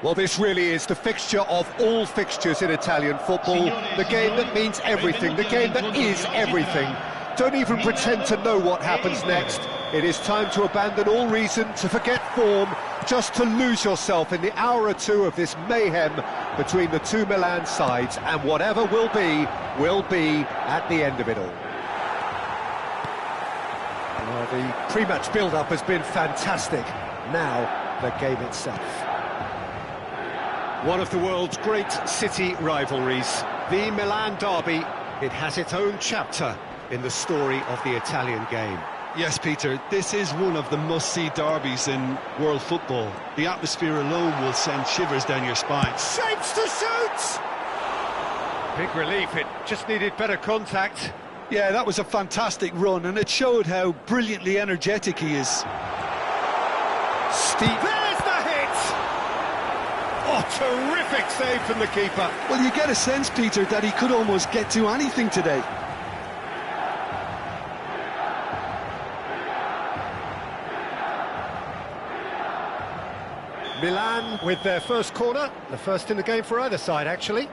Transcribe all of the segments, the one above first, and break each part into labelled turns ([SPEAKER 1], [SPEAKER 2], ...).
[SPEAKER 1] Well, this really is the fixture of all fixtures in Italian football. The game that means everything, the game that is everything. Don't even pretend to know what happens next. It is time to abandon all reason, to forget form, just to lose yourself in the hour or two of this mayhem between the two Milan sides, and whatever will be at the end of it all. Well, the pre-match build-up has been fantastic. Now, the game itself. One of the world's great city rivalries, the Milan derby. It has its own chapter in the story of the Italian game.
[SPEAKER 2] Yes, Peter, this is one of the must-see derbies in world football. The atmosphere alone will send shivers down your spine.
[SPEAKER 1] Shapes to shoot! Big relief, it just needed better contact.
[SPEAKER 2] Yeah, that was a fantastic run, and it showed how brilliantly energetic he is.
[SPEAKER 1] Steve, there's the hit! Oh, terrific save from the keeper.
[SPEAKER 2] Well, you get a sense, Peter, that he could almost get to anything today.
[SPEAKER 1] Milan with their first corner, the first in the game for either side, actually.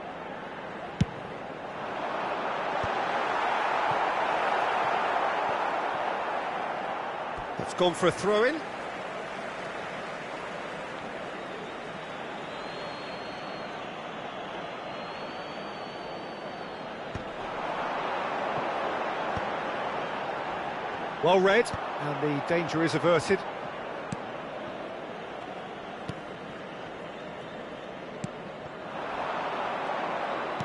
[SPEAKER 1] It's gone for a throw-in. Well read, and the danger is averted.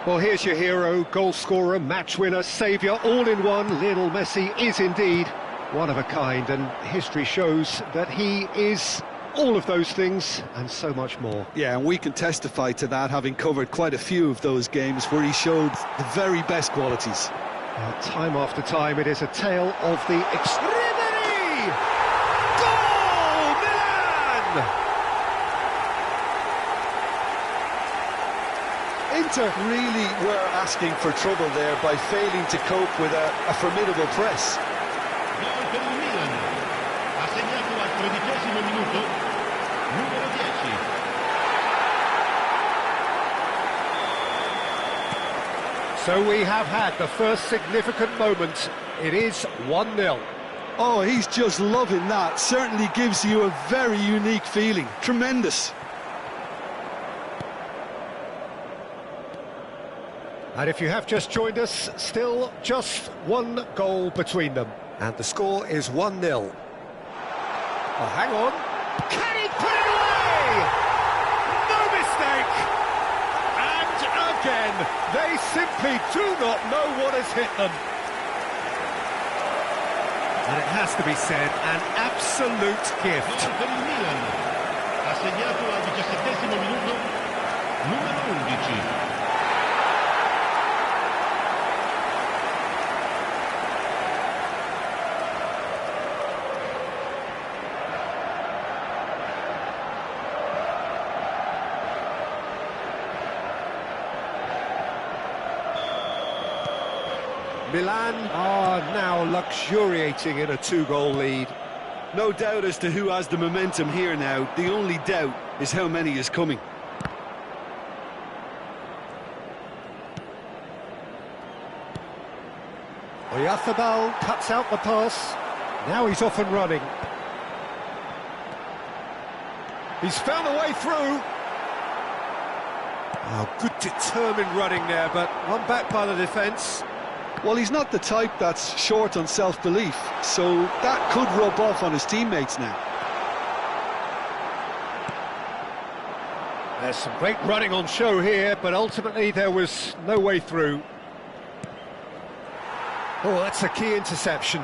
[SPEAKER 1] Well, here's your hero, goal scorer, match winner, saviour, all in one. Lionel Messi is indeed one of a kind, and history shows that he is all of those things and so much more.
[SPEAKER 2] Yeah, and we can testify to that, having covered quite a few of those games where he showed the very best qualities.
[SPEAKER 1] Time after time, it is a tale of the extremity! Goal, Milan!
[SPEAKER 2] Inter really were asking for trouble there by failing to cope with a formidable press.
[SPEAKER 3] Gol per il Milan, ha segnato al 13° minuto, numero 10.
[SPEAKER 1] So we have had the first significant moment. It is 1-0.
[SPEAKER 2] Oh, he's just loving that. Certainly gives you a very unique feeling. Tremendous.
[SPEAKER 1] And if you have just joined us, still just one goal between them. And the score is 1-0. Oh, hang on. Can he put it away? No mistake! And again, they simply do not know what has hit them. And it has to be said, an absolute gift.
[SPEAKER 3] Gol per il Milan, ha segnato al 17° minuto, numero 11.
[SPEAKER 1] Milan are now luxuriating in a two-goal lead.
[SPEAKER 2] No doubt as to who has the momentum here now. The only doubt is how many is coming.
[SPEAKER 1] Oyarzábal cuts out the pass. Now he's off and running. He's found a way through. Oh, good determined running there, but one back by the defence.
[SPEAKER 2] Well, he's not the type that's short on self-belief, so that could rub off on his teammates now.
[SPEAKER 1] There's some great running on show here, but ultimately there was no way through. Oh, that's a key interception.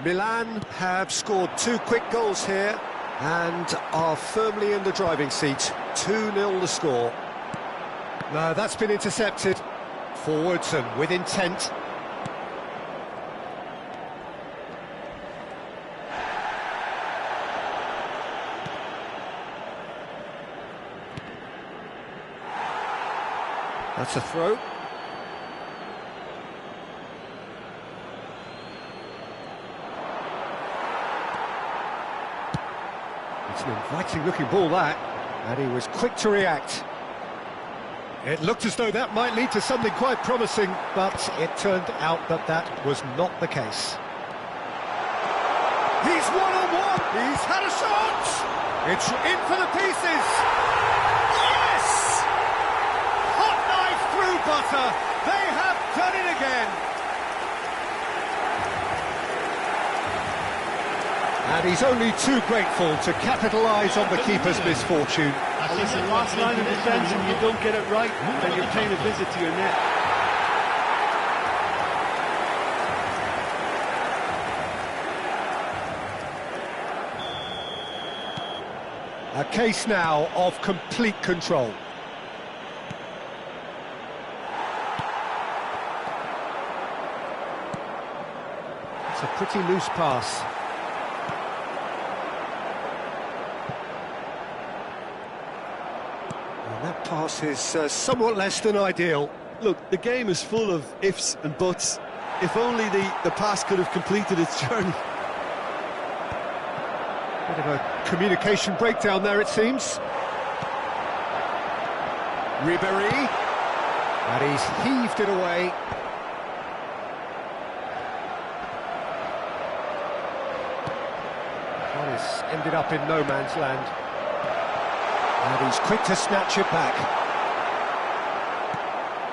[SPEAKER 1] Milan have scored two quick goals here and are firmly in the driving seat. 2-0 the score. No, that's been intercepted. Forwards and with intent. That's a throw. It's an inviting-looking ball, that. And he was quick to react. It looked as though that might lead to something quite promising, but it turned out that that was not the case. He's one-on-one! He's had a shot! It's in for the pieces! Yes! Hot knife through butter! They have done it again! And he's only too grateful to capitalise on the keeper's misfortune.
[SPEAKER 2] Well, listen, last line of defence, and you don't get it right, then you're paying a visit to your net.
[SPEAKER 1] A case now of complete control. It's a pretty loose pass. And that pass is somewhat less than ideal.
[SPEAKER 2] Look, the game is full of ifs and buts. If only the pass could have completed its journey.
[SPEAKER 1] Bit of a communication breakdown there, it seems. Ribéry. And he's heaved it away. Well, it's ended up in no man's land. And he's quick to snatch it back.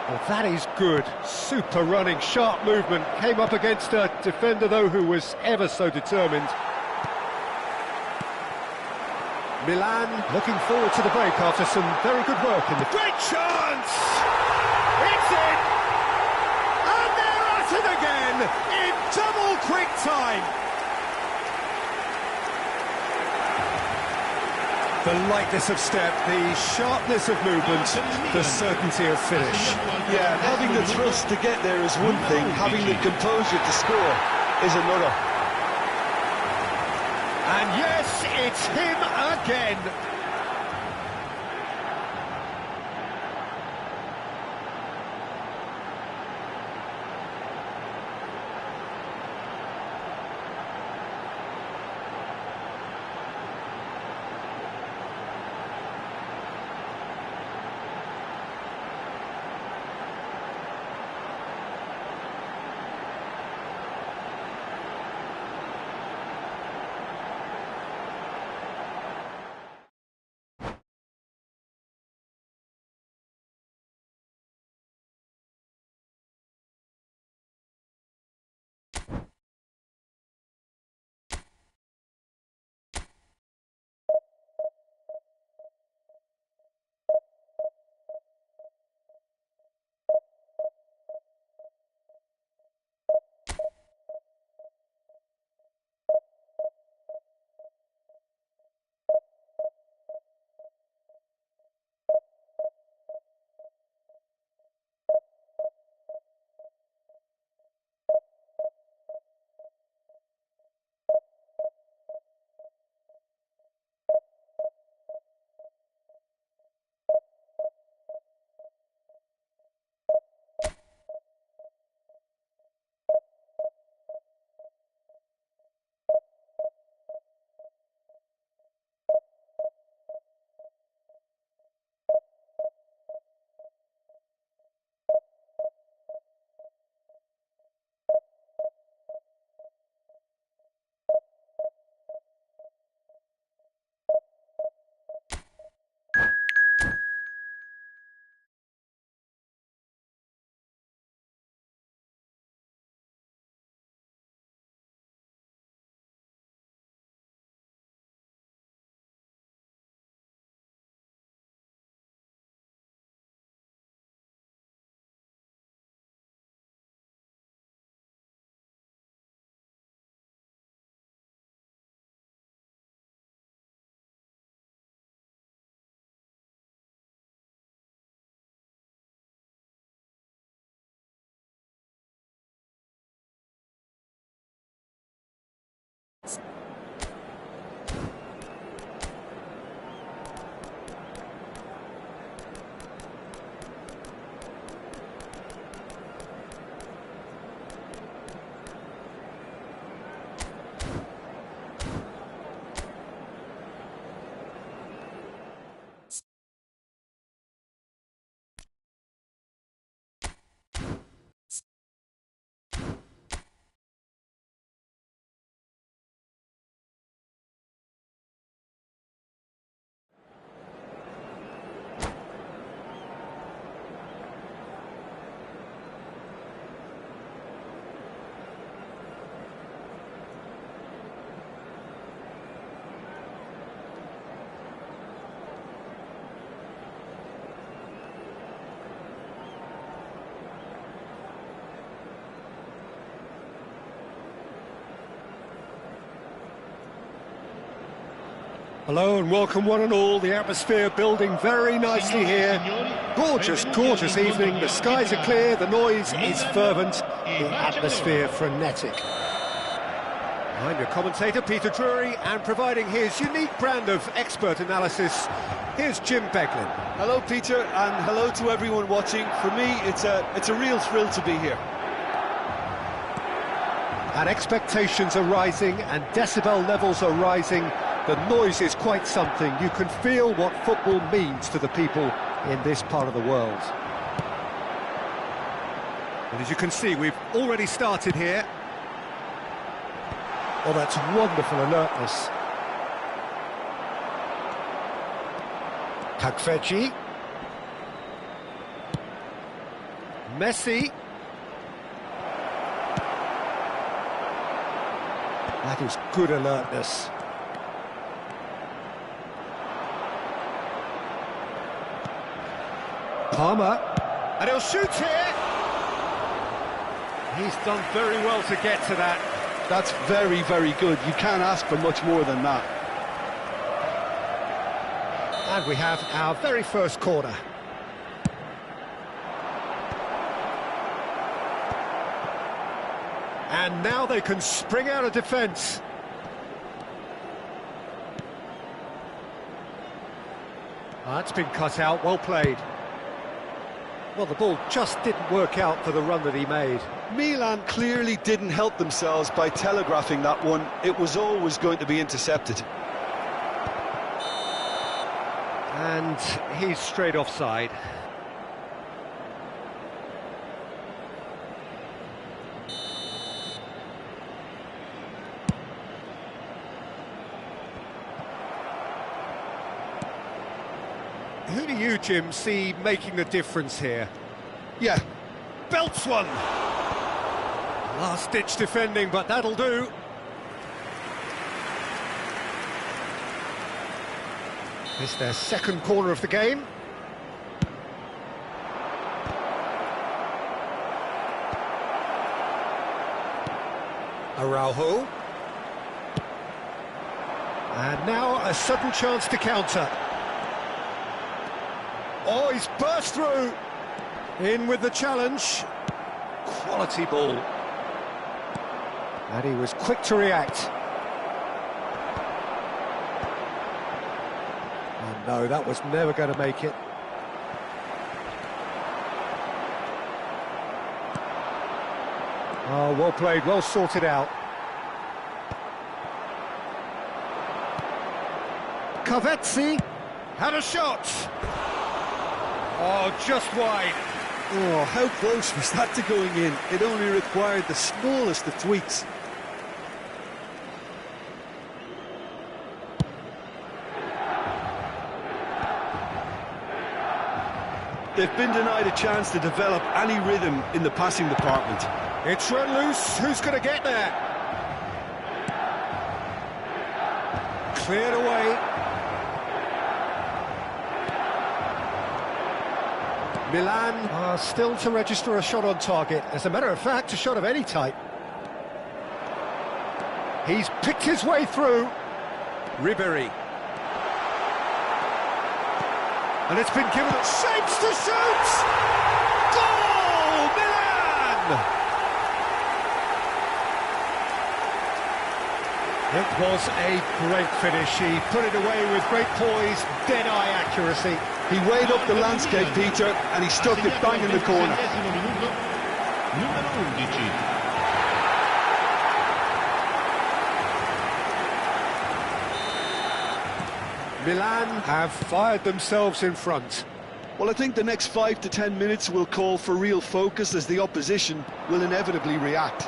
[SPEAKER 1] Well, that is good. Super running, sharp movement. Came up against a defender, though, who was ever so determined. Milan looking forward to the break after some very good work in the... Great chance! It's in! And they're at it again in double quick time! The lightness of step, the sharpness of movement, the certainty of finish.
[SPEAKER 2] Yeah, having the thrust to get there is one thing, having the composure to score is another.
[SPEAKER 1] And yes, it's him again. Hello and welcome one and all. The atmosphere building very nicely here. Gorgeous, gorgeous evening. The skies are clear, the noise is fervent, the atmosphere frenetic. I'm your commentator, Peter Drury, and providing his unique brand of expert analysis, here's Jim Beglin.
[SPEAKER 2] Hello, Peter, and hello to everyone watching. For me, it's a real thrill to be here.
[SPEAKER 1] And expectations are rising, and decibel levels are rising. The noise is quite something. You can feel what football means to the people in this part of the world. And as you can see, we've already started here. Oh, that's wonderful alertness. Kakfeci. Messi. That is good alertness. Palmer, and he'll shoot here. He's done very well to get to that.
[SPEAKER 2] That's very, very good. You can't ask for much more than that.
[SPEAKER 1] And we have our very first corner. And now they can spring out of defence. That's been cut out, well played. Well, the ball just didn't work out for the run that he made.
[SPEAKER 2] Milan clearly didn't help themselves by telegraphing that one. It was always going to be intercepted.
[SPEAKER 1] And he's straight offside. Who do you, Jim, see making the difference here?
[SPEAKER 2] Yeah.
[SPEAKER 1] Belts one! Last-ditch defending, but that'll do. It's their second corner of the game. Araujo. And now a sudden chance to counter. Oh, he's burst through. In with the challenge. Quality ball. And he was quick to react. Oh no, that was never going to make it. Oh, well played, well sorted out. Kavetsi had a shot. Oh, just wide.
[SPEAKER 2] Oh, how close was that to going in? It only required the smallest of tweaks. They've been denied a chance to develop any rhythm in the passing department.
[SPEAKER 1] It's run loose. Who's going to get there? Cleared away. Milan are still to register a shot on target. As a matter of fact, a shot of any type. He's picked his way through. Ribéry. And it's been given shapes to shoot! Goal! Milan! It was a great finish. He put it away with great poise, dead-eye accuracy.
[SPEAKER 2] He weighed up the landscape, Peter, and he stuck it bang in the corner.
[SPEAKER 1] Milan have fired themselves in front.
[SPEAKER 2] Well, I think the next 5 to 10 minutes will call for real focus as the opposition will inevitably react.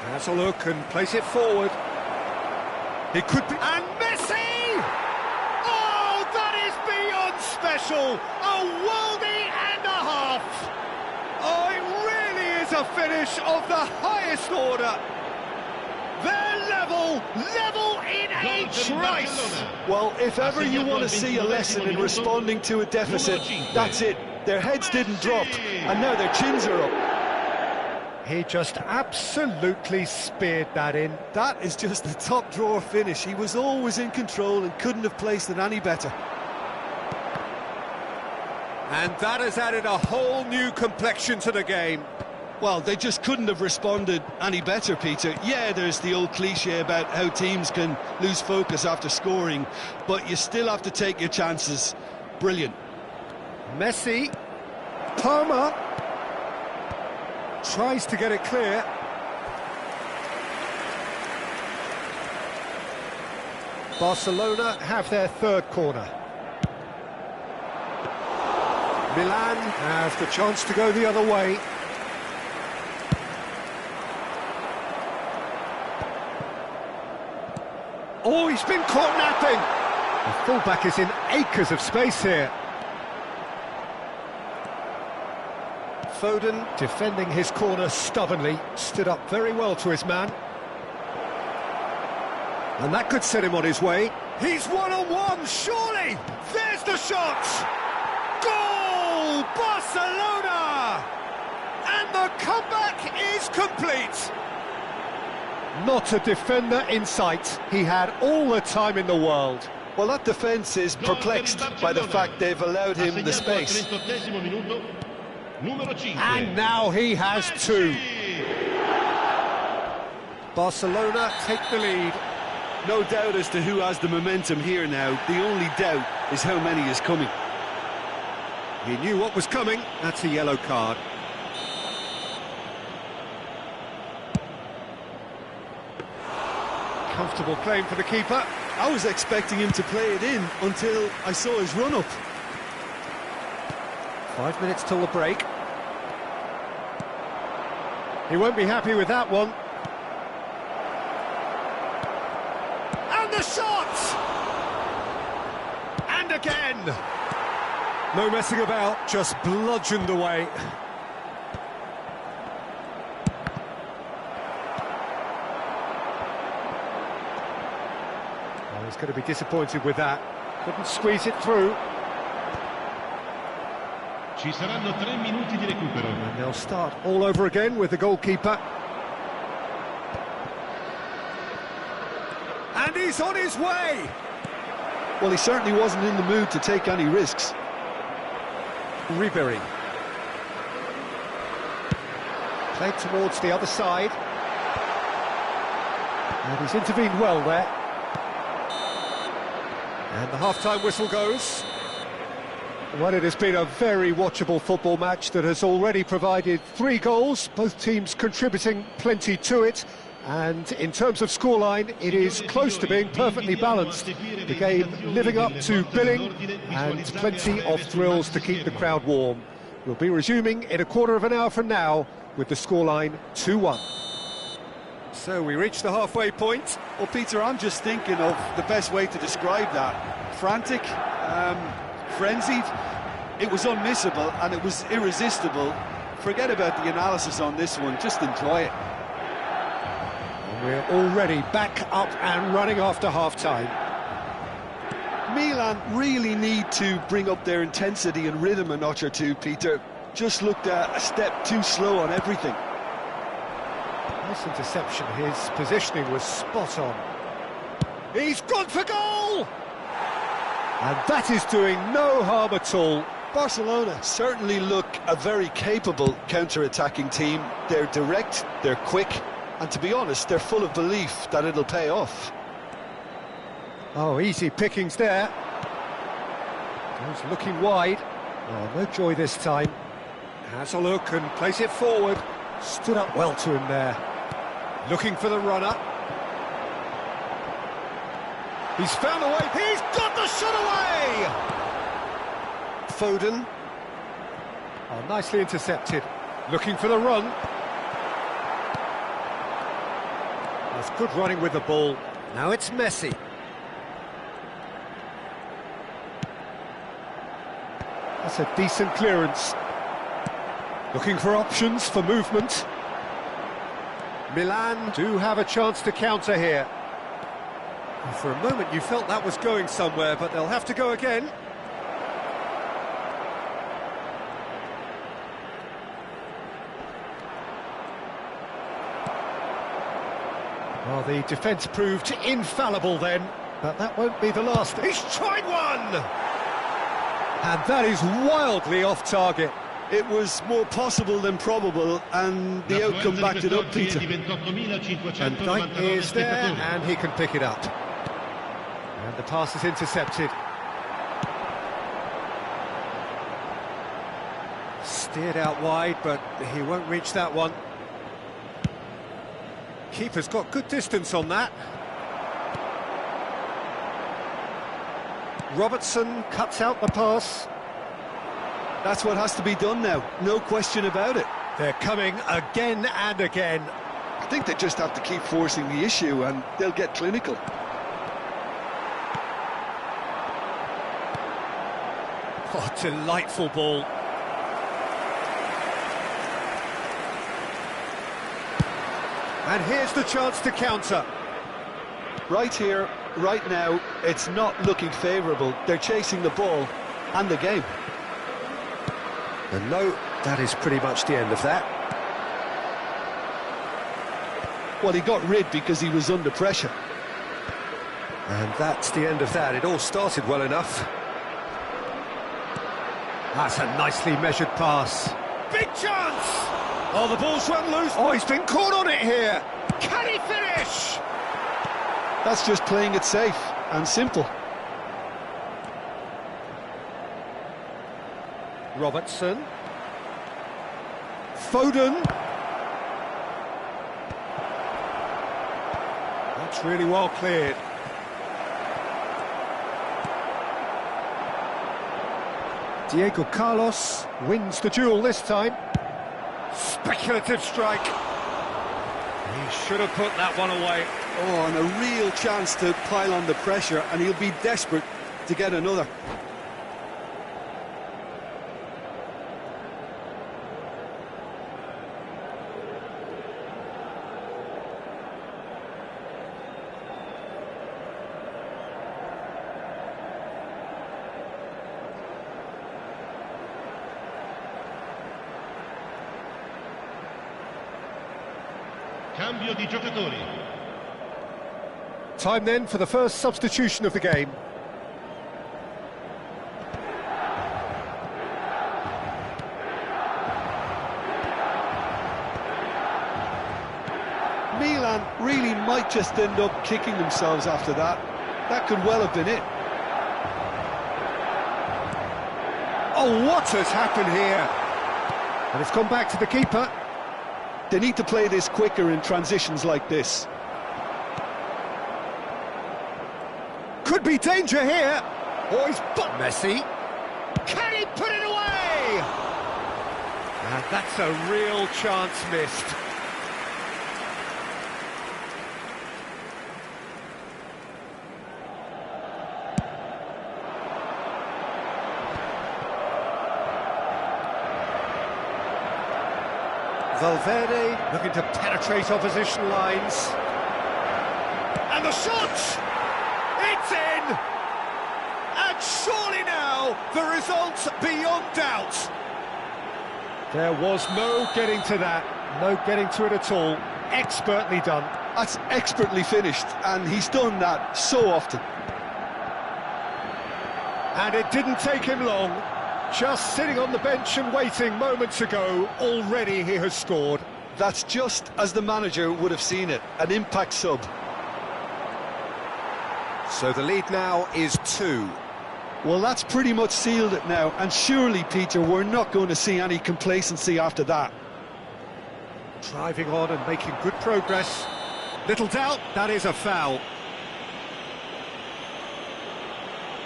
[SPEAKER 1] That's a look and place it forward. It could be... And Messi! Oh, that is beyond special! A worldie and a half! Oh, it really is a finish of the highest order. They're level in a trice!
[SPEAKER 2] Well, if ever you want to see a lesson in responding to a deficit, that's it. Their heads didn't drop, and now their chins are up.
[SPEAKER 1] He just absolutely speared that in.
[SPEAKER 2] That is just the top drawer finish. He was always in control and couldn't have placed it any better.
[SPEAKER 1] And that has added a whole new complexion to the game.
[SPEAKER 2] Well, they just couldn't have responded any better, Peter. Yeah, there's the old cliche about how teams can lose focus after scoring, but you still have to take your chances. Brilliant.
[SPEAKER 1] Messi. Palmer. Tries to get it clear. Barcelona have their third corner. Milan have the chance to go the other way. Oh, he's been caught napping. The fullback is in acres of space here. Foden, defending his corner stubbornly, stood up very well to his man. And that could set him on his way. He's one-on-one, surely! There's the shot! Goal! Barcelona! And the comeback is complete! Not a defender in sight. He had all the time in the world.
[SPEAKER 2] Well, that defence is perplexed by the fact they've allowed him the space.
[SPEAKER 1] And now he has two. Barcelona take the lead.
[SPEAKER 2] No doubt as to who has the momentum here now. The only doubt is how many is coming.
[SPEAKER 1] He knew what was coming. That's a yellow card. Comfortable claim for the keeper.
[SPEAKER 2] I was expecting him to play it in until I saw his run-up.
[SPEAKER 1] 5 minutes till the break. He won't be happy with that one. And the shot! And again! No messing about, just bludgeoned away. Oh, he's going to be disappointed with that. Couldn't squeeze it through.
[SPEAKER 3] Ci saranno 3 minuti di recupero.
[SPEAKER 1] And they'll start all over again with the goalkeeper. And he's on his way!
[SPEAKER 2] Well, he certainly wasn't in the mood to take any risks.
[SPEAKER 1] Ribery. Played towards the other side. And he's intervened well there. And the half-time whistle goes. Well, it has been a very watchable football match that has already provided 3 goals, both teams contributing plenty to it. And in terms of scoreline, it is close to being perfectly balanced. The game living up to billing and plenty of thrills to keep the crowd warm. We'll be resuming in a quarter of an hour from now with the scoreline 2-1. So we reach the halfway point.
[SPEAKER 2] Well, Peter, I'm just thinking of the best way to describe that. Frantic, frenzied. It was unmissable and it was irresistible. Forget about the analysis on this one, just enjoy it.
[SPEAKER 1] We're already back up and running after half-time.
[SPEAKER 2] Milan really need to bring up their intensity and rhythm a notch or two, Peter. Just looked a step too slow on everything.
[SPEAKER 1] Nice interception, his positioning was spot on. He's gone for goal! And that is doing no harm at all.
[SPEAKER 2] Barcelona certainly look a very capable counter-attacking team. They're direct, they're quick, and to be honest, they're full of belief that it'll pay off.
[SPEAKER 1] Oh, easy pickings there. Goes looking wide. Oh, no joy this time. Has a look and plays it forward. Stood up well to him there. Looking for the runner. He's found a way. He's got the shot away! Foden. Oh, nicely intercepted. Looking for the run. That's good running with the ball. Now it's Messi. That's a decent clearance. Looking for options for movement. Milan do have a chance to counter here. And for a moment you felt that was going somewhere, but they'll have to go again. Well, the defence proved infallible then, but that won't be the last. He's tried one! And that is wildly off target.
[SPEAKER 2] It was more possible than probable, and the outcome backed it up, Peter.
[SPEAKER 1] And Dyke is there, and he can pick it up. And the pass is intercepted. Steered out wide, but he won't reach that one. Keeper's got good distance on that. Robertson cuts out the pass.
[SPEAKER 2] That's what has to be done now, no question about it.
[SPEAKER 1] They're coming again and again.
[SPEAKER 2] I think they just have to keep forcing the issue and they'll get clinical.
[SPEAKER 1] Oh, delightful ball. And here's the chance to counter.
[SPEAKER 2] Right here, right now, it's not looking favourable. They're chasing the ball and the game.
[SPEAKER 1] And no, that is pretty much the end of that.
[SPEAKER 2] Well, he got rid because he was under pressure.
[SPEAKER 1] And that's the end of that. It all started well enough. That's a nicely measured pass. Big chance! Oh, the ball's run loose. Oh, he's been caught on it here. Can he finish?
[SPEAKER 2] That's just playing it safe and simple.
[SPEAKER 1] Robertson. Foden. That's really well cleared. Diego Carlos wins the duel this time. Speculative strike. He should have put that one away.
[SPEAKER 2] Oh, and a real chance to pile on the pressure, and he'll be desperate to get another.
[SPEAKER 3] Cambio di giocatori.
[SPEAKER 1] Time then for the first substitution of the game.
[SPEAKER 2] Milan really might just end up kicking themselves after that. That could well have been it.
[SPEAKER 1] Oh, what has happened here? And it's gone back to the keeper.
[SPEAKER 2] They need to play this quicker in transitions like this.
[SPEAKER 1] Could be danger here. Oh, he's but Messi. Can he put it away? And that's a real chance missed. Valverde looking to penetrate opposition lines. And the shot! It's in! And surely now, the result's beyond doubt. There was no getting to that, no getting to it at all. Expertly done.
[SPEAKER 2] That's expertly finished, and he's done that so often.
[SPEAKER 1] And it didn't take him long. Just sitting on the bench and waiting moments ago, already he has scored.
[SPEAKER 2] That's just as the manager would have seen it, an impact sub.
[SPEAKER 1] So the lead now is 2.
[SPEAKER 2] Well, that's pretty much sealed it now, and surely, Peter, we're not going to see any complacency after that.
[SPEAKER 1] Driving on and making good progress. Little doubt, that is a foul.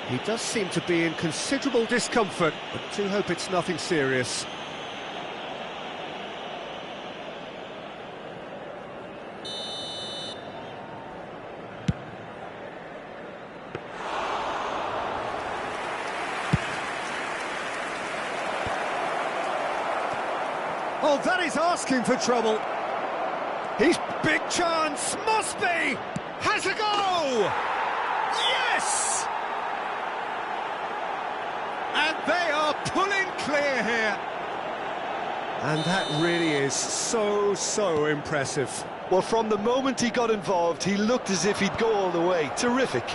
[SPEAKER 1] He does seem to be in considerable discomfort, but do hope it's nothing serious. Oh, that is asking for trouble. He's big chance, must be! Has a go! Yes! And they are pulling clear here. And that really is so impressive.
[SPEAKER 2] Well, from the moment he got involved, he looked as if he'd go all the way. Terrific.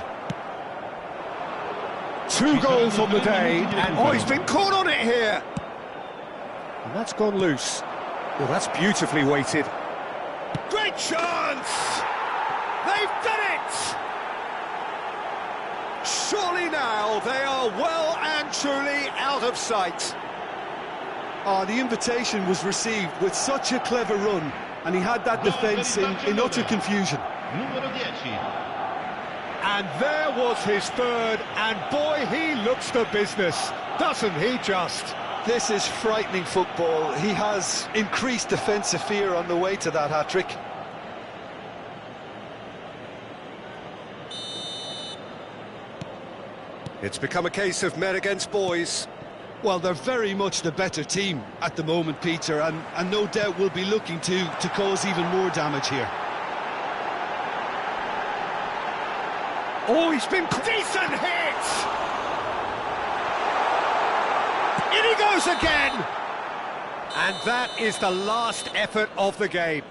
[SPEAKER 1] 2 goals on the day, and oh, he's been caught on it here. And that's gone loose. Well, that's beautifully weighted. Great chance! They've done it! Surely now they are well and truly out of sight.
[SPEAKER 2] Oh, the invitation was received with such a clever run, and he had that defence in utter confusion.
[SPEAKER 3] Numero 10.
[SPEAKER 1] And there was his third, and boy, he looks the business, doesn't he just?
[SPEAKER 2] This is frightening football. He has increased defensive fear on the way to that hat-trick.
[SPEAKER 1] It's become a case of men against boys.
[SPEAKER 2] Well, they're very much the better team at the moment, Peter, and no doubt will be looking to cause even more damage here.
[SPEAKER 1] Oh, he's been... Decent hit! In he goes again! And that is the last effort of the game.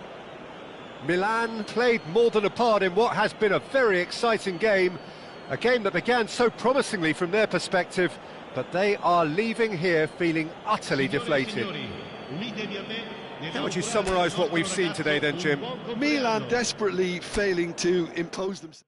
[SPEAKER 1] Milan played more than a part in what has been a very exciting game. A game that began so promisingly from their perspective, but they are leaving here feeling utterly deflated. How would you summarise what we've seen today then, Jim?
[SPEAKER 2] Milan desperately failing to impose themselves.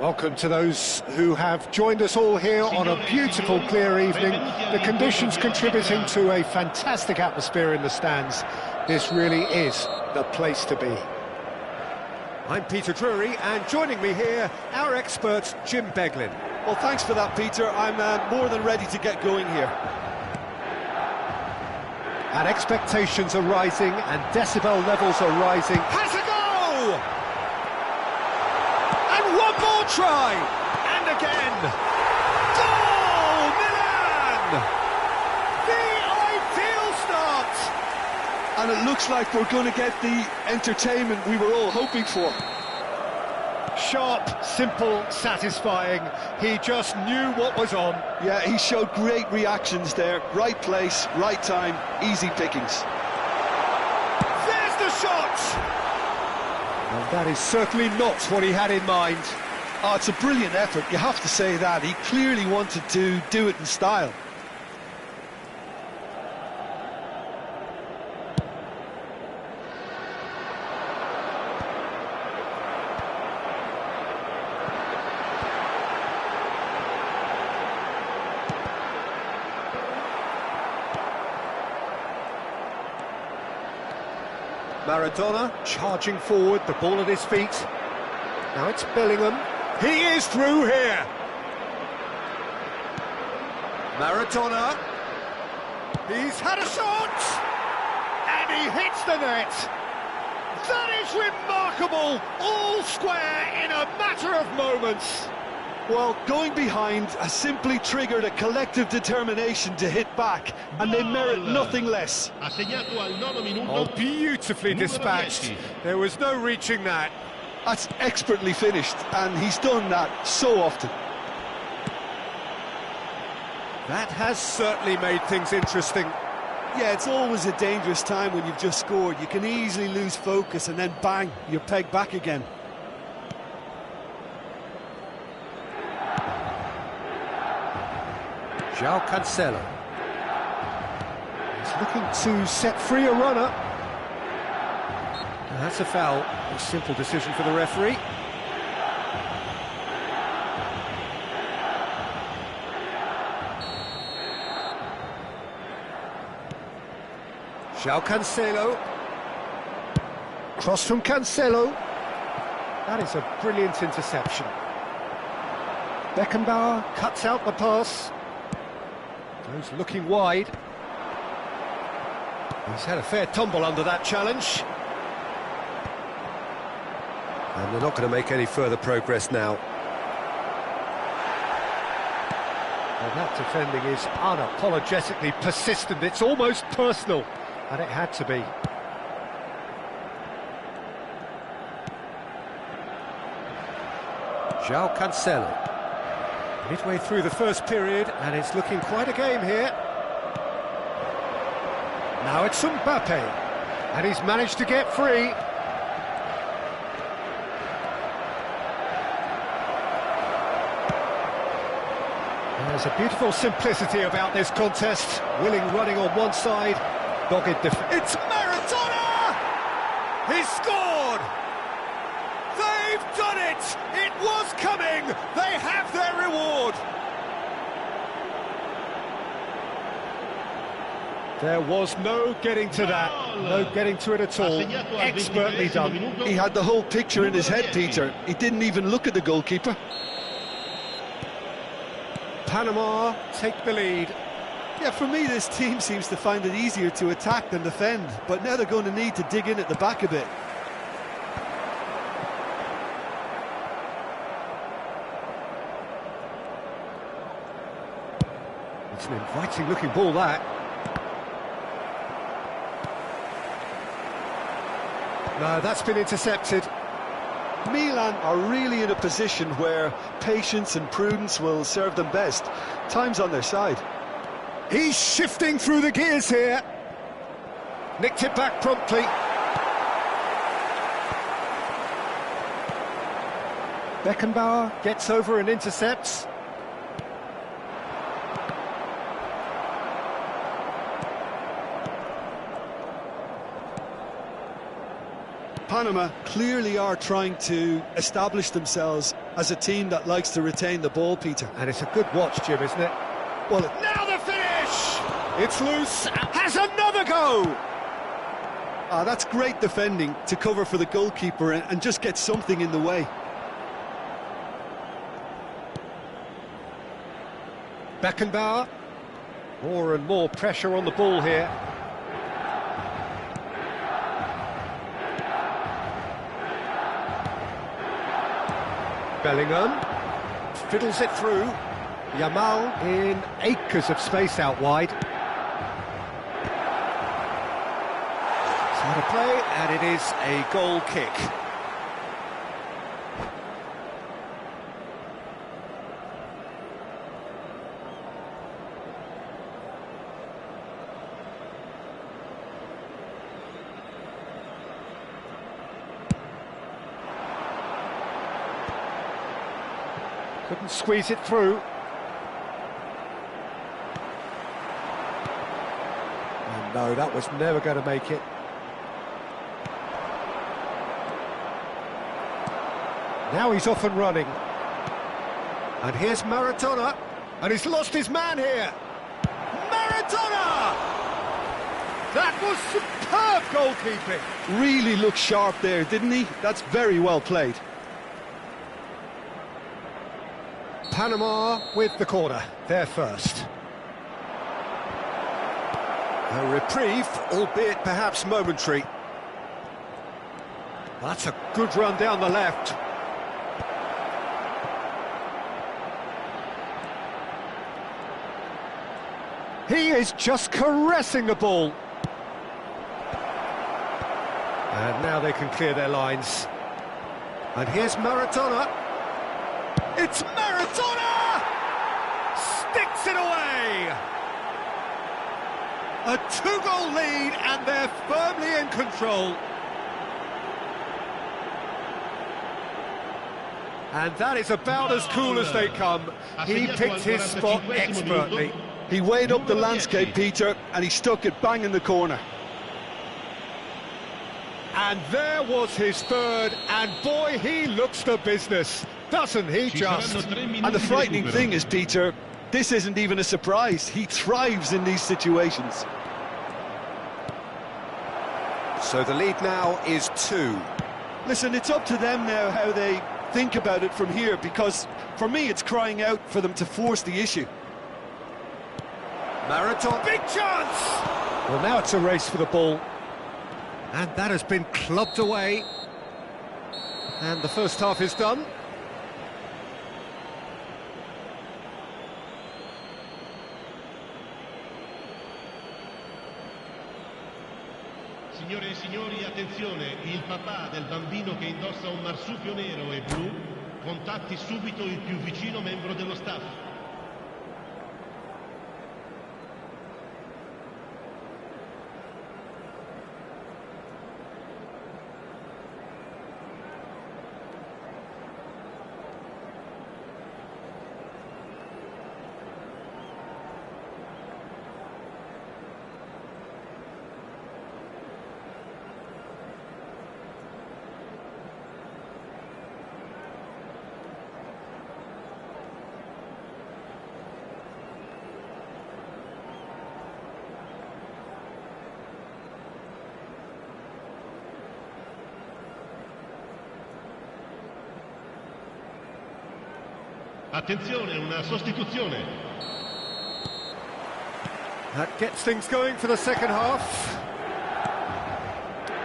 [SPEAKER 1] Welcome to those who have joined us all here on a beautiful, clear evening. The conditions contributing to a fantastic atmosphere in the stands. This really is the place to be. I'm Peter Drury, and joining me here, our expert, Jim Beglin.
[SPEAKER 2] Well, thanks for that, Peter. I'm more than ready to get going here.
[SPEAKER 1] And expectations are rising, and decibel levels are rising. Has a goal! And one more try! And again! Goal! Milan! The ideal start!
[SPEAKER 2] And it looks like we're going to get the entertainment we were all hoping for.
[SPEAKER 1] Sharp, simple, satisfying. He just knew what was on.
[SPEAKER 2] Yeah, he showed great reactions there. Right place, right time, easy pickings.
[SPEAKER 1] There's the shot! And that is certainly not what he had in mind.
[SPEAKER 2] Oh, it's a brilliant effort, you have to say that. He clearly wanted to do it in style.
[SPEAKER 1] Maradona charging forward, the ball at his feet. Now it's Bellingham. He is through here. Maradona. He's had a shot! And he hits the net. That is remarkable! All square in a matter of moments.
[SPEAKER 2] Well, going behind has simply triggered a collective determination to hit back, and they merit nothing less.
[SPEAKER 1] Oh, beautifully dispatched. There was no reaching that.
[SPEAKER 2] That's expertly finished, and he's done that so often.
[SPEAKER 1] That has certainly made things interesting.
[SPEAKER 2] Yeah, it's always a dangerous time when you've just scored. You can easily lose focus, and then bang, you're pegged back again.
[SPEAKER 1] João Cancelo. He's looking to set free a runner. And that's a foul. A simple decision for the referee. João Cancelo. Cross from Cancelo. That is a brilliant interception. Beckenbauer cuts out the pass. Goes looking wide. He's had a fair tumble under that challenge. And they're not going to make any further progress now. Well, that defending is unapologetically persistent. It's almost personal, and it had to be. João Cancelo. Midway through the first period, and it's looking quite a game here. Now it's Mbappe, and he's managed to get free. There's a beautiful simplicity about this contest. Willing running on one side, dogged defense. It's Maradona! He's scored! They've done it! It was coming! They have their reward! There was no getting to that, no getting to it at all. Expertly done.
[SPEAKER 2] He had the whole picture in his head, Peter. He didn't even look at the goalkeeper.
[SPEAKER 1] Panama take the lead.
[SPEAKER 2] Yeah, for me, this team seems to find it easier to attack than defend, but now they're going to need to dig in at the back a bit.
[SPEAKER 1] It's an inviting looking ball, that. No, that's been intercepted.
[SPEAKER 2] Milan are really in a position where patience and prudence will serve them best. Time's on their side.
[SPEAKER 1] He's shifting through the gears here. Nicked it back promptly. Beckenbauer gets over and intercepts.
[SPEAKER 2] Panama clearly are trying to establish themselves as a team that likes to retain the ball, Peter.
[SPEAKER 1] And it's a good watch, Jim, isn't it?
[SPEAKER 2] Well,
[SPEAKER 1] now the finish! It's loose, has another go!
[SPEAKER 2] That's great defending to cover for the goalkeeper and just get something in the way.
[SPEAKER 1] Beckenbauer. More and more pressure on the ball here. Bellingham fiddles it through. Yamal in acres of space out wide. Side of play, and it is a goal kick. Couldn't squeeze it through. And no, that was never going to make it. Now he's off and running. And here's Maradona. And he's lost his man here. Maradona! That was superb goalkeeping.
[SPEAKER 2] Really looked sharp there, didn't he? That's very well played.
[SPEAKER 1] Panama with the corner. They're first. A reprieve, albeit perhaps momentary. That's a good run down the left. He is just caressing the ball. And now they can clear their lines. And here's Maradona. It's Maradona! Sticks it away! A two-goal lead, and they're firmly in control. And that is about as cool as they come. He picked his spot expertly.
[SPEAKER 2] He weighed up the landscape, Peter, and he stuck it bang in the corner.
[SPEAKER 1] And there was his third, and boy, he looks the business, doesn't he just?
[SPEAKER 2] And the frightening thing is, Peter, this isn't even a surprise. He thrives in these situations.
[SPEAKER 1] So the lead now is 2.
[SPEAKER 2] Listen, it's up to them now how they think about it from here, because for me it's crying out for them to force the issue.
[SPEAKER 1] Maradona, big chance! Well, now it's a race for the ball. And that has been clubbed away. And the first half is done.
[SPEAKER 3] Signore e signori, attenzione, il papà del bambino che indossa un marsupio nero e blu contatti subito il più vicino membro dello staff. Attenzione, una sostituzione.
[SPEAKER 1] That gets things going for the second half.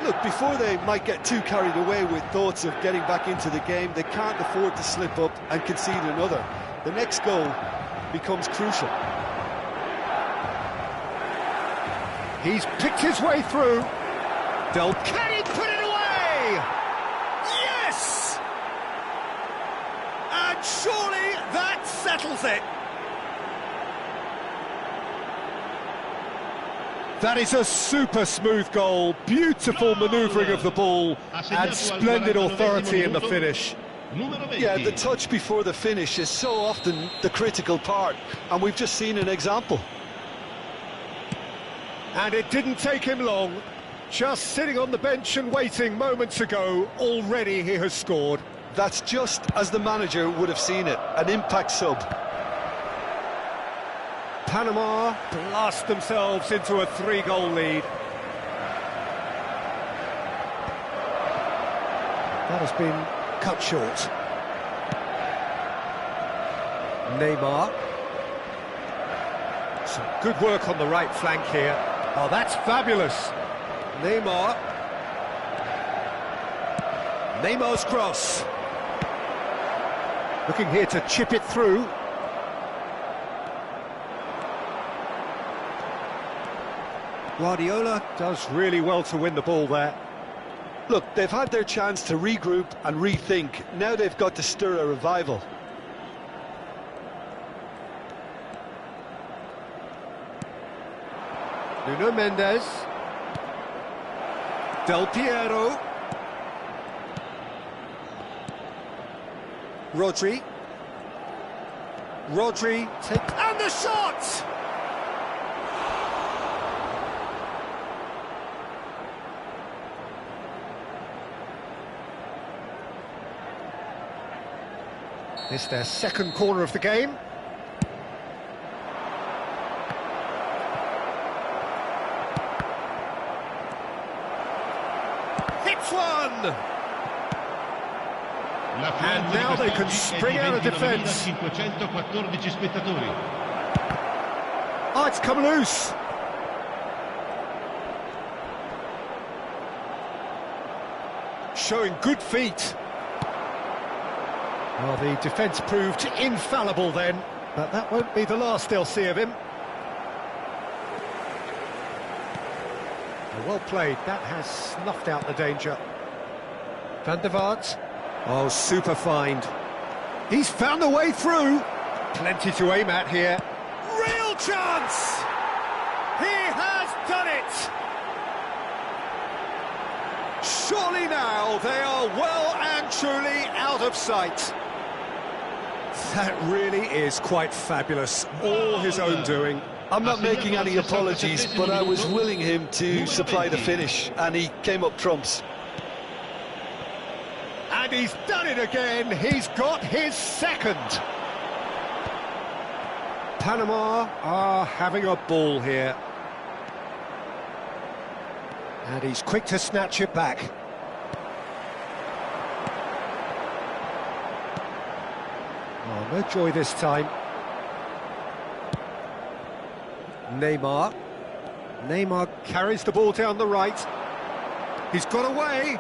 [SPEAKER 2] Look, before they might get too carried away with thoughts of getting back into the game, they can't afford to slip up and concede another. The next goal becomes crucial.
[SPEAKER 1] He's picked his way through. Can he put it away? Yes! And surely that settles it. That is a super smooth goal, beautiful manoeuvring of the ball, and splendid authority in the finish.
[SPEAKER 2] Yeah, the touch before the finish is so often the critical part, and we've just seen an example.
[SPEAKER 1] And it didn't take him long. Just sitting on the bench and waiting moments ago, already he has scored.
[SPEAKER 2] That's just as the manager would have seen it, an impact sub.
[SPEAKER 1] Panama blast themselves into a 3-goal lead. That has been cut short. Neymar. Some good work on the right flank here. Oh, that's fabulous. Neymar. Neymar's cross. Looking here to chip it through. Guardiola does really well to win the ball there.
[SPEAKER 2] Look, they've had their chance to regroup and rethink. Now they've got to stir a revival.
[SPEAKER 1] Nuno Mendes. Del Piero. Rodri. Rodri, and the shot! This is their second corner of the game. Hits one! And now they can spring out of defence.
[SPEAKER 3] 514 spettatori.
[SPEAKER 1] Oh, it's come loose. Showing good feet. Well, the defence proved infallible then, but that won't be the last they'll see of him. Well played, that has snuffed out the danger. Van der Vaart. Oh, super find. He's found a way through. Plenty to aim at here. Real chance! He has done it! Surely now they are well and truly out of sight. That really is quite fabulous, all his own doing.
[SPEAKER 2] I'm not making any apologies, but I was willing him to supply the finish, and he came up trumps.
[SPEAKER 1] And he's done it again, he's got his second. Panama are having a ball here. And he's quick to snatch it back. Oh, no joy this time. Neymar. Neymar carries the ball down the right. He's got away.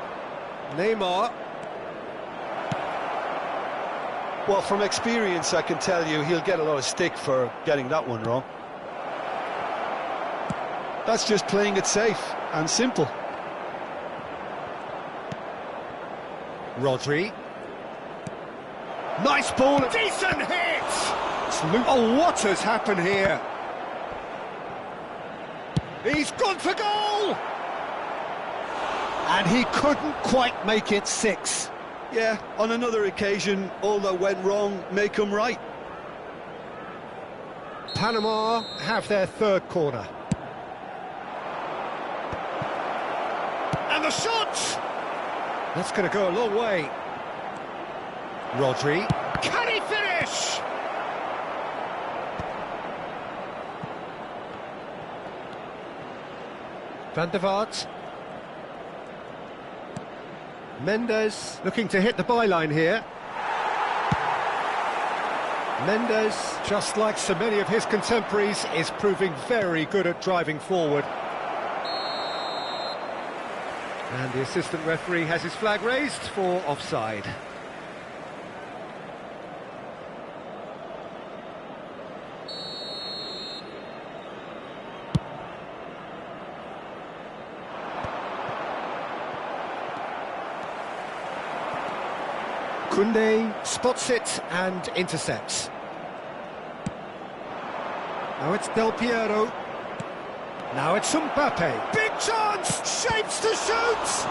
[SPEAKER 1] Neymar.
[SPEAKER 2] Well, from experience, I can tell you he'll get a lot of stick for getting that one wrong. That's just playing it safe and simple.
[SPEAKER 1] Rodri. Nice ball. Decent hit! Oh, what has happened here? He's gone for goal! And he couldn't quite make it 6.
[SPEAKER 2] Yeah, on another occasion, all that went wrong may come right.
[SPEAKER 1] Panama have their third corner. And the shot! That's going to go a long way. Rodri. Can he finish? Van der Vaart. Mendes looking to hit the byline here. Mendes, just like so many of his contemporaries, is proving very good at driving forward. And the assistant referee has his flag raised for offside. Koundé spots it and intercepts. Now it's Del Piero. Now it's Mbappe. Big chance! Shapes to shoot!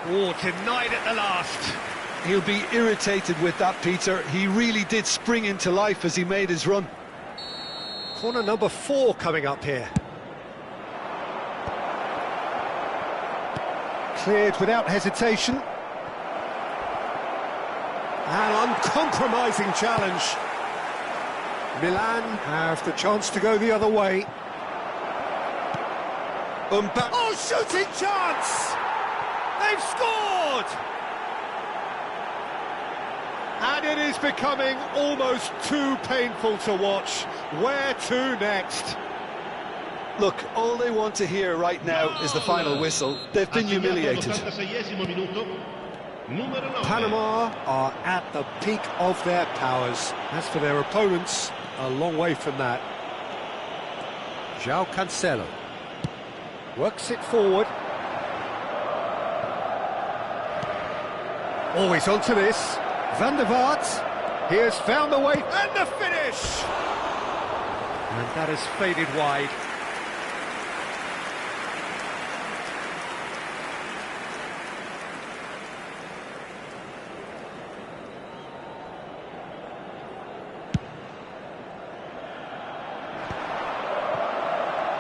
[SPEAKER 1] Oh, denied at the last.
[SPEAKER 2] He'll be irritated with that, Peter. He really did spring into life as he made his run.
[SPEAKER 1] Corner number 4 coming up here. Cleared without hesitation. An uncompromising challenge. Milan have the chance to go the other way. Oh, shooting chance! They've scored! And it is becoming almost too painful to watch. Where to next?
[SPEAKER 2] Look, all they want to hear right now is the final whistle. They've been humiliated.
[SPEAKER 1] Panama are at the peak of their powers. As for their opponents, a long way from that. João Cancelo works it forward. Always onto this. Van der Vaart. He has found a way, and the finish! And that has faded wide.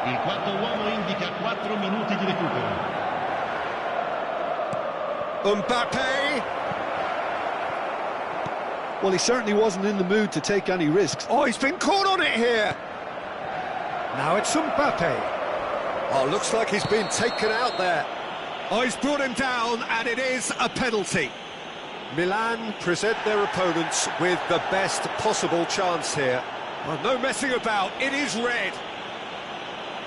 [SPEAKER 3] Il quarto uomo indica 4 minuti di recupero.
[SPEAKER 1] Mbappe!
[SPEAKER 2] Well, he certainly wasn't in the mood to take any risks.
[SPEAKER 1] Oh, he's been caught on it here! Now it's Mbappe. Oh, looks like he's been taken out there. Oh, he's brought him down, and it is a penalty. Milan present their opponents with the best possible chance here. Well, no messing about, it is red.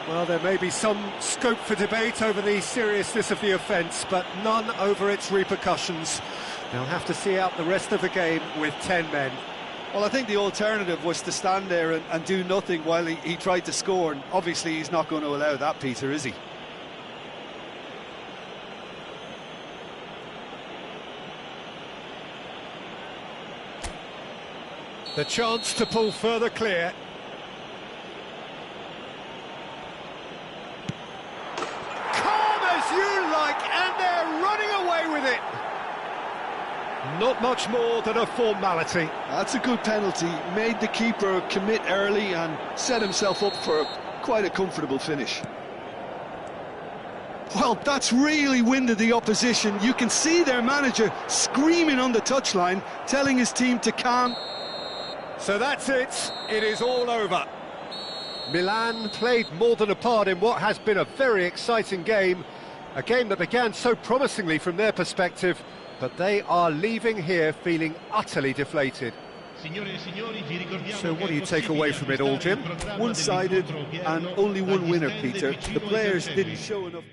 [SPEAKER 1] Well, there may be some scope for debate over the seriousness of the offence, but none over its repercussions. They'll have to see out the rest of the game with 10 men.
[SPEAKER 2] Well, I think the alternative was to stand there and do nothing while he tried to score, and obviously he's not going to allow that, Peter, is he?
[SPEAKER 1] The chance to pull further clear. Calm as you like, and they're running away with it. Not much more than a formality.
[SPEAKER 2] That's a good penalty. Made the keeper commit early and set himself up for quite a comfortable finish. Well, that's really winded the opposition. You can see their manager screaming on the touchline, telling his team to calm.
[SPEAKER 1] So that's it. It is all over. Milan played more than a part in what has been a very exciting game. A game that began so promisingly from their perspective, but they are leaving here feeling utterly deflated. So what do you take away from it all, Jim?
[SPEAKER 2] One-sided and only one winner, Peter. The players didn't show enough.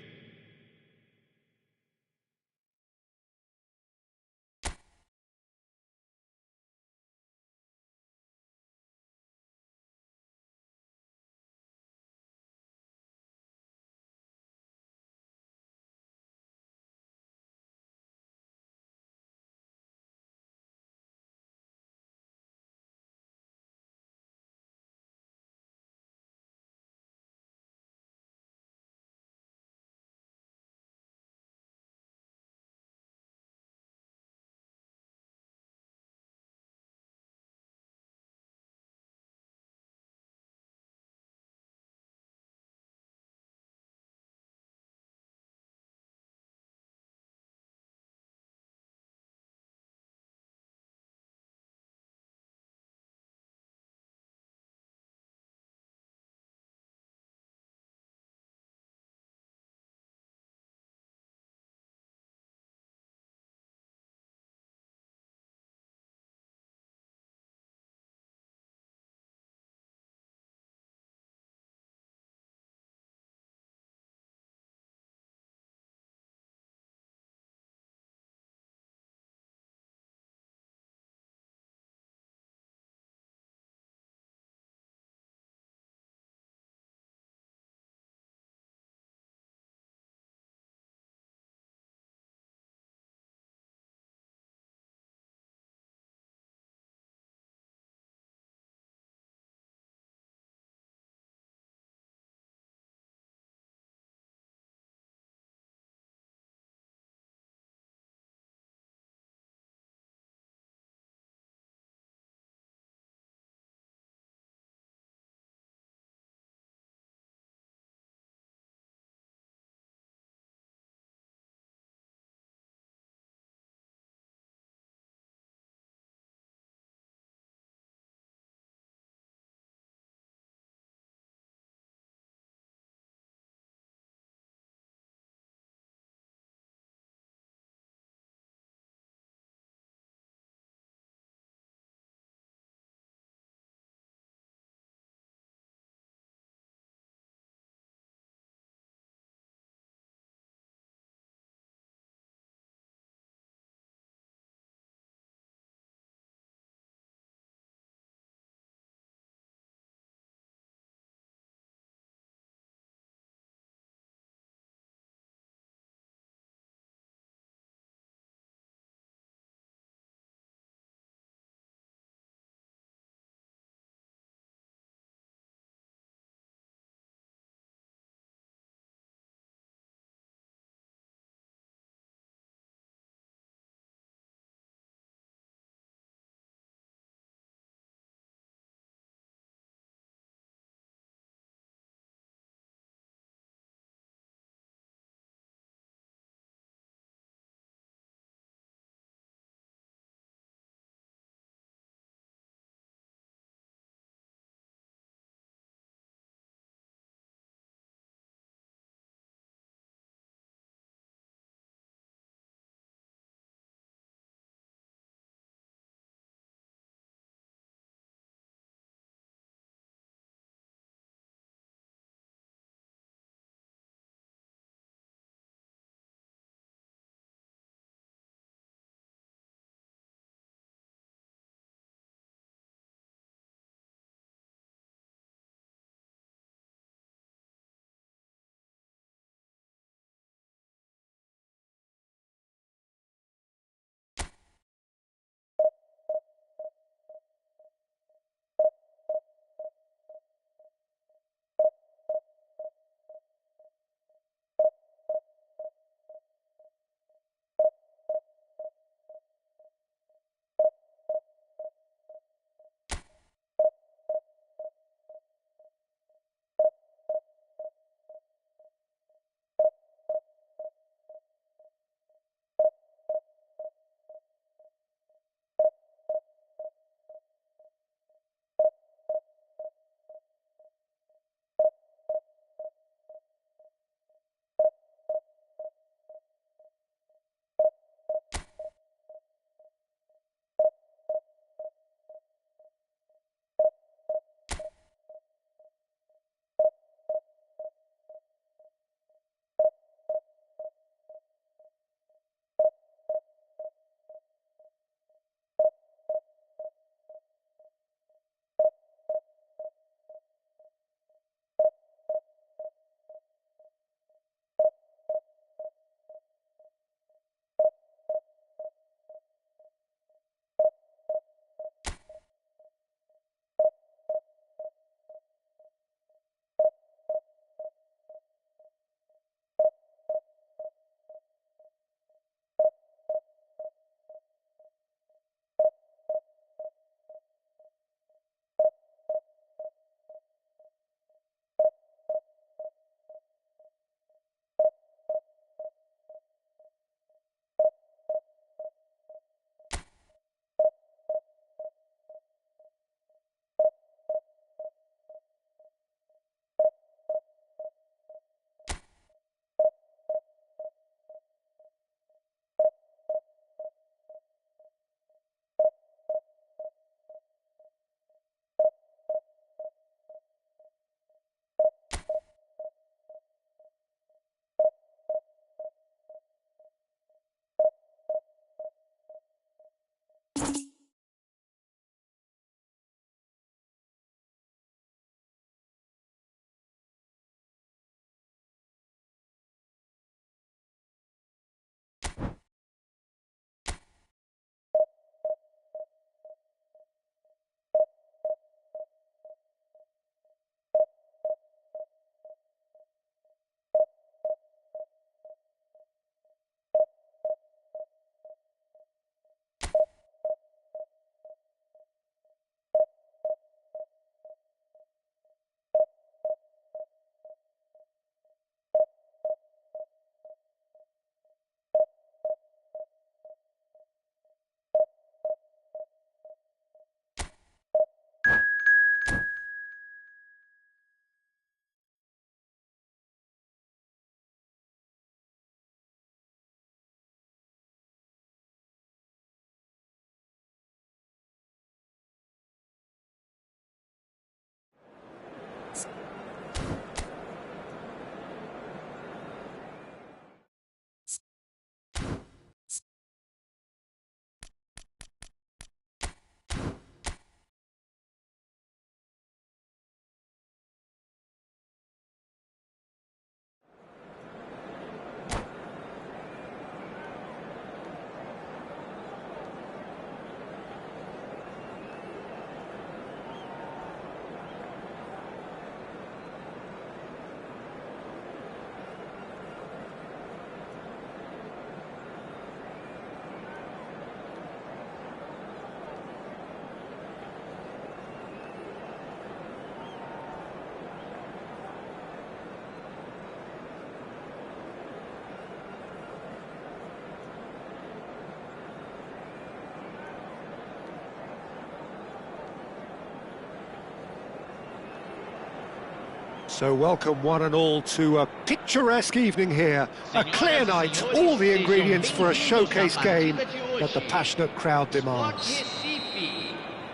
[SPEAKER 1] So welcome one and all to a picturesque evening here. A clear night, all the ingredients for a showcase game that the passionate crowd demands.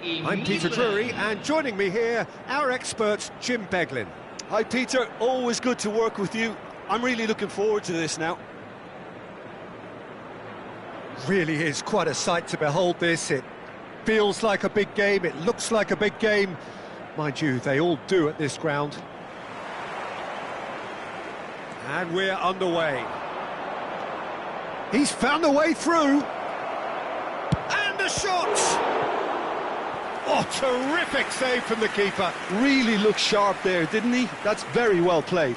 [SPEAKER 1] I'm Peter Drury, and joining me here, our expert Jim Beglin.
[SPEAKER 2] Hi Peter, always good to work with you. I'm really looking forward to this now.
[SPEAKER 1] Really is quite a sight to behold this. It feels like a big game, it looks like a big game. Mind you, they all do at this ground. And we're underway. He's found a way through. And a shot! Oh, terrific save from the keeper.
[SPEAKER 2] Really looked sharp there, didn't he? That's very well played.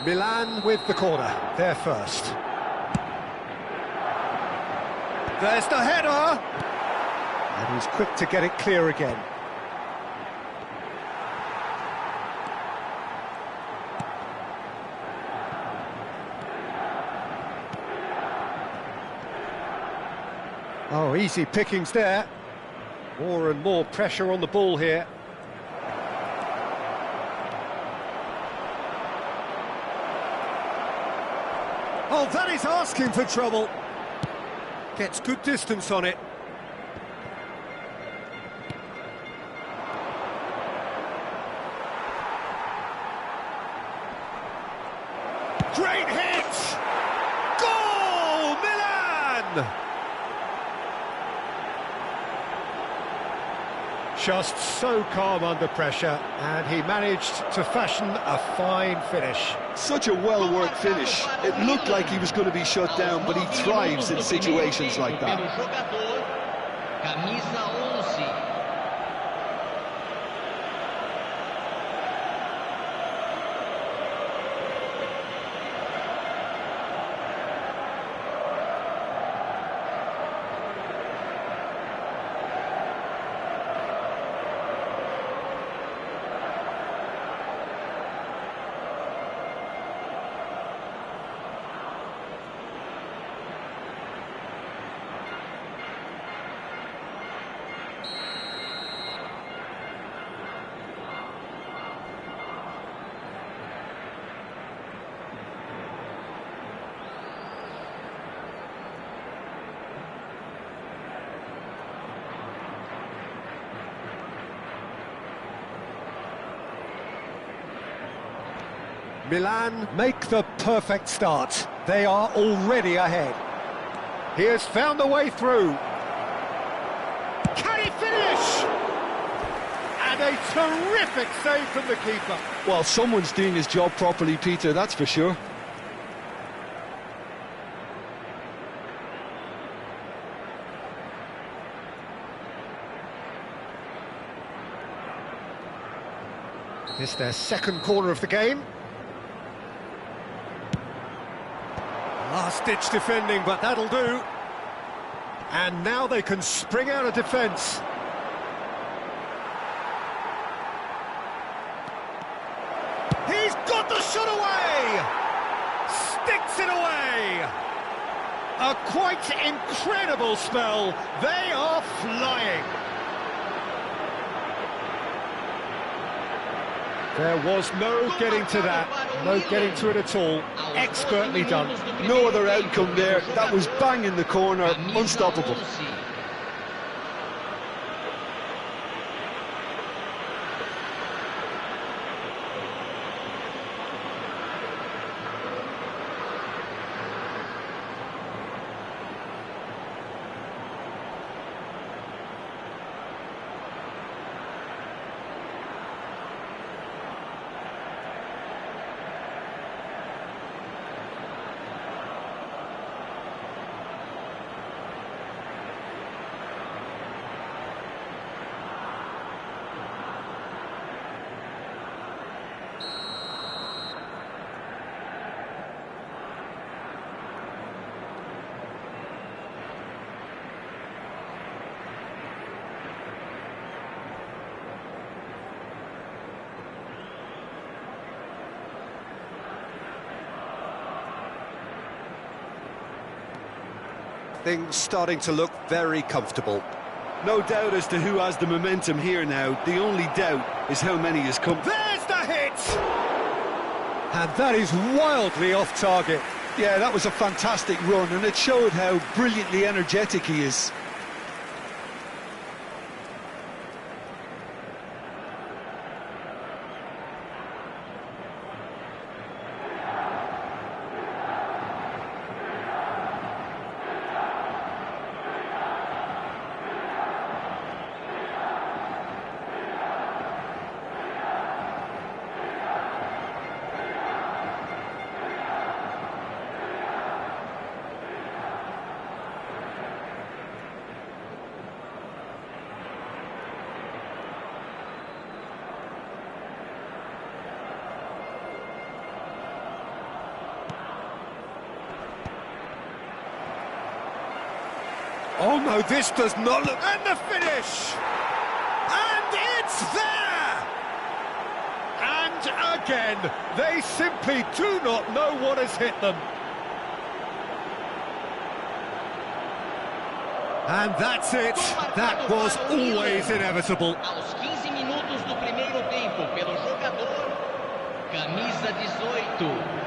[SPEAKER 1] Milan with the corner, they're first. There's the header! And he's quick to get it clear again. Oh, easy pickings there. More and more pressure on the ball here. Oh, that is asking for trouble. Gets good distance on it. Great hit! Goal! Milan! Just so calm under pressure, and he managed to fashion a fine finish.
[SPEAKER 2] Such a well-worked finish. It looked like he was going to be shut down, but he thrives in situations like that.
[SPEAKER 1] Milan make the perfect start. They are already ahead. He has found a way through. Can he finish? And a terrific save from the keeper.
[SPEAKER 2] Well, someone's doing his job properly, Peter, that's for sure.
[SPEAKER 1] This is their second corner of the game. Last-ditch defending, but that'll do. And now they can spring out of defence. He's got the shot away! Sticks it away! A quite incredible spell. They are flying. There was no getting to that, no getting to it at all. Expertly done.
[SPEAKER 2] No other outcome there. That was bang in the corner, unstoppable.
[SPEAKER 1] Things starting to look very comfortable.
[SPEAKER 2] No doubt as to who has the momentum here now. The only doubt is how many has come.
[SPEAKER 1] There's the hit! And that is wildly off target.
[SPEAKER 2] Yeah, that was a fantastic run, and it showed how brilliantly energetic he is.
[SPEAKER 1] Oh no, this does not look... And the finish! And it's there! And again, they simply do not know what has hit them. And that's it. That was always inevitable.
[SPEAKER 4] Aos 15 minutos do primeiro tempo, pelo jogador, camisa 18.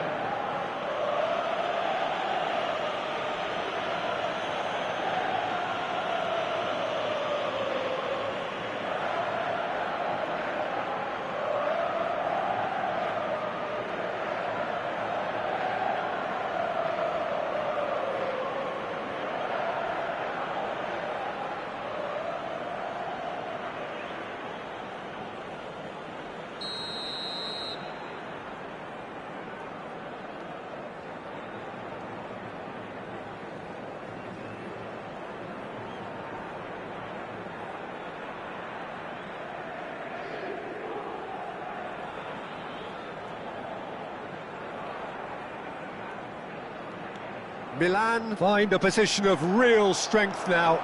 [SPEAKER 1] Milan find a position of real strength now.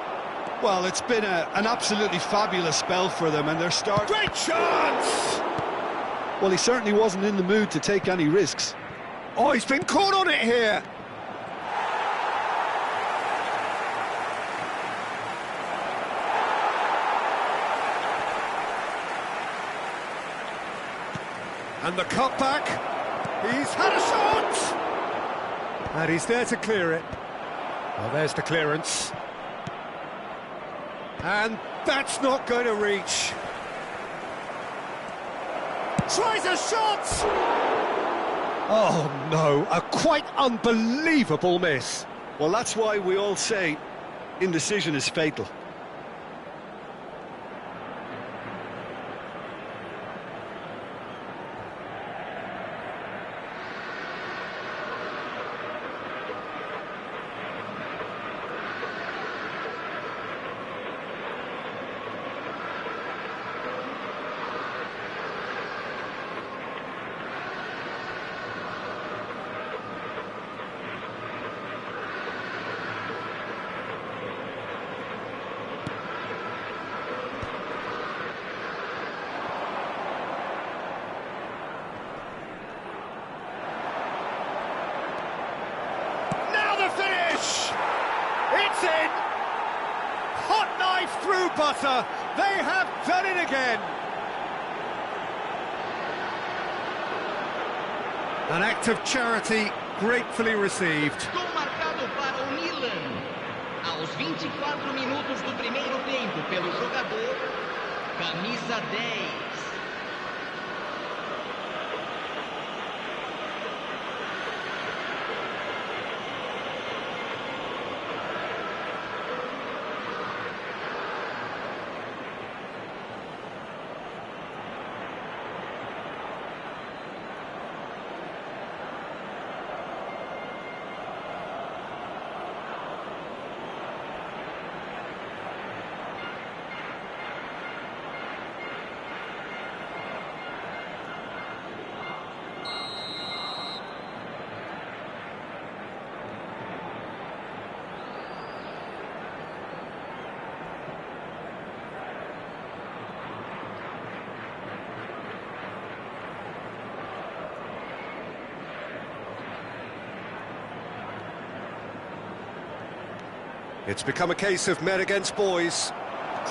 [SPEAKER 2] Well, it's been an absolutely fabulous spell for them, and they're starting...
[SPEAKER 1] Great chance!
[SPEAKER 2] Well, he certainly wasn't in the mood to take any risks.
[SPEAKER 1] Oh, he's been caught on it here. And the cutback. He's had a shot! And he's there to clear it. Well, there's the clearance. And that's not going to reach. Tries a shot! Oh, no, a quite unbelievable miss.
[SPEAKER 2] Well, that's why we all say indecision is fatal.
[SPEAKER 1] It's in! Hot knife through butter. They have done it again. An act of charity gratefully received.
[SPEAKER 4] Gol marcado para o Milan. Aos 24 minutos do primeiro tempo pelo jogador, camisa 10.
[SPEAKER 1] It's become a case of men against boys.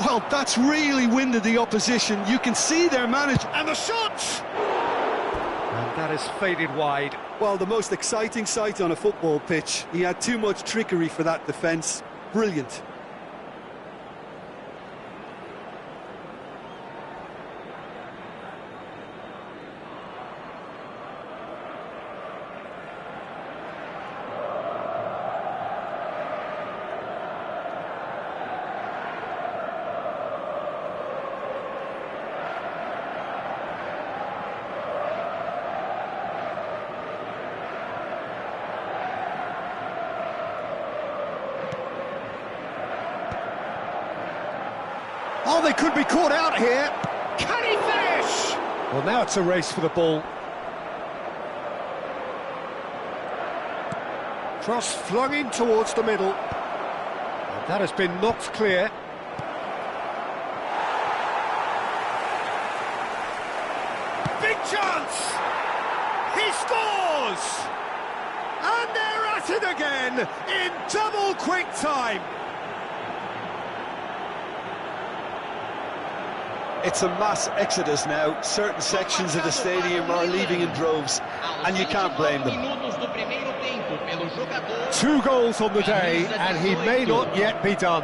[SPEAKER 2] Well, that's really winded the opposition. You can see their manager.
[SPEAKER 1] And the shot! And that has faded wide.
[SPEAKER 2] Well, the most exciting sight on a football pitch. He had too much trickery for that defence. Brilliant.
[SPEAKER 1] Oh, they could be caught out here. Can he finish? Well, now it's a race for the ball. Cross flung in towards the middle. And that has been knocked clear. Big chance! He scores! And they're at it again in double quick time.
[SPEAKER 2] It's a mass exodus now. Certain sections of the stadium are leaving in droves, and you can't blame them.
[SPEAKER 1] 2 goals on the day, and he may not yet be done.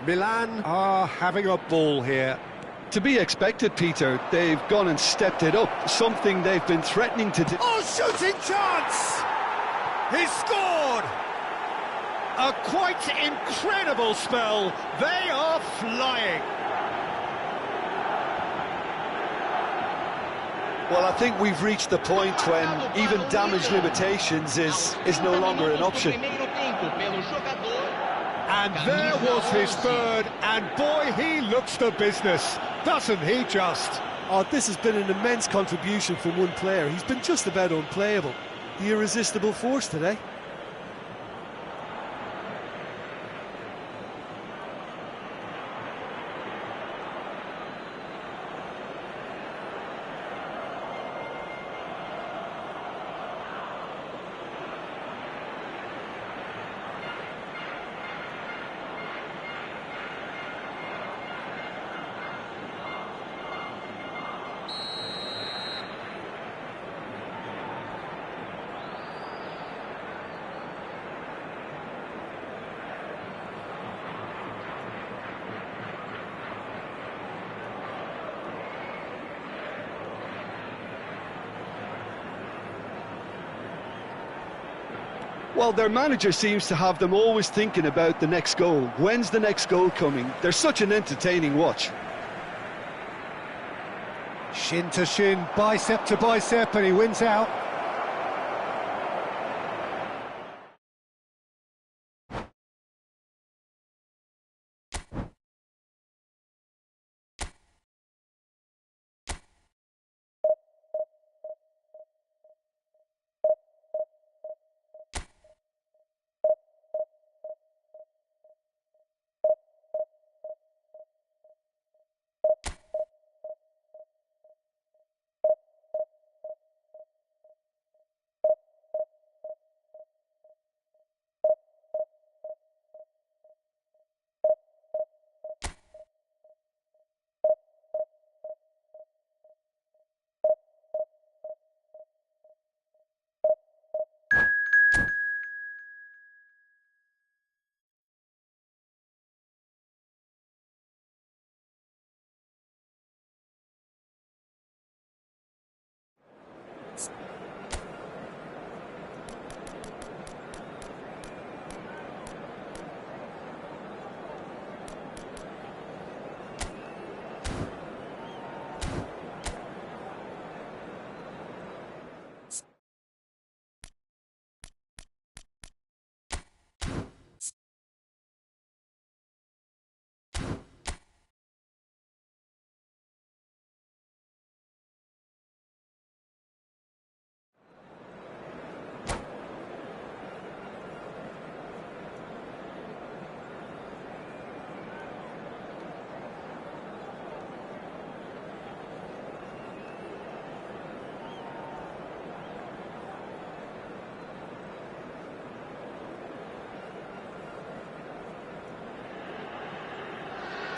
[SPEAKER 1] Milan are having a ball here.
[SPEAKER 2] To be expected, Peter. They've gone and stepped it up, something they've been threatening to do.
[SPEAKER 1] Oh, shooting chance! He's scored! A quite incredible spell. They are flying.
[SPEAKER 2] Well, I think we've reached the point when even damage limitations is no longer an option.
[SPEAKER 1] And there was his third, and boy, he looks the business, doesn't he just?
[SPEAKER 2] Oh, this has been an immense contribution from one player. He's been just about unplayable. The irresistible force today. Well, their manager seems to have them always thinking about the next goal. When's the next goal coming? They're such an entertaining watch.
[SPEAKER 1] Shin to shin, bicep to bicep, and he wins out.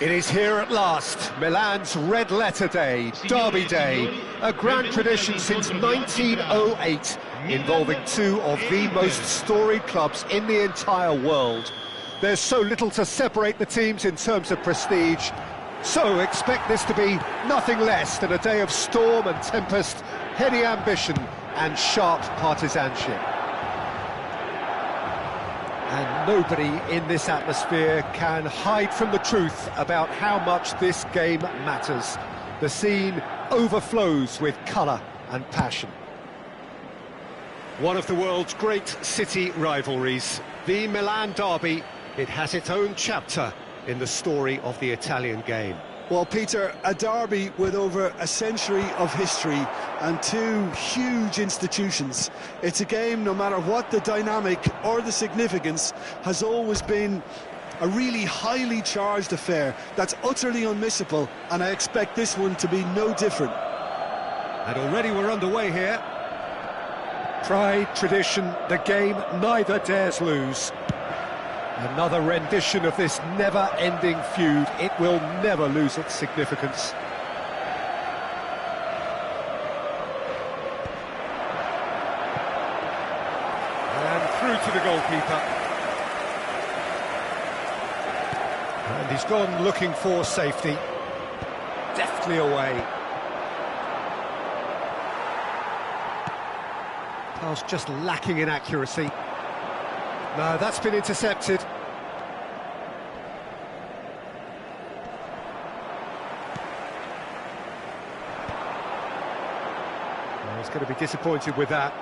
[SPEAKER 1] It is here at last, Milan's red letter day, Derby Day, a grand tradition since 1908, involving two of the most storied clubs in the entire world. There's so little to separate the teams in terms of prestige, so expect this to be nothing less than a day of storm and tempest, heady ambition and sharp partisanship. And nobody in this atmosphere can hide from the truth about how much this game matters. The scene overflows with colour and passion. One of the world's great city rivalries, the Milan Derby, it has its own chapter in the story of the Italian game.
[SPEAKER 2] Well, Peter, a derby with over a century of history and two huge institutions. It's a game, no matter what the dynamic or the significance, has always been a really highly charged affair that's utterly unmissable, and I expect this one to be no different.
[SPEAKER 1] And already we're underway here. Pride, tradition, the game neither dares lose. Another rendition of this never-ending feud. It will never lose its significance. And through to the goalkeeper. And he's gone looking for safety. Deftly away. Pass just lacking in accuracy. No, that's been intercepted. Well, he's going to be disappointed with that.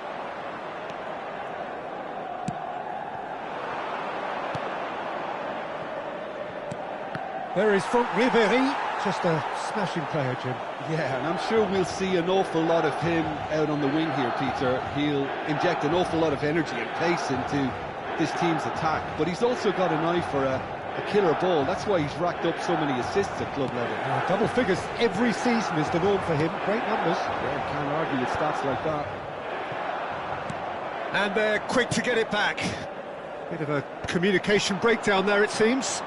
[SPEAKER 1] There is front Ribéry, just a smashing player, Jim.
[SPEAKER 2] Yeah, and I'm sure we'll see an awful lot of him out on the wing here, Peter. He'll inject an awful lot of energy and pace into this team's attack, but he's also got an eye for a killer ball. That's why he's racked up so many assists at club level.
[SPEAKER 1] Double figures every season is the norm for him. Great numbers.
[SPEAKER 2] Yeah, can't argue with stats like that.
[SPEAKER 1] And they're quick to get it back. Bit of a communication breakdown there, it seems.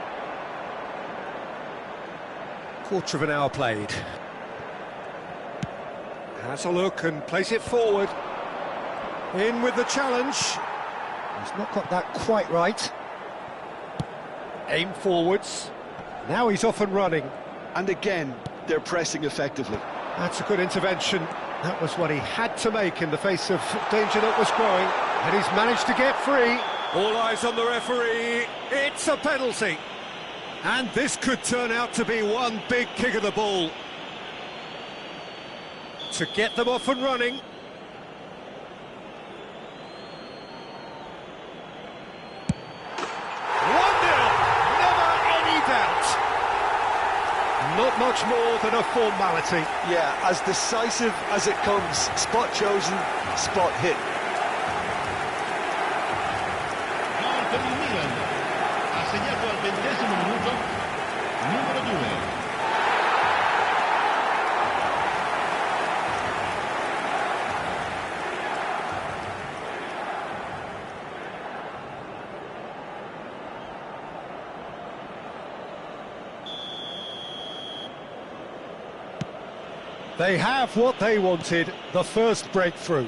[SPEAKER 1] Quarter of an hour played. Has a look and plays it forward. In with the challenge. He's not got that quite right. Aim forwards. Now he's off and running.
[SPEAKER 2] And again, they're pressing effectively.
[SPEAKER 1] That's a good intervention. That was what he had to make in the face of danger that was growing. And he's managed to get free. All eyes on the referee. It's a penalty. And this could turn out to be one big kick of the ball. To get them off and running. Not much more than a formality.
[SPEAKER 2] Yeah, as decisive as it comes. Spot chosen, spot hit.
[SPEAKER 3] Gol per il Milan. Ha segnato al 20° minuto, numero 2.
[SPEAKER 1] They have what they wanted, the first breakthrough.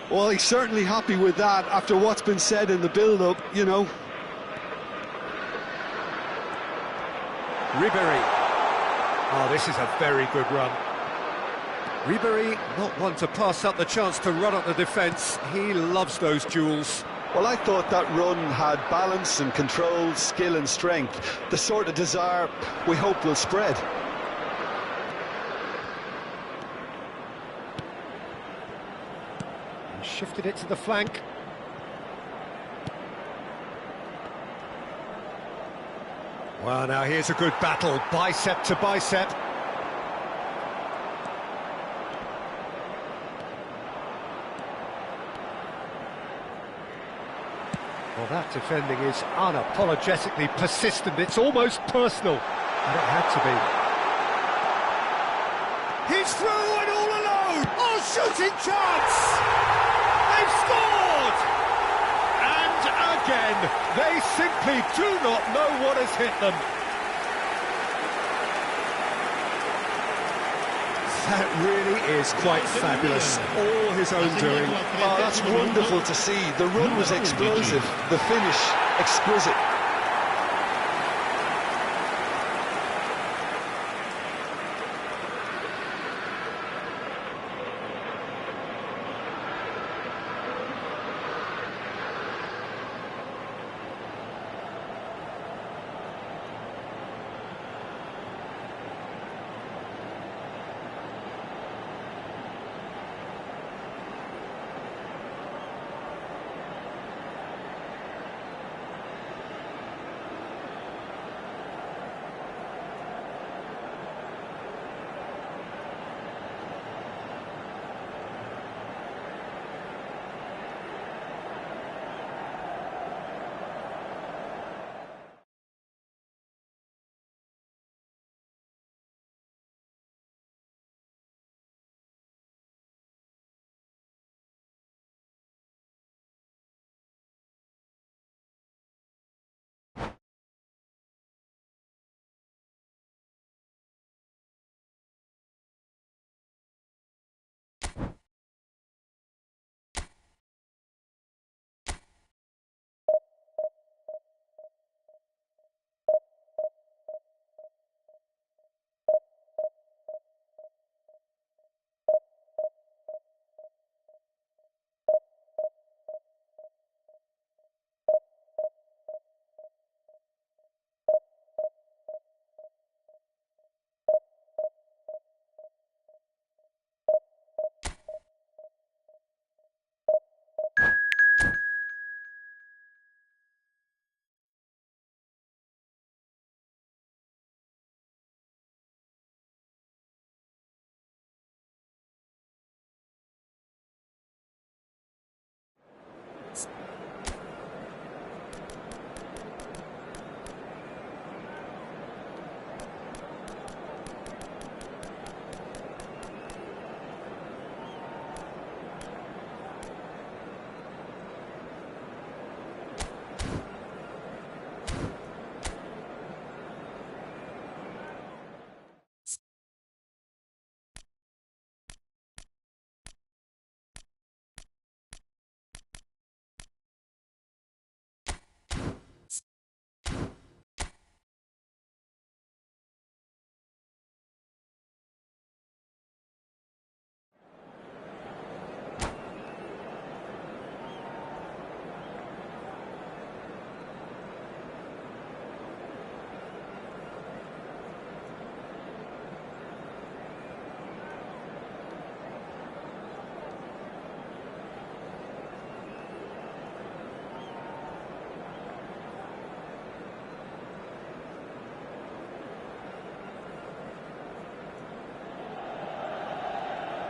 [SPEAKER 2] Well, he's certainly happy with that after what's been said in the build-up, you know.
[SPEAKER 1] Ribéry. Oh, this is a very good run. Ribéry, not one to pass up the chance to run up the defence. He loves those duels.
[SPEAKER 2] Well, I thought that run had balance and control, skill and strength. The sort of desire we hope will spread.
[SPEAKER 1] Shifted it to the flank. Well, now here's a good battle, bicep to bicep. Well, that defending is unapologetically persistent. It's almost personal, and it had to be. He's through and all alone! Oh, shooting chance! They've scored! And again, they simply do not know what has hit them. That really is quite fabulous. All his own doing.
[SPEAKER 2] Oh, that's wonderful to see. The run was explosive, the finish exquisite.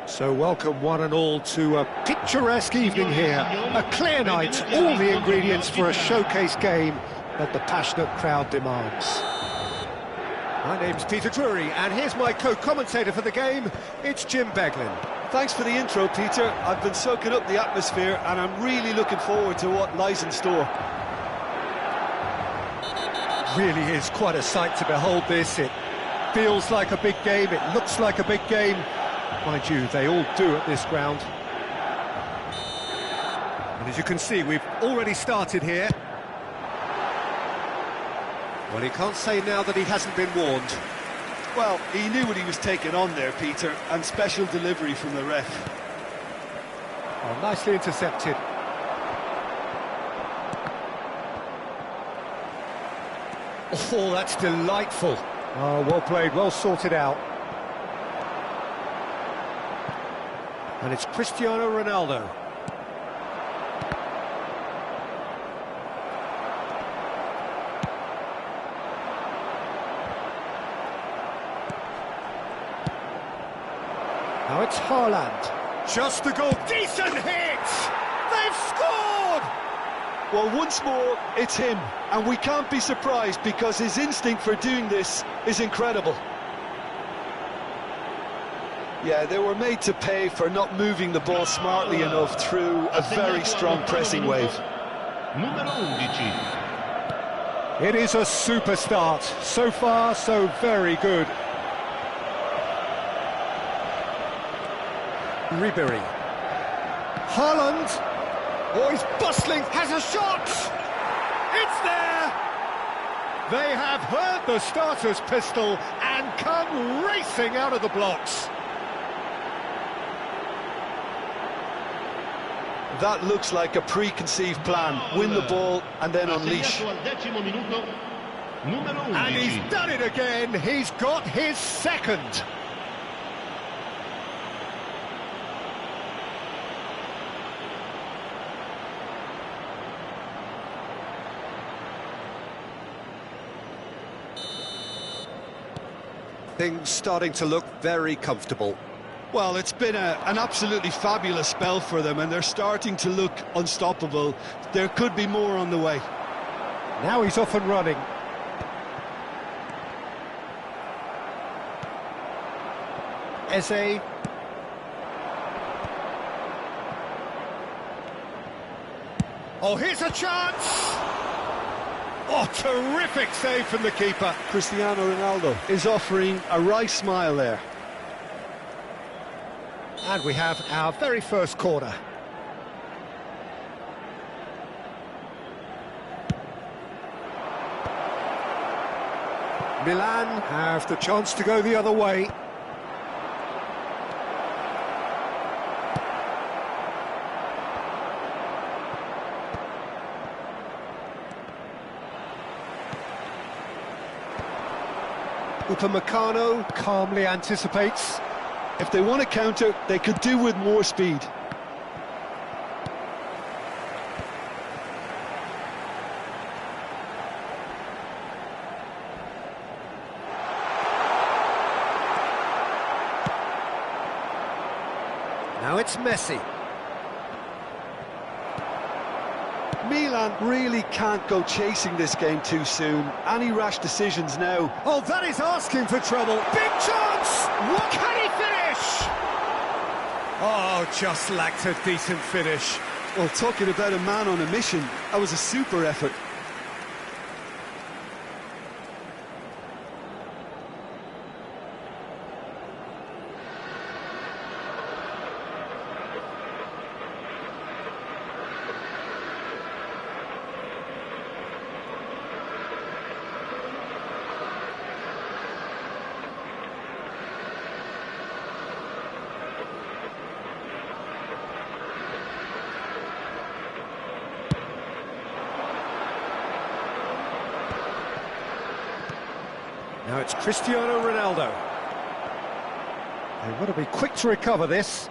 [SPEAKER 1] So welcome one and all to a picturesque evening here, a clear night, all the ingredients for a showcase game that the passionate crowd demands. My name's Peter Drury, and here's my co-commentator for the game, it's Jim Beglin.
[SPEAKER 2] Thanks for the intro, Peter. I've been soaking up the atmosphere and I'm really looking forward to what lies in store.
[SPEAKER 1] Really is quite a sight to behold this. It feels like a big game, it looks like a big game. Mind you, they all do at this ground. And as you can see, we've already started here. Well, he can't say now that he hasn't been warned.
[SPEAKER 2] Well, he knew what he was taking on there, Peter, and special delivery from the ref.
[SPEAKER 1] Oh, nicely intercepted. Oh, that's delightful. Oh, well played, well sorted out. And it's Cristiano Ronaldo. Now it's Haaland. Just the goal. Decent hit! They've scored!
[SPEAKER 2] Well, once more, it's him. And we can't be surprised because his instinct for doing this is incredible. Yeah, they were made to pay for not moving the ball smartly enough through a very strong pressing wave.
[SPEAKER 1] It is a super start. So far, so very good. Ribery. Haaland. Oh, he's bustling, has a shot! It's there! They have heard the starter's pistol and come racing out of the blocks.
[SPEAKER 2] That looks like a preconceived plan. Win the ball and then unleash.
[SPEAKER 1] And he's done it again. He's got his second. Things starting to look very comfortable.
[SPEAKER 2] Well, it's been an absolutely fabulous spell for them, and they're starting to look unstoppable. There could be more on the way.
[SPEAKER 1] Now he's off and running. Eze. Oh, here's a chance! Oh, terrific save from the keeper.
[SPEAKER 2] Cristiano Ronaldo is offering a wry smile there.
[SPEAKER 1] And we have our very first corner. Milan have the chance to go the other way. Upamecano calmly anticipates.
[SPEAKER 2] If they want to counter, they could do with more speed.
[SPEAKER 1] Now it's Messi.
[SPEAKER 2] Milan really can't go chasing this game too soon. Any rash decisions now?
[SPEAKER 1] Oh, that is asking for trouble. Big chance! What can he finish? Oh, just lacked a decent finish.
[SPEAKER 2] Well, talking about a man on a mission, that was a super effort.
[SPEAKER 1] Now it's Cristiano Ronaldo. They've got to be quick to recover this.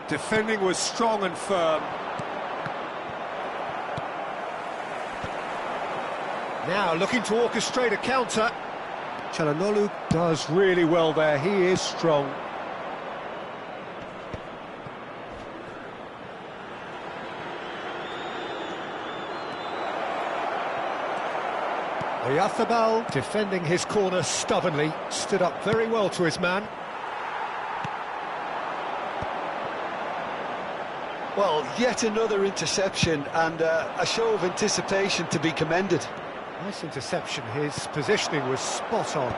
[SPEAKER 1] Defending was strong and firm. Now looking to orchestrate a counter. Çalhanoğlu does really well there, he is strong. Oyarzábal, defending his corner stubbornly, stood up very well to his man.
[SPEAKER 2] Well, yet another interception and a show of anticipation to be commended.
[SPEAKER 1] Nice interception, his positioning was spot on.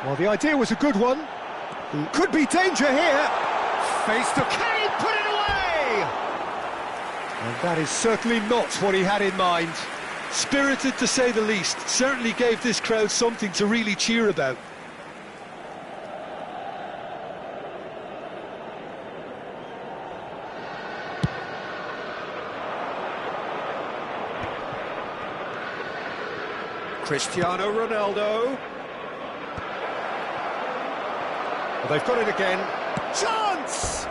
[SPEAKER 1] Well, the idea was a good one. Could be danger here. Face to can he put it away? And that is certainly not what he had in mind.
[SPEAKER 2] Spirited to say the least, certainly gave this crowd something to really cheer about.
[SPEAKER 1] Cristiano Ronaldo. Well, they've got it again. Chance!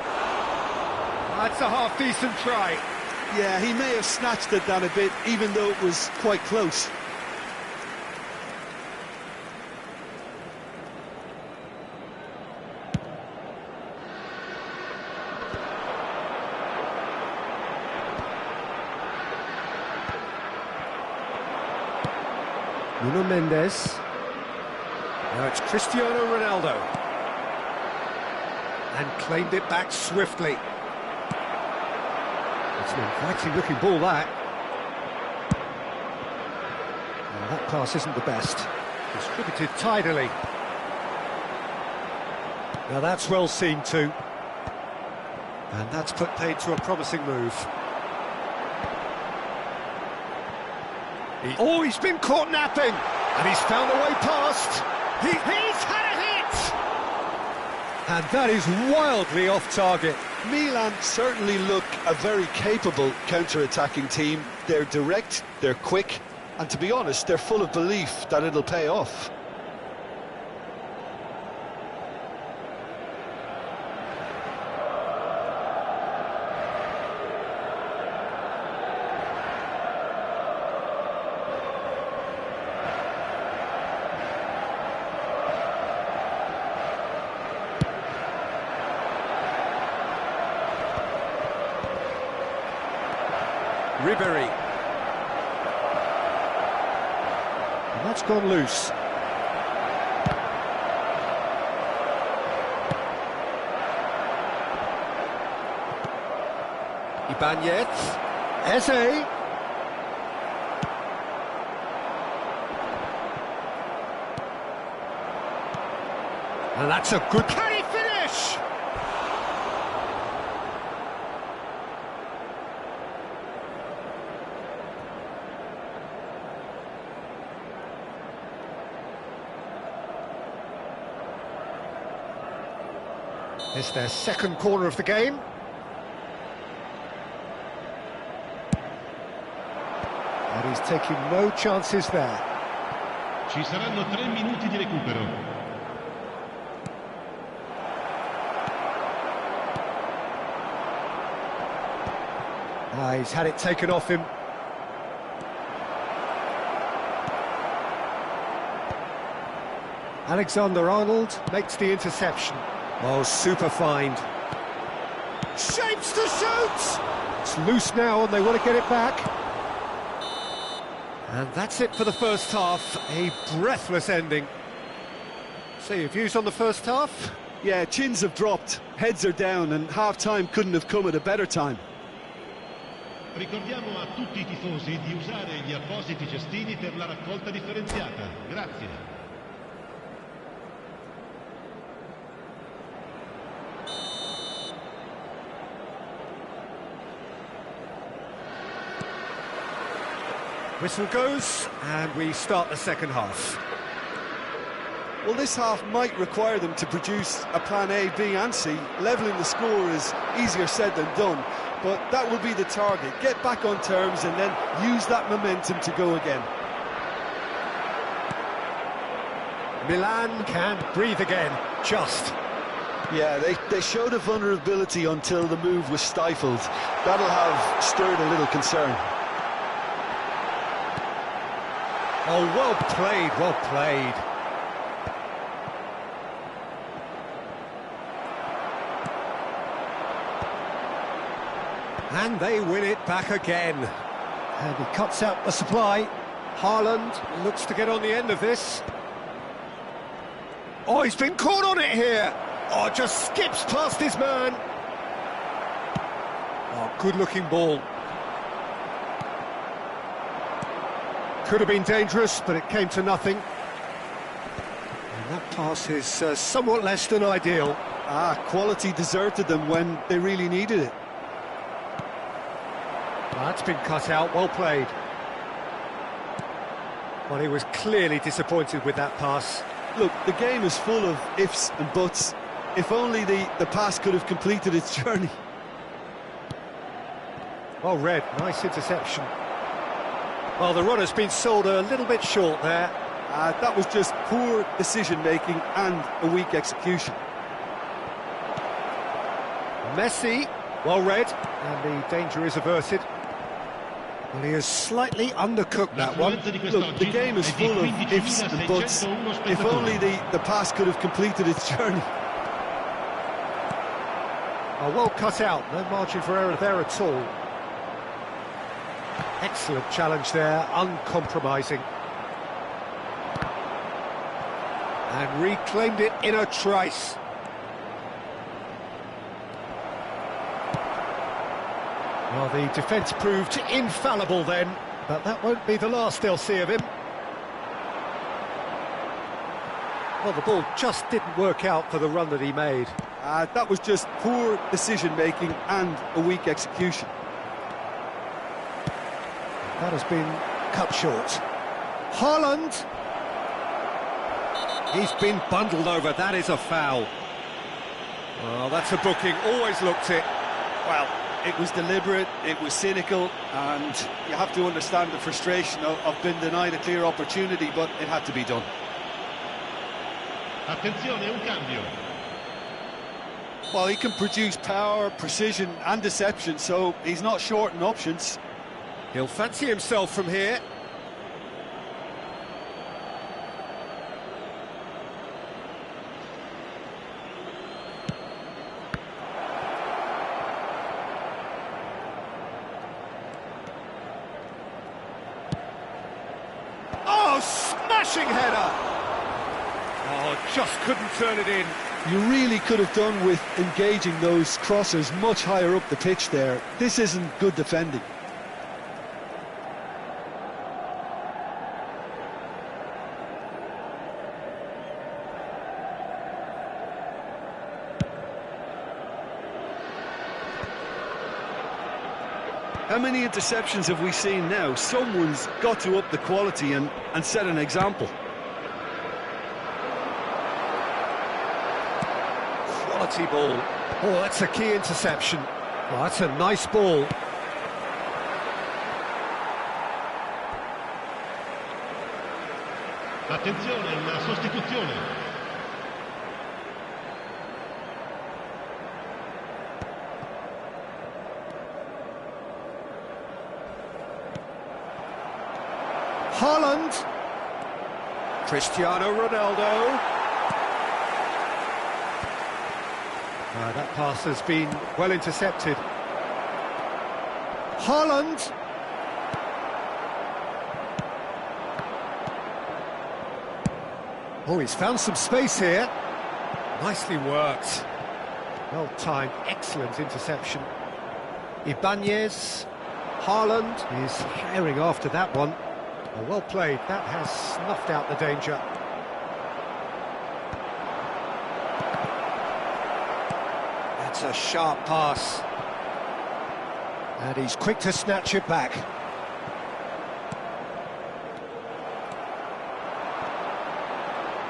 [SPEAKER 1] That's a half-decent try.
[SPEAKER 2] Yeah, he may have snatched it down a bit, even though it was quite close.
[SPEAKER 1] Nuno Mendes. Now it's Cristiano Ronaldo. And claimed it back swiftly. It's an inviting looking ball, that. Well, that pass isn't the best. Distributed tidily. Now that's well seen too. And that's put paid to a promising move. He's been caught napping! And he's found a way past! He's had a hit! And that is wildly off target.
[SPEAKER 2] Milan certainly look a very capable counter-attacking team. They're direct, they're quick, and to be honest, they're full of belief that it'll pay off.
[SPEAKER 1] Ribery. And that's gone loose. Ibanez. Eze. And that's a good... Can he finish? It's their second corner of the game. And he's taking no chances there.
[SPEAKER 3] Ci saranno 3 minuti di recupero.
[SPEAKER 1] He's had it taken off him. Alexander-Arnold makes the interception. Oh, super find. Shapes to shoot! It's loose now and they want to get it back. And that's it for the first half. A breathless ending. So your views on the first half?
[SPEAKER 2] Yeah, chins have dropped, heads are down, and half-time couldn't have come at a better time.
[SPEAKER 3] Ricordiamo a tutti I tifosi di usare gli appositi cestini per la raccolta differenziata. Grazie.
[SPEAKER 1] Whistle goes, and we start the second half.
[SPEAKER 2] Well, this half might require them to produce a plan A, B and C. Levelling the score is easier said than done, but that will be the target. Get back on terms and then use that momentum to go again.
[SPEAKER 1] Milan can breathe again, just.
[SPEAKER 2] Yeah, they showed a vulnerability until the move was stifled. That'll have stirred a little concern.
[SPEAKER 1] Oh, well played, well played. And they win it back again. And he cuts out the supply. Haaland looks to get on the end of this. Oh, he's been caught on it here. Oh, just skips past his man. Oh, good-looking ball. Could have been dangerous, but it came to nothing. And that pass is somewhat less than ideal.
[SPEAKER 2] Quality deserted them when they really needed it.
[SPEAKER 1] Well, that's been cut out, well played. Well, he was clearly disappointed with that pass.
[SPEAKER 2] Look, the game is full of ifs and buts. If only the pass could have completed its journey.
[SPEAKER 1] Well read, nice interception. Well, the runner's been sold a little bit short there.
[SPEAKER 2] That was just poor decision-making and a weak execution.
[SPEAKER 1] Messi, well read, and the danger is averted. Well, he has slightly undercooked that one.
[SPEAKER 2] Look, the game is full of ifs and buts. If only the pass could have completed its journey.
[SPEAKER 1] Oh, well cut out, no margin for error there at all. Excellent challenge there, uncompromising. And reclaimed it in a trice. Well, the defence proved infallible then, but that won't be the last they'll see of him. Well, the ball just didn't work out for the run that he made.
[SPEAKER 2] That was just poor decision-making and a weak execution.
[SPEAKER 1] That has been cut short. Haaland! He's been bundled over, that is a foul. Well, that's a booking, always looked it.
[SPEAKER 2] Well, it was deliberate, it was cynical, and you have to understand the frustration of being denied a clear opportunity, but it had to be done.
[SPEAKER 3] Attenzione, un cambio.
[SPEAKER 2] Well, he can produce power, precision and deception, so he's not short in options.
[SPEAKER 1] He'll fancy himself from here. Oh, smashing header! Oh, just couldn't turn it in.
[SPEAKER 2] You really could have done with engaging those crosses much higher up the pitch there. This isn't good defending. How many interceptions have we seen now? Someone's got to up the quality and set an example.
[SPEAKER 1] Quality ball. Oh, that's a key interception. Oh, that's a nice ball.
[SPEAKER 3] Attenzione, una sostituzione.
[SPEAKER 1] Haaland. Cristiano Ronaldo. That pass has been well intercepted. Haaland. Oh, he's found some space here. Nicely worked. Well timed, excellent interception. Ibanez. Haaland is herring after that one. Oh, well played, that has snuffed out the danger. That's a sharp pass. And he's quick to snatch it back.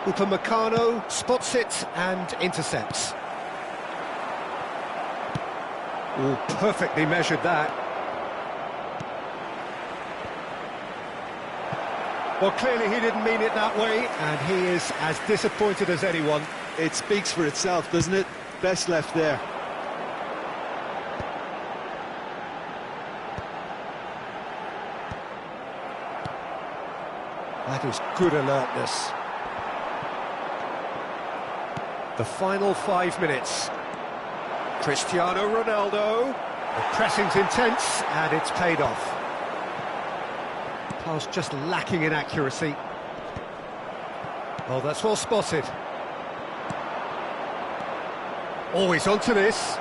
[SPEAKER 1] Upamecano spots it and intercepts. Oh, perfectly measured that. Well, clearly he didn't mean it that way, and he is as disappointed as anyone.
[SPEAKER 2] It speaks for itself, doesn't it? Best left there.
[SPEAKER 1] That is good alertness. The final 5 minutes. Cristiano Ronaldo. The pressing's intense, and it's paid off. Pass just lacking in accuracy. Oh, that's well spotted. Oh, he's onto this.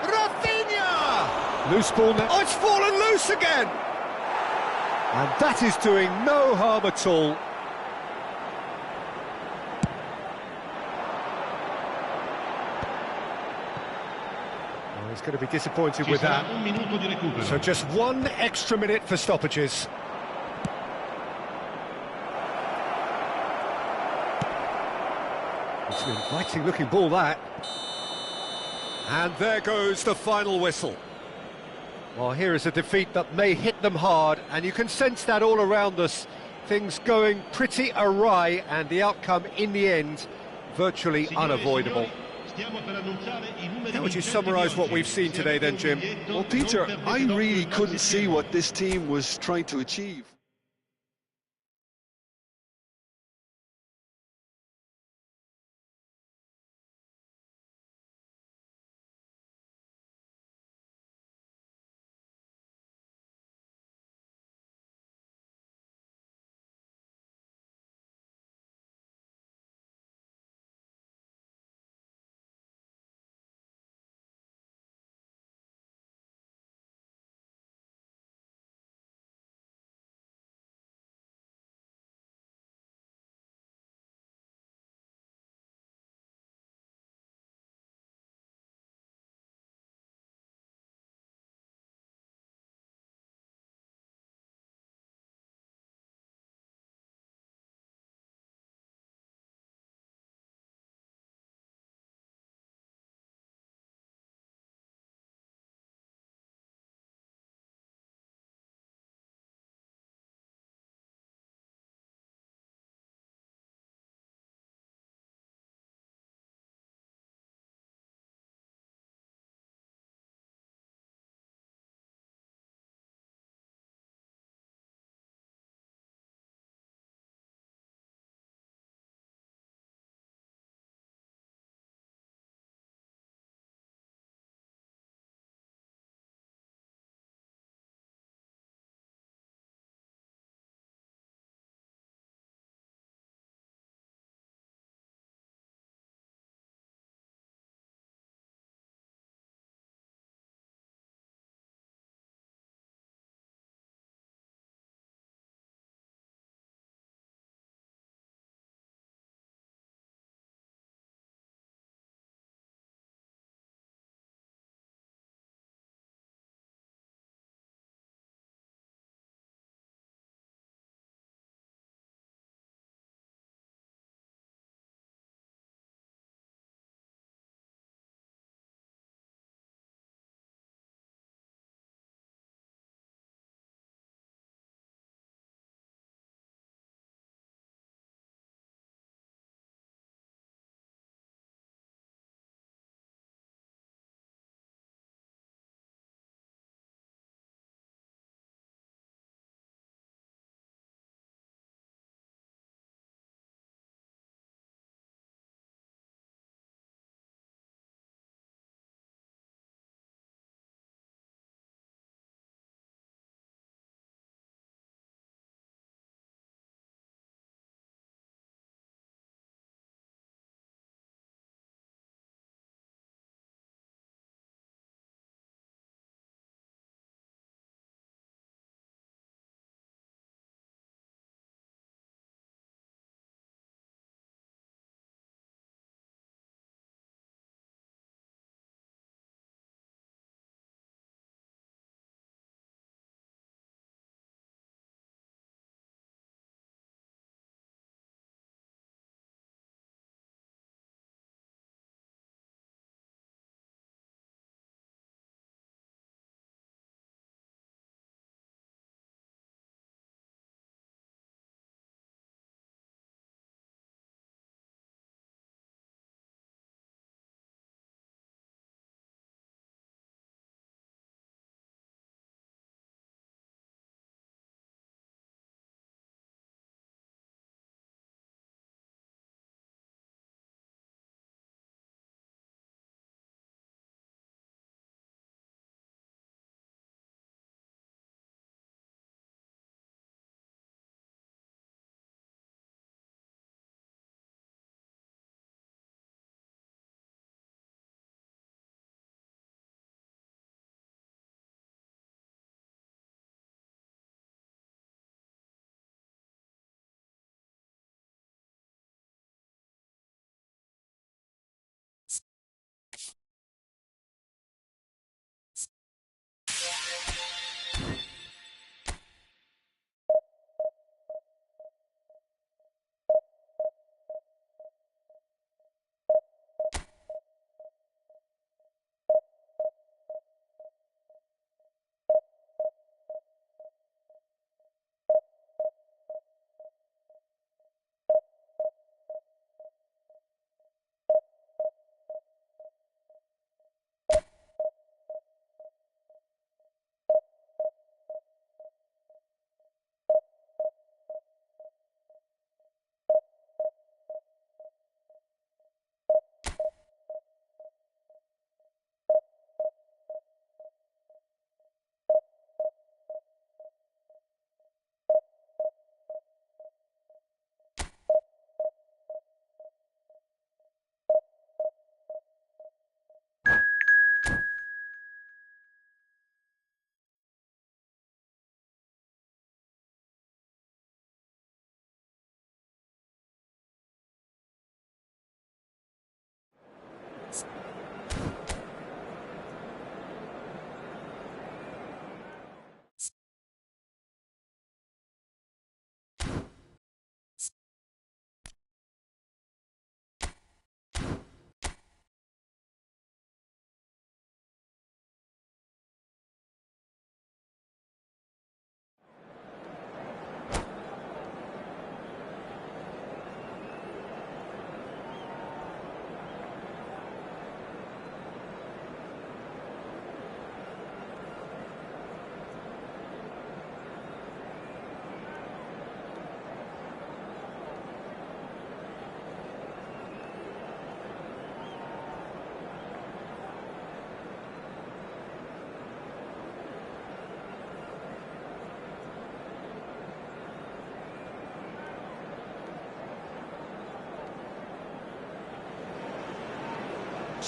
[SPEAKER 1] Rafinha! Loose ball now. Oh, it's fallen loose again! And that is doing no harm at all. Oh, he's going to be disappointed with that. So just 1 extra minute for stoppages. It's an inviting looking ball, that. And there goes the final whistle. Well, here is a defeat that may hit them hard, and you can sense that all around us. Things going pretty awry, and the outcome in the end virtually unavoidable. How would you summarise what we've seen today then, Jim?
[SPEAKER 2] Well, Peter, I really couldn't see what this team was trying to achieve.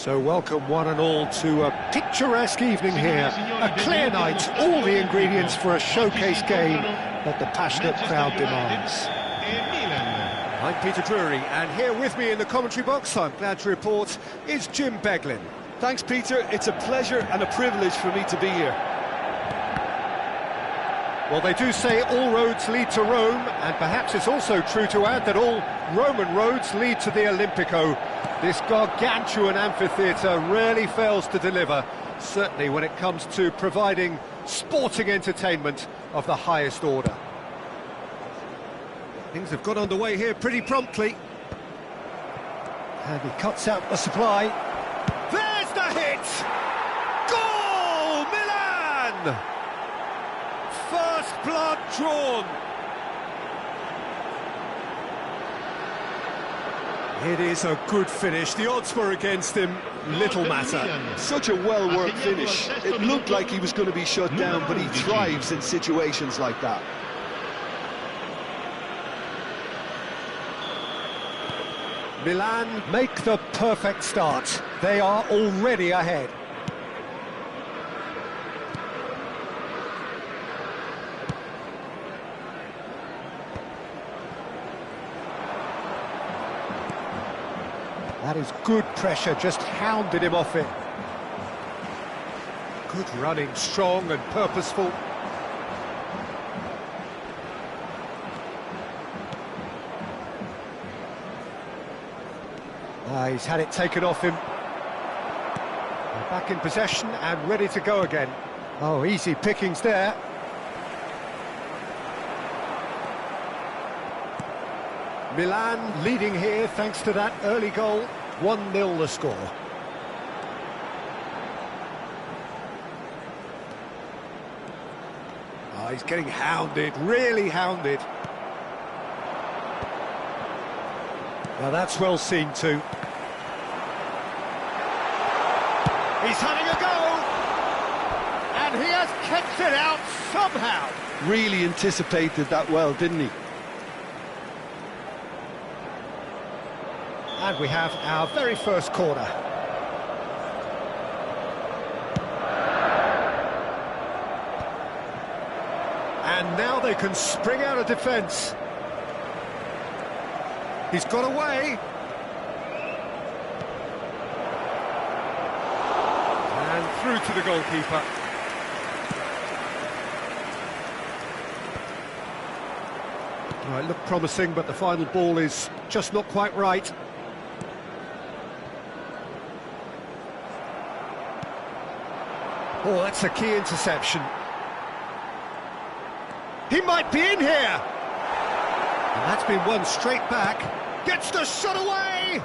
[SPEAKER 1] So welcome one and all to a picturesque evening here, a clear night, all the ingredients for a showcase game that the passionate crowd demands. I'm Peter Drury, and here with me in the commentary box, I'm glad to report, is Jim Beglin.
[SPEAKER 2] Thanks, Peter. It's a pleasure and a privilege for me to be here.
[SPEAKER 1] Well, they do say all roads lead to Rome, and perhaps it's also true to add that all Roman roads lead to the Olimpico. This gargantuan amphitheatre rarely fails to deliver, certainly when it comes to providing sporting entertainment of the highest order. Things have got underway here pretty promptly. And he cuts out the supply. There's the hit! Goal! Milan! First blood drawn. It is a good finish. The odds were against him. Little matter.
[SPEAKER 2] Such a well-worked finish. It looked like he was going to be shut down, but he thrives in situations like that.
[SPEAKER 1] Milan make the perfect start. They are already ahead. That is good pressure, just hounded him off it. Good running, strong and purposeful. He's had it taken off him. They're back in possession and ready to go again. Oh, easy pickings there. Milan leading here thanks to that early goal. 1-0 the score. Oh, he's getting hounded, really hounded. Now that's well seen too. He's having a go! And he has kept it out somehow.
[SPEAKER 2] Really anticipated that well, didn't he?
[SPEAKER 1] And we have our very first corner. And now they can spring out of defence. He's got away. And through to the goalkeeper. Well, it looked promising, but the final ball is just not quite right. Oh, that's a key interception. He might be in here! And that's been won straight back. Gets the shot away!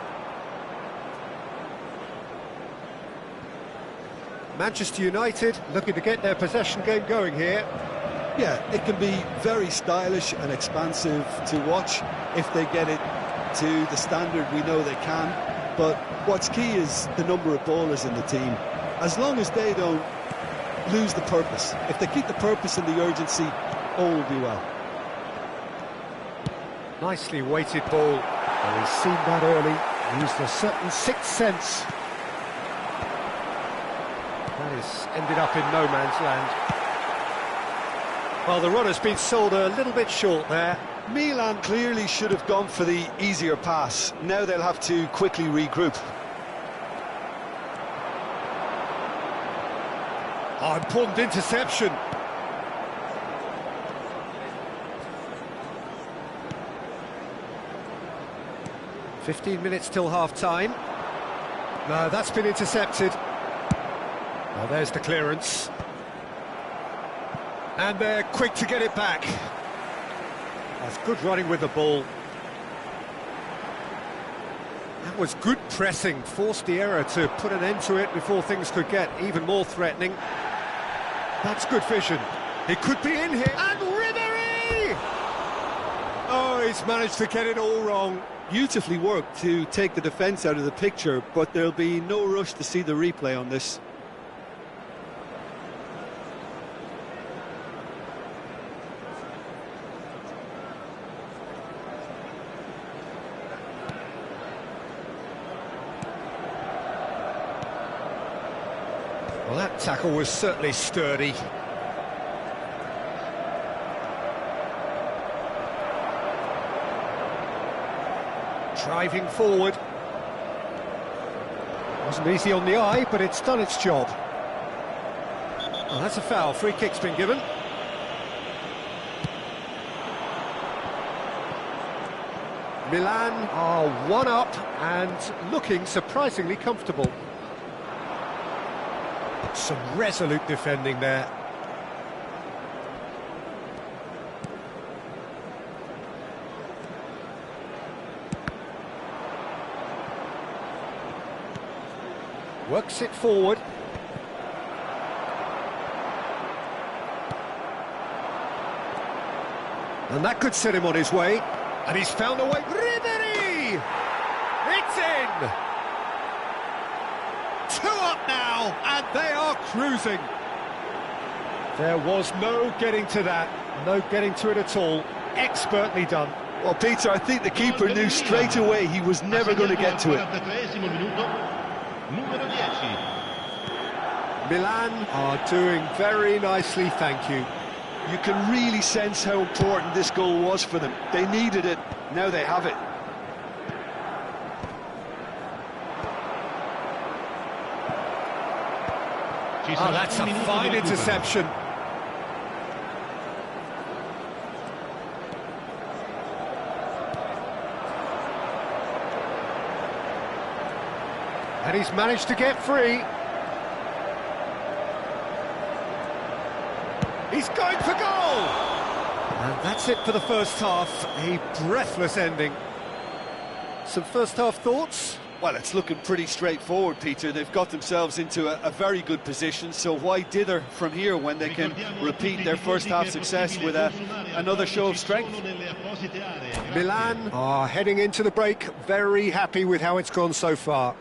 [SPEAKER 1] Manchester United looking to get their possession game going here.
[SPEAKER 2] Yeah, it can be very stylish and expansive to watch if they get it to the standard we know they can. But what's key is the number of ballers in the team. As long as they don't lose the purpose, if they keep the purpose and the urgency, all will be well.
[SPEAKER 1] Nicely weighted ball. Well, he's seen that early, used a certain sixth sense. That has ended up in no man's land. Well, the run has been sold a little bit short there.
[SPEAKER 2] Milan clearly should have gone for the easier pass. Now they'll have to quickly regroup.
[SPEAKER 1] Oh, important interception. "15 minutes till half-time." No, that's been intercepted. Well, there's the clearance. And they're quick to get it back. That's good running with the ball. That was good pressing, forced the error to put an end to it before things could get even more threatening. That's good vision. He could be in here. And Ribéry! Oh, he's managed to get it all wrong.
[SPEAKER 2] Beautifully worked to take the defence out of the picture, but there'll be no rush to see the replay on this.
[SPEAKER 1] That tackle was certainly sturdy. Driving forward. Wasn't easy on the eye, but it's done its job. Well, that's a foul. Free kick's been given. Milan are 1 up and looking surprisingly comfortable. Some resolute defending there. Works it forward. And that could set him on his way. And he's found a way. Ribery! It's in! 2 up now, and they are cruising. There was no getting to that. No getting to it at all. Expertly done.
[SPEAKER 2] Well, Peter, I think the keeper knew straight away he was never going to get to it.
[SPEAKER 1] Milan are doing very nicely, thank you.
[SPEAKER 2] You can really sense how important this goal was for them. They needed it, now they have it.
[SPEAKER 1] Oh, that's a fine interception. And he's managed to get free. He's going for goal! And that's it for the first half. A breathless ending. Some first half thoughts?
[SPEAKER 2] Well, it's looking pretty straightforward, Peter. They've got themselves into a very good position, so why dither from here when they can repeat their first half success with another show of strength?
[SPEAKER 1] Milan are heading into the break, very happy with how it's gone so far.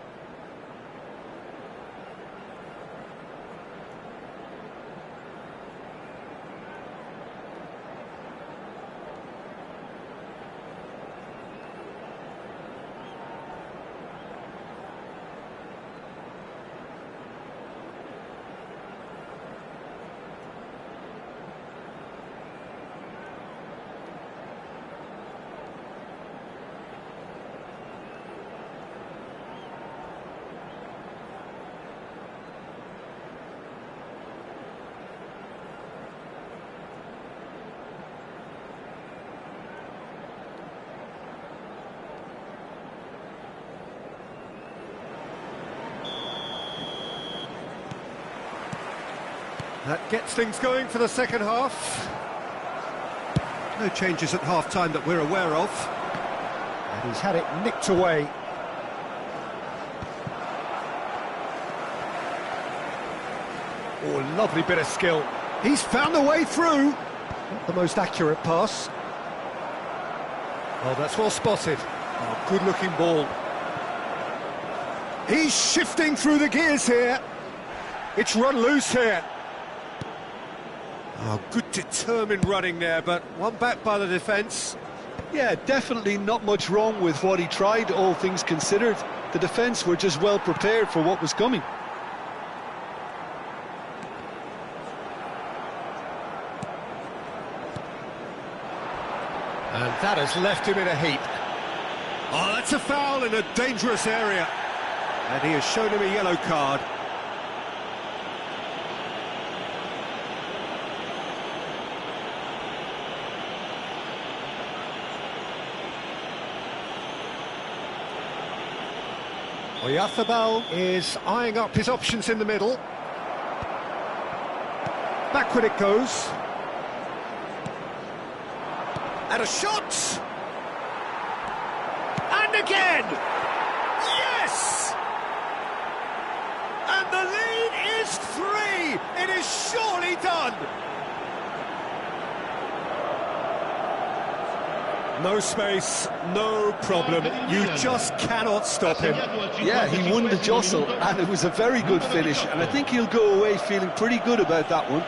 [SPEAKER 1] That gets things going for the second half. No changes at half-time that we're aware of. And he's had it nicked away. Oh, lovely bit of skill. He's found a way through. Not the most accurate pass. Oh, that's well spotted. Oh, good-looking ball. He's shifting through the gears here. It's run loose here. Oh, good determined running there, but one back by the defence.
[SPEAKER 2] Yeah, definitely not much wrong with what he tried, all things considered. The defence were just well prepared for what was coming.
[SPEAKER 1] And that has left him in a heap. Oh, that's a foul in a dangerous area. And he has shown him a yellow card. Oyarzábal is eyeing up his options in the middle. Backward it goes. And a shot! And again! Yes! And the lead is 3! It is surely done! No space, no problem. You just cannot stop him.
[SPEAKER 2] Yeah, he won the jostle, and it was a very good finish, and I think he'll go away feeling pretty good about that one.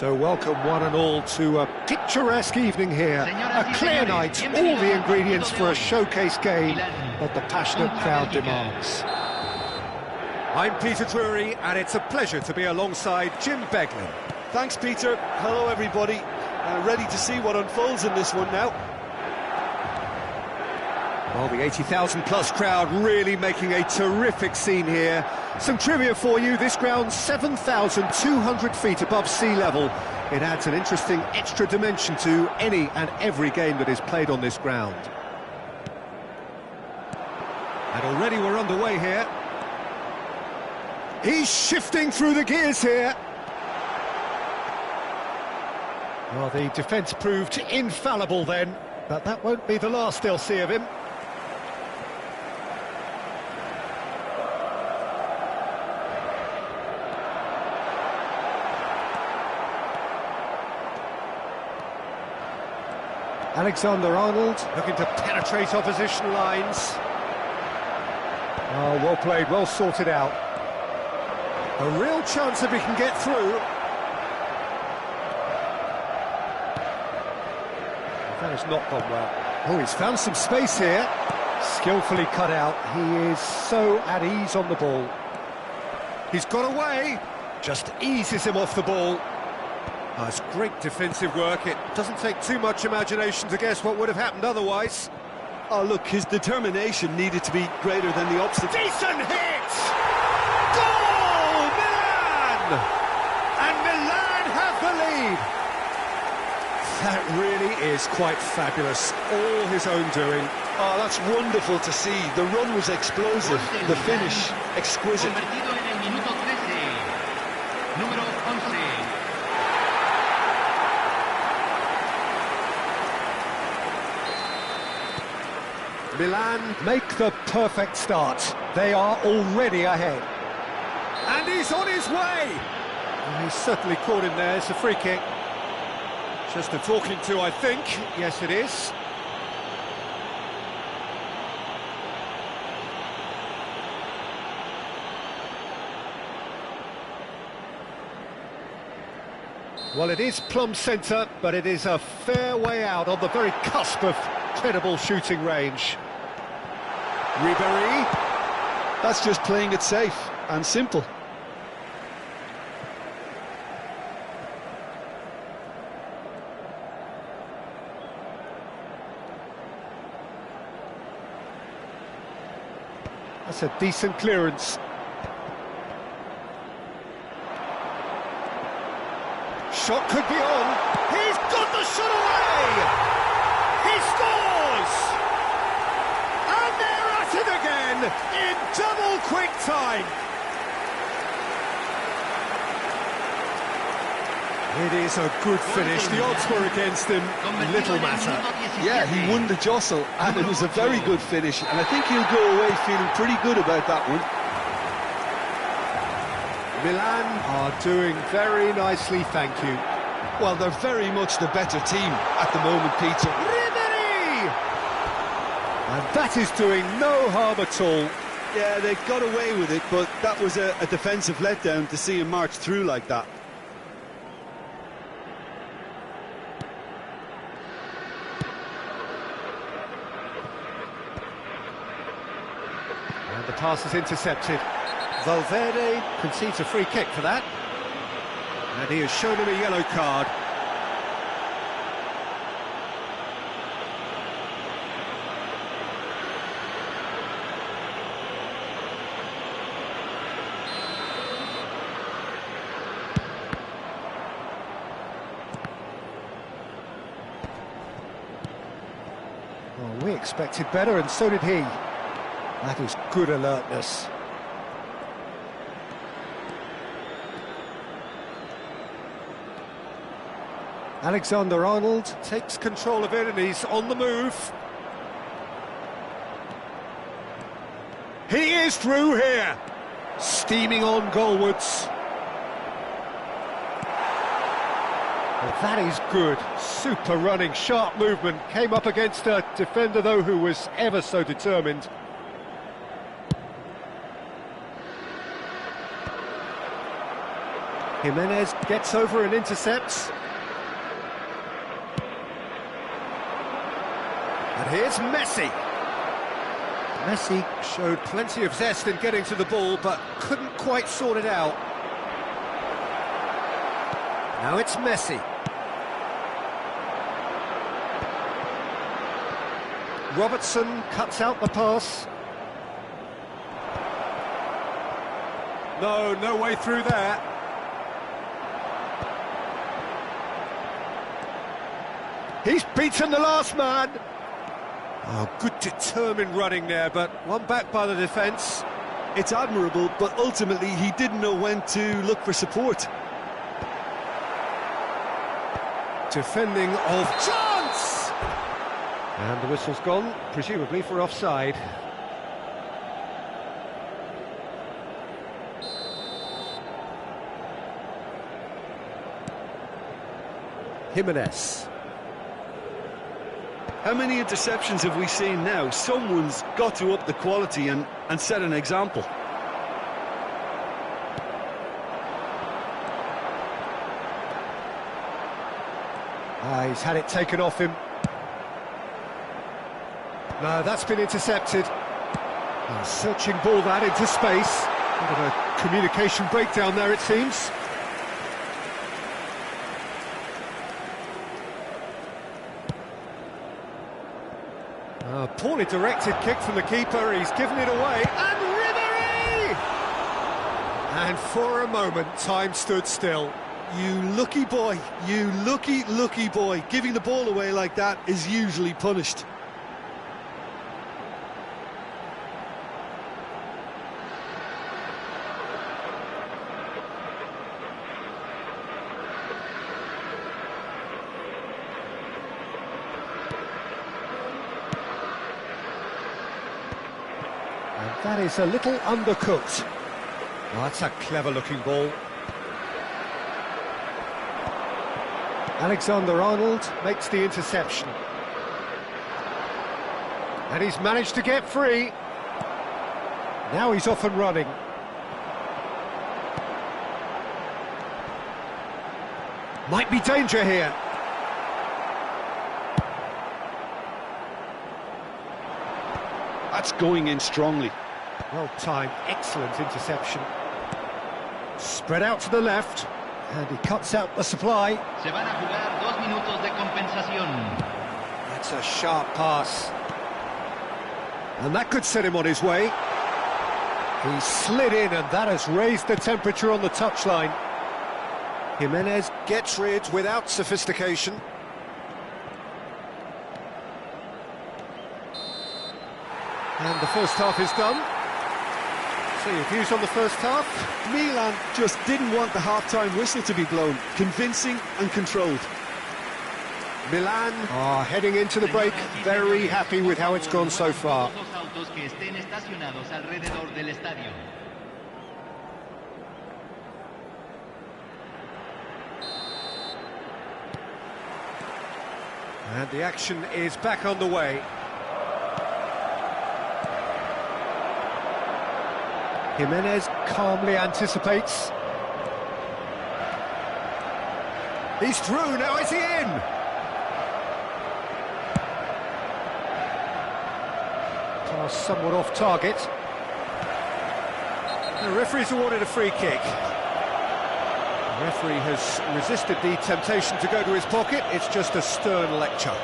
[SPEAKER 1] So welcome one and all to a picturesque evening here, a clear night, all the ingredients for a showcase game that the passionate crowd demands. I'm Peter Drury, and it's a pleasure to be alongside Jim Beglin.
[SPEAKER 2] Thanks, Peter. Hello, everybody. Ready to see what unfolds in this one now.
[SPEAKER 1] Well, the 80,000 plus crowd really making a terrific scene here. Some trivia for you, this ground's 7,200 feet above sea level. It adds an interesting extra dimension to any and every game that is played on this ground. And already we're underway here. He's shifting through the gears here. Well, the defence proved infallible then, but that won't be the last they'll see of him. Alexander-Arnold looking to penetrate opposition lines. Oh, well played, well sorted out. A real chance if he can get through. That has not gone well. Oh, he's found some space here. Skillfully cut out. He is so at ease on the ball. He's got away. Just eases him off the ball. Oh, it's great defensive work. It doesn't take too much imagination to guess what would have happened otherwise.
[SPEAKER 2] Oh, look, his determination needed to be greater than the obstacle.
[SPEAKER 1] Decent hit! Goal! Milan! And Milan have the lead. That really is quite fabulous. All his own doing.
[SPEAKER 2] Oh, that's wonderful to see. The run was explosive, the finish exquisite.
[SPEAKER 1] Milan make the perfect start. They are already ahead. And he's on his way! And he's certainly caught him there. It's a free kick. Just a talking to, I think. Yes, it is. Well, it is plumb centre, but it is a fair way out on the very cusp of credible shooting range. Ribéry.
[SPEAKER 2] That's just playing it safe and simple.
[SPEAKER 1] That's a decent clearance. Shot could be on. He's got the shot away! He scores! And they're at it again in double quick time. It is a good finish. The odds were against him. Little matter.
[SPEAKER 2] Yeah, he won the jostle, and it was a very good finish. And I think he'll go away feeling pretty good about that one.
[SPEAKER 1] Milan are doing very nicely, thank you.
[SPEAKER 2] Well, they're very much the better team at the moment, Peter.
[SPEAKER 1] Ribéry! And that is doing no harm at all.
[SPEAKER 2] Yeah, they got away with it, but that was a defensive letdown to see him march through like that.
[SPEAKER 1] And the pass is intercepted. Valverde concedes a free kick for that. And he has shown him a yellow card. Well, we expected better, and so did he. That is good alertness. Alexander-Arnold takes control of it, and he's on the move. He is through here, steaming on goalwards. Well, that is good. Super running, sharp movement. Came up against a defender, though, who was ever so determined. Jimenez gets over and intercepts. And here's Messi. Messi showed plenty of zest in getting to the ball, but couldn't quite sort it out. Now it's Messi. Robertson cuts out the pass. No way through there. He's beaten the last man. Oh, good determined running there, but one back by the defence.
[SPEAKER 2] It's admirable, but ultimately he didn't know when to look for support.
[SPEAKER 1] Defending of chance! And the whistle's gone, presumably for offside. Jimenez.
[SPEAKER 2] How many interceptions have we seen now? Someone's got to up the quality and set an example.
[SPEAKER 1] He's had it taken off him. No, that's been intercepted. Searching ball that into space. Bit of a communication breakdown there, it seems. Poorly directed kick from the keeper, he's given it away, and Ribéry! And for a moment, time stood still.
[SPEAKER 2] You lucky boy, you lucky boy. Giving the ball away like that is usually punished.
[SPEAKER 1] That is a little undercooked. Oh, that's a clever-looking ball. Alexander-Arnold makes the interception. And he's managed to get free. Now he's off and running. Might be danger here.
[SPEAKER 2] That's going in strongly.
[SPEAKER 1] Well timed, excellent interception. Spread out to the left, and he cuts out the supply.
[SPEAKER 4] Se van a jugar 2 minutos de compensación.
[SPEAKER 1] That's a sharp pass. And that could set him on his way. He slid in, and that has raised the temperature on the touchline. Jimenez gets rid without sophistication. And the first half is done. So your views on the first half?
[SPEAKER 2] Milan just didn't want the half-time whistle to be blown. Convincing and controlled.
[SPEAKER 1] Milan are heading into the break, very happy with how it's gone so far. And the action is back on the way. Jimenez calmly anticipates. He's through, now is he in? Pass somewhat off target. The referee's awarded a free kick. The referee has resisted the temptation to go to his pocket, it's just a stern lecture.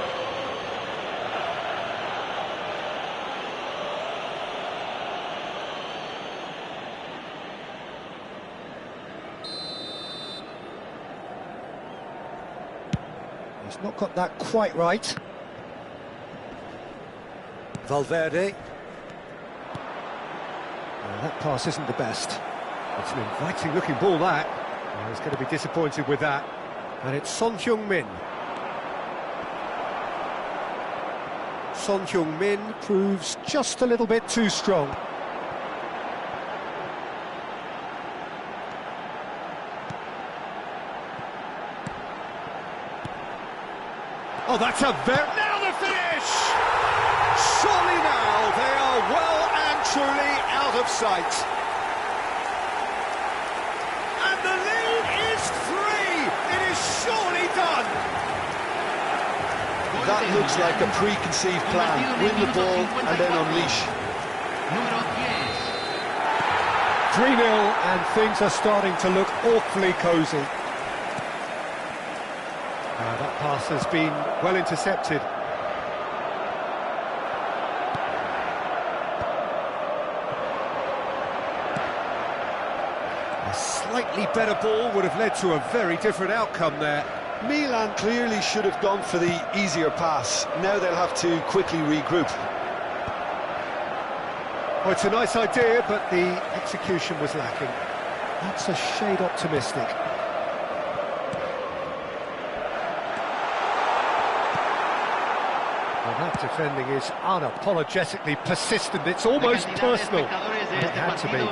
[SPEAKER 1] He's not got that quite right. Valverde. Well, that pass isn't the best. It's an inviting looking ball, that. Well, he's going to be disappointed with that. And it's Son Heung-min. Son Heung-min proves just a little bit too strong. Oh, that's a very... Now the finish! Surely now they are well and truly out of sight. And the lead is
[SPEAKER 2] That looks like a preconceived plan. Win the ball and then unleash.
[SPEAKER 1] 3-0 and things are starting to look awfully cosy. That pass has been well intercepted. A slightly better ball would have led to a very different outcome there.
[SPEAKER 2] Milan clearly should have gone for the easier pass. Now they'll have to quickly regroup.
[SPEAKER 1] Well, it's a nice idea, but the execution was lacking. That's a shade optimistic. Well, that defending is unapologetically persistent. It's almost personal. It had to be.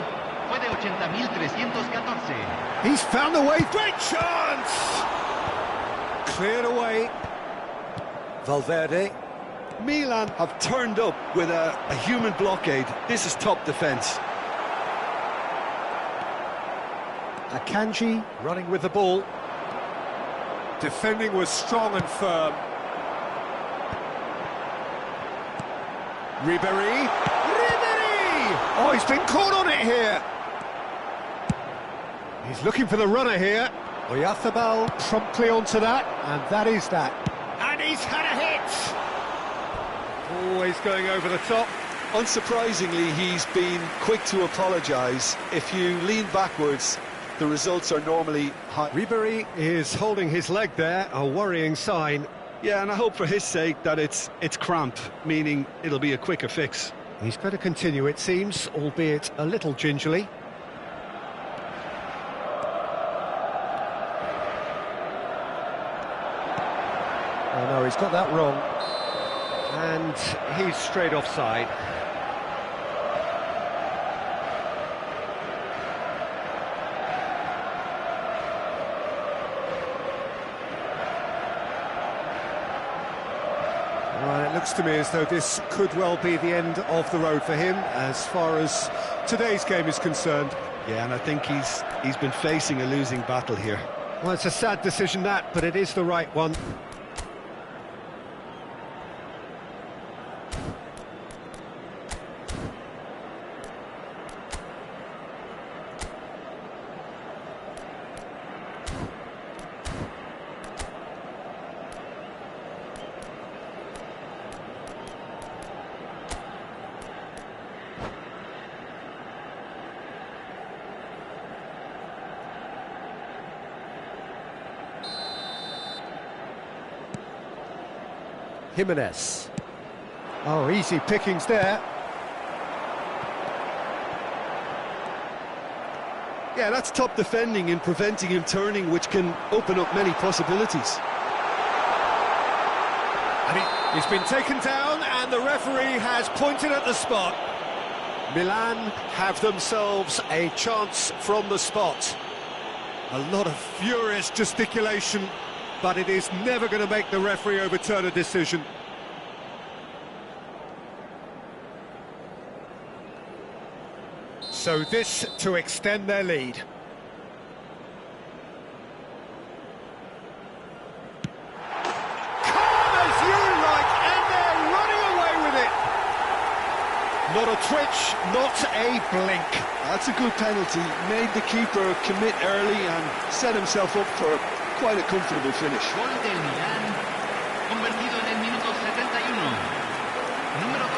[SPEAKER 1] He's found a way. Great chance! Cleared away. Valverde.
[SPEAKER 2] Milan have turned up with a human blockade. This is top defence.
[SPEAKER 1] Akanji running with the ball. Defending was strong and firm. Ribéry. Oh, he's been caught on it here. He's looking for the runner here. Oyarzabal promptly onto that, and that is that. And he's had a hit! Always going over the top.
[SPEAKER 2] Unsurprisingly, he's been quick to apologise. If you lean backwards, the results are normally high.
[SPEAKER 1] Ribéry is holding his leg there, a worrying sign.
[SPEAKER 2] Yeah, and I hope for his sake that it's cramp, meaning it'll be a quicker fix.
[SPEAKER 1] He's going to continue, it seems, albeit a little gingerly. Oh no, he's got that wrong. And he's straight offside. Well, it looks to me as though this could well be the end of the road for him as far as today's game is concerned.
[SPEAKER 2] Yeah, and I think he's been facing a losing battle here.
[SPEAKER 1] Well, it's a sad decision that, but it is the right one. Jimenez. Oh, easy pickings there.
[SPEAKER 2] Yeah, that's top defending and preventing him turning, which can open up many possibilities.
[SPEAKER 1] And he's been taken down, and the referee has pointed at the spot. Milan have themselves a chance from the spot. A lot of furious gesticulation, but it is never going to make the referee overturn a decision. So this to extend their lead. Calm as you like, and they're running away with it. Not a twitch, not a blink.
[SPEAKER 2] That's a good penalty. Made the keeper commit early and set himself up for quite a comfortable finish.
[SPEAKER 4] Gol del Milán, convertido en el minuto 71. Número 2.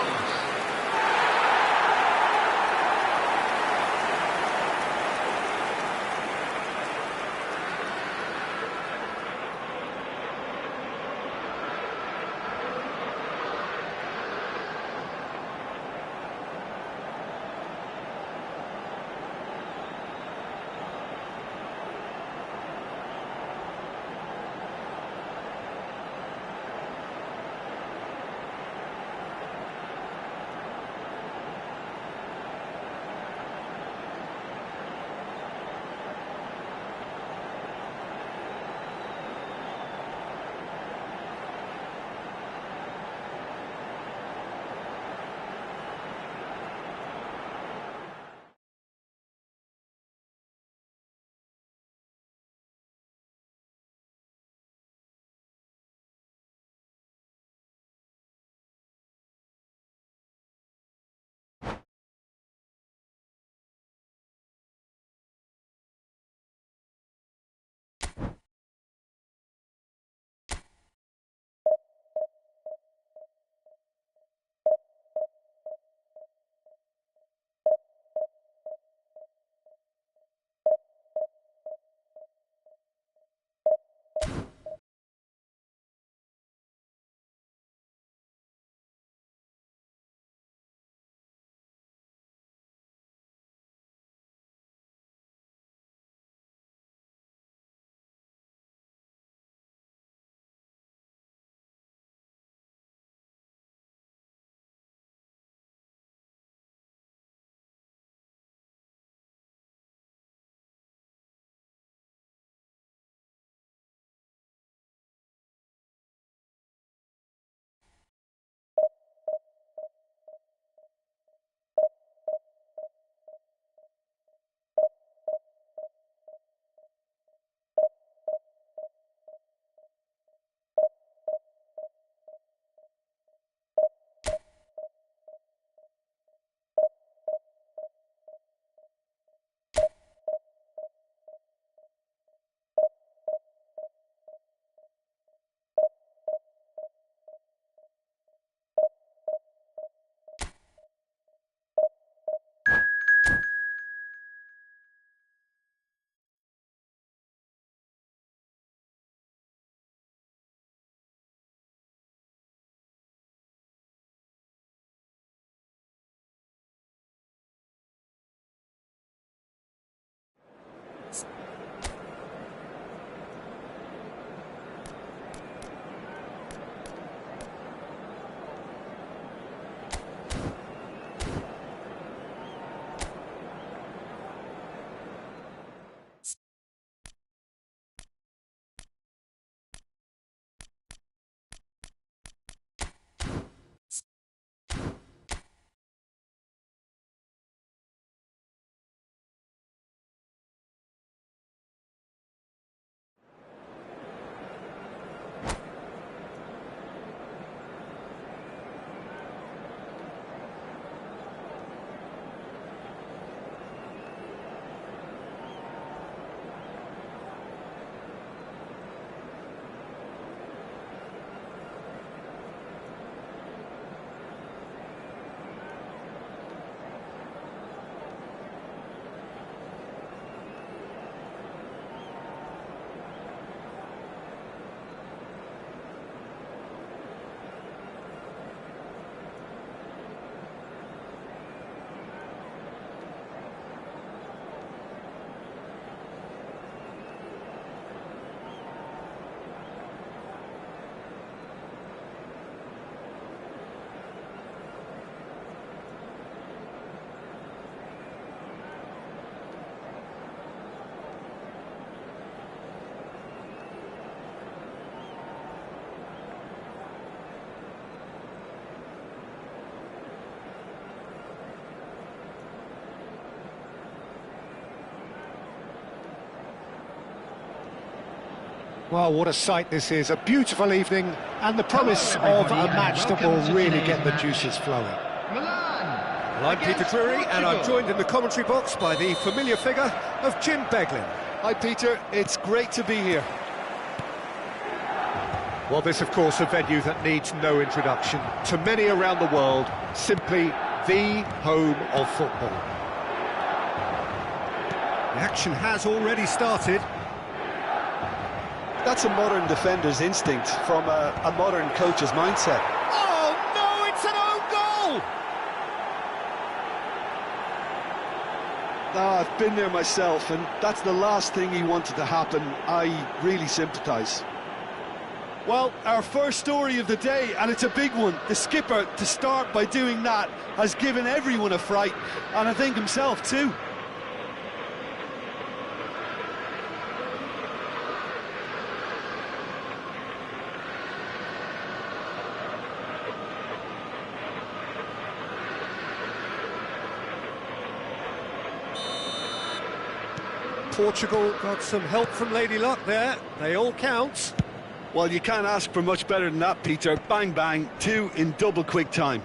[SPEAKER 1] Well, what a sight this is, a beautiful evening, and the promise of a match that will really get the juices flowing. Well, I'm Peter Drury, and I'm joined in the commentary box by the familiar figure of Jim Beglin.
[SPEAKER 2] Hi Peter, it's great to be here.
[SPEAKER 1] Well, this, of course, a venue that needs no introduction. To many around the world, simply the home of football. The action has already started.
[SPEAKER 2] That's a modern defender's instinct from a modern coach's mindset.
[SPEAKER 1] Oh, no, it's an own goal!
[SPEAKER 2] I've been there myself, and that's the last thing he wanted to happen. I really sympathise. Well, our first story of the day, and it's a big one. The skipper, to start by doing that, has given everyone a fright, and I think himself too.
[SPEAKER 1] Portugal got some help from Lady Luck there. They all count.
[SPEAKER 2] Well, you can't ask for much better than that, Peter. Bang, bang, two in double quick time.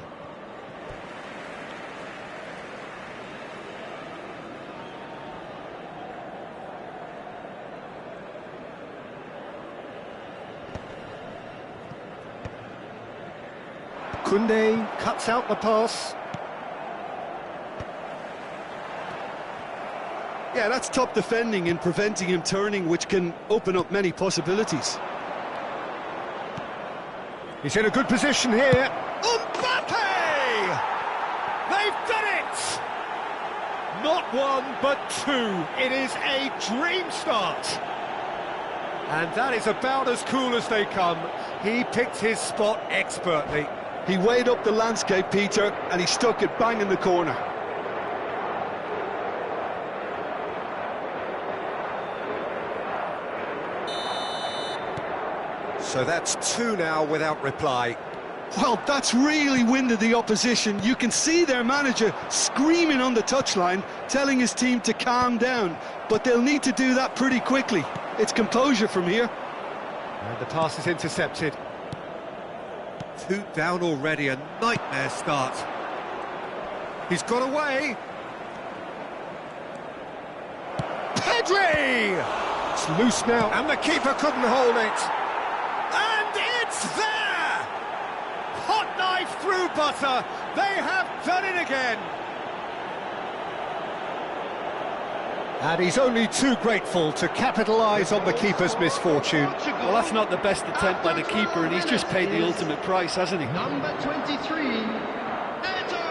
[SPEAKER 1] Koundé cuts out the pass.
[SPEAKER 2] Yeah, that's top defending and preventing him turning, which can open up many possibilities.
[SPEAKER 1] He's in a good position here. Mbappe! They've done it! Not one, but two. It is a dream start. And that is about as cool as they come. He picked his spot expertly.
[SPEAKER 2] He weighed up the landscape, Peter, and he stuck it bang in the corner.
[SPEAKER 1] So that's two now without reply.
[SPEAKER 2] Well, that's really winded the opposition. You can see their manager screaming on the touchline, telling his team to calm down. But they'll need to do that pretty quickly. It's composure from here.
[SPEAKER 1] And the pass is intercepted. Two down already, a nightmare start. He's got away. Pedri! It's loose now, and the keeper couldn't hold it. It's there! Hot knife through butter. They have done it again. And he's only too grateful to capitalise on the keeper's misfortune.
[SPEAKER 2] Well, that's not the best attempt by the keeper, and he's just paid the ultimate price, hasn't he?
[SPEAKER 3] Number 23, Eto!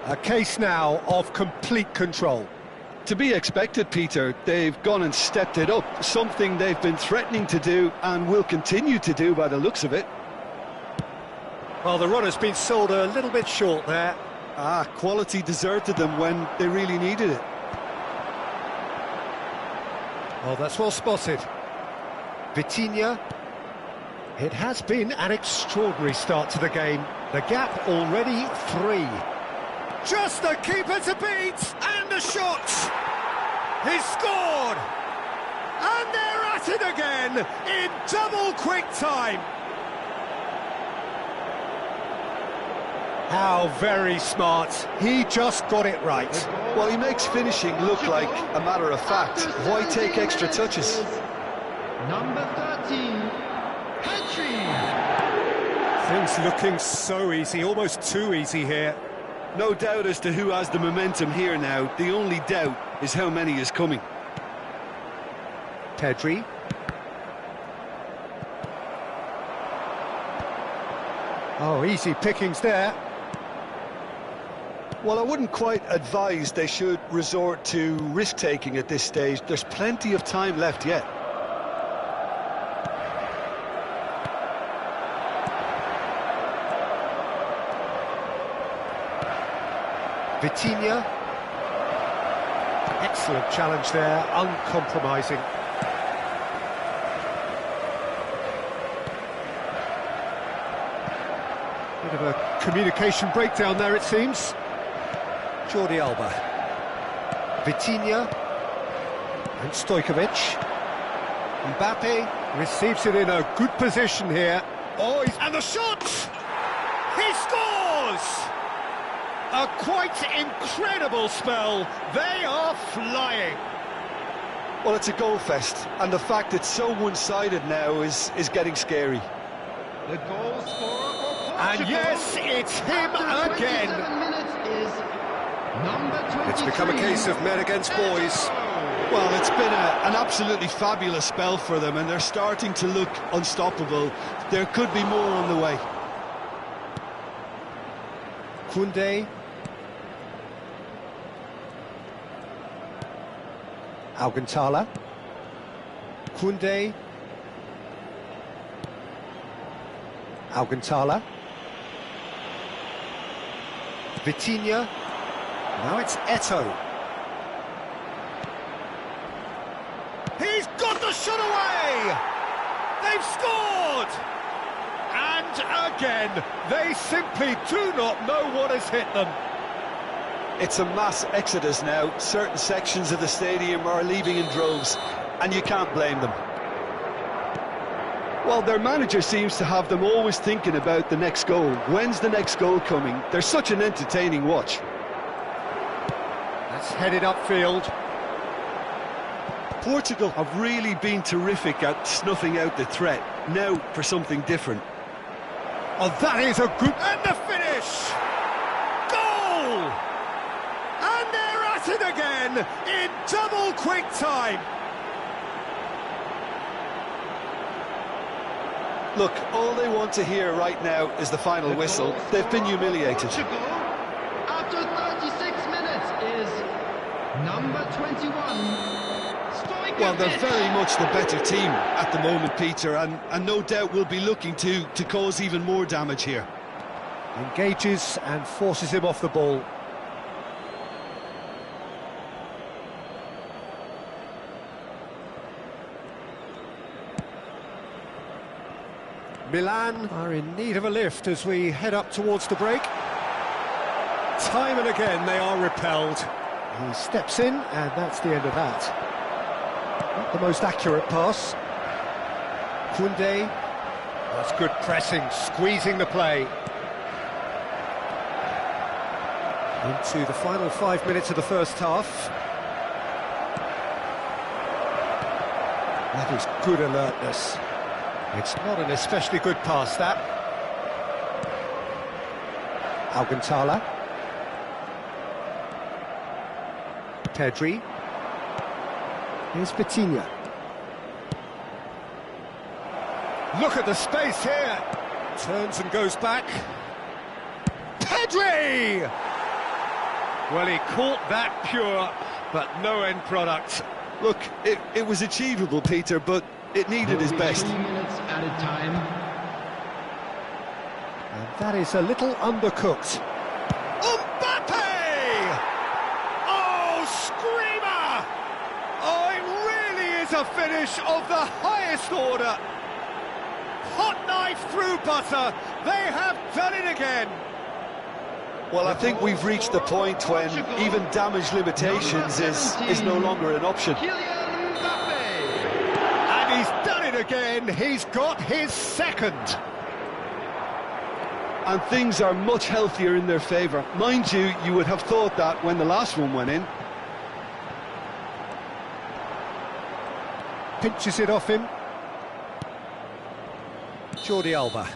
[SPEAKER 1] A case now of complete control.
[SPEAKER 2] To be expected, Peter. They've gone and stepped it up, something they've been threatening to do and will continue to do by the looks of it.
[SPEAKER 1] Well, the run has been sold a little bit short there.
[SPEAKER 2] Quality deserted them when they really needed it.
[SPEAKER 1] Well, that's well spotted. Vitinha. It has been an extraordinary start to the game. The gap already 3. Just the keeper to beat, and the shot! He's scored! And they're at it again, in double quick time! How very smart. He just got it right.
[SPEAKER 2] Well, he makes finishing look like a matter of fact. Why take extra touches?
[SPEAKER 3] Number 13, Petri!
[SPEAKER 1] Things looking so easy, almost too easy here.
[SPEAKER 2] No doubt as to who has the momentum here now. The only doubt is how many is coming.
[SPEAKER 1] Pedri. Oh, easy pickings there.
[SPEAKER 2] Well, I wouldn't quite advise they should resort to risk-taking at this stage. There's plenty of time left yet.
[SPEAKER 1] Vitinha. Excellent challenge there, uncompromising. Bit of a communication breakdown there, it seems. Jordi Alba. Vitinha. And Stojkovic. Mbappe receives it in a good position here. Oh, and the shot! He scores! A quite incredible spell. They are flying.
[SPEAKER 2] Well, it's a goal fest, and the fact it's so one-sided now is getting scary.
[SPEAKER 3] The goal scorer for Portugal.
[SPEAKER 1] And yes, it's him again. It's become a case of men against boys.
[SPEAKER 2] Well, it's been an absolutely fabulous spell for them, and they're starting to look unstoppable. There could be more on the way.
[SPEAKER 1] Koundé. Alcantara. Koundé. Alcantara. Vitinha. Now it's Eto'o. He's got the shot away! They've scored! And again, they simply do not know what has hit them.
[SPEAKER 2] It's a mass exodus now. Certain sections of the stadium are leaving in droves, and you can't blame them. Well, their manager seems to have them always thinking about the next goal. When's the next goal coming? They're such an entertaining watch.
[SPEAKER 1] That's headed upfield.
[SPEAKER 2] Portugal have really been terrific at snuffing out the threat. Now for something different.
[SPEAKER 1] Oh, that is a good... And the finish! Goal! And they're at it again in double quick time.
[SPEAKER 2] Look, all they want to hear right now is the final whistle. They've been humiliated.
[SPEAKER 3] Portugal, after 36 minutes, is number 21.
[SPEAKER 2] Well, they're very much the better team at the moment, Peter, and no doubt will be looking to cause even more damage here.
[SPEAKER 1] Engages and forces him off the ball. Milan are in need of a lift as we head up towards the break. Time and again they are repelled. He steps in and that's the end of that. Not the most accurate pass. Koundé. That's good pressing, squeezing the play. Into the final 5 minutes of the first half. That is good alertness. It's not an especially good pass, that. Alcantara. Pedri. Here's Vitinha. Look at the space here. Turns and goes back. Pedri! Well, he caught that pure, but no end product.
[SPEAKER 2] Look, it was achievable, Peter, but it needed his best.
[SPEAKER 3] 2 minutes at a time.
[SPEAKER 1] And that is a little undercooked. Mbappe! Oh, screamer! Oh, it really is a finish of the highest order. Hot knife through butter. They have done it again.
[SPEAKER 2] Well, I think we've reached the point when even damage limitations is no longer an option.
[SPEAKER 1] And he's done it again. He's got his second.
[SPEAKER 2] And things are much healthier in their favour. Mind you, you would have thought that when the last one went in.
[SPEAKER 1] Pinches it off him. Jordi Alba.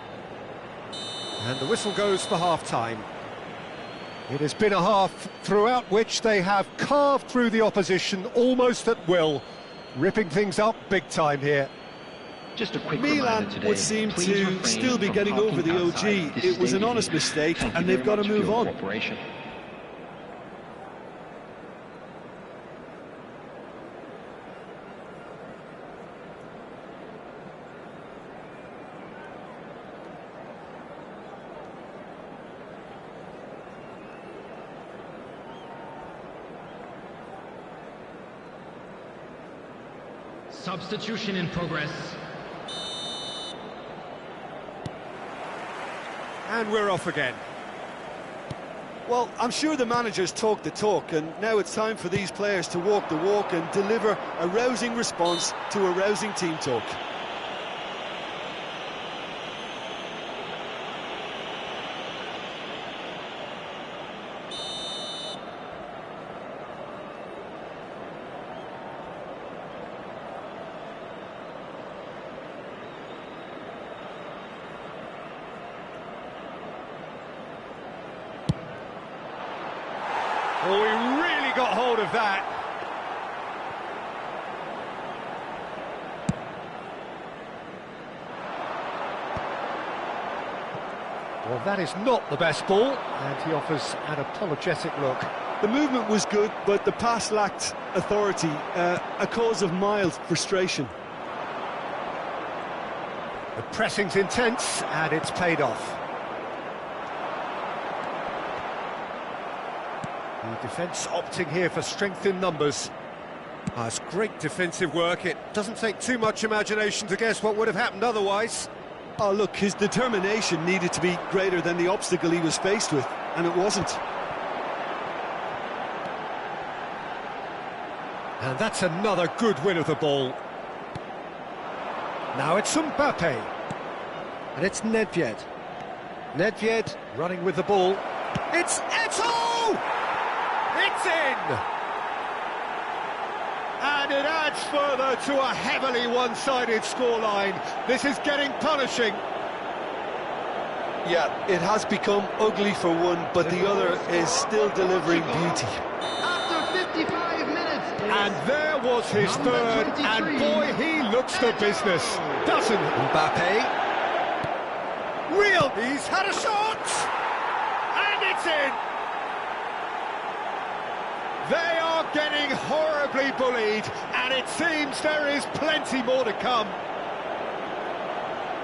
[SPEAKER 1] And the whistle goes for half-time. It has been a half throughout which they have carved through the opposition almost at will, ripping things up big time here.
[SPEAKER 5] Just a quick
[SPEAKER 2] Milan would seem to still be getting over the OG. It was an honest mistake, and they've got to move on.
[SPEAKER 3] Substitution in progress.
[SPEAKER 1] And we're off again.
[SPEAKER 2] Well, I'm sure the managers talk the talk, and now it's time for these players to walk the walk and deliver a rousing response to a rousing team talk.
[SPEAKER 1] Oh, he really got hold of that. Well, that is not the best ball, and he offers an apologetic look.
[SPEAKER 2] The movement was good, but the pass lacked authority, a cause of mild frustration.
[SPEAKER 1] The pressing's intense, and it's paid off. The defence opting here for strength in numbers. It's great defensive work. It doesn't take too much imagination to guess what would have happened otherwise.
[SPEAKER 2] Oh, look, his determination needed to be greater than the obstacle he was faced with, and it wasn't.
[SPEAKER 1] And that's another good win of the ball. Now it's Mbappe. And it's Nedved. Nedved running with the ball. It's Eto'o! It's in! And it adds further to a heavily one-sided scoreline. This is getting punishing.
[SPEAKER 2] Yeah, it has become ugly for one, but the other is still delivering beauty.
[SPEAKER 5] After 55 minutes.
[SPEAKER 1] And there was his third, and boy, he looks the business, doesn't Mbappe? Real, he's had a shot! And it's in! They are getting horribly bullied, and it seems there is plenty more to come.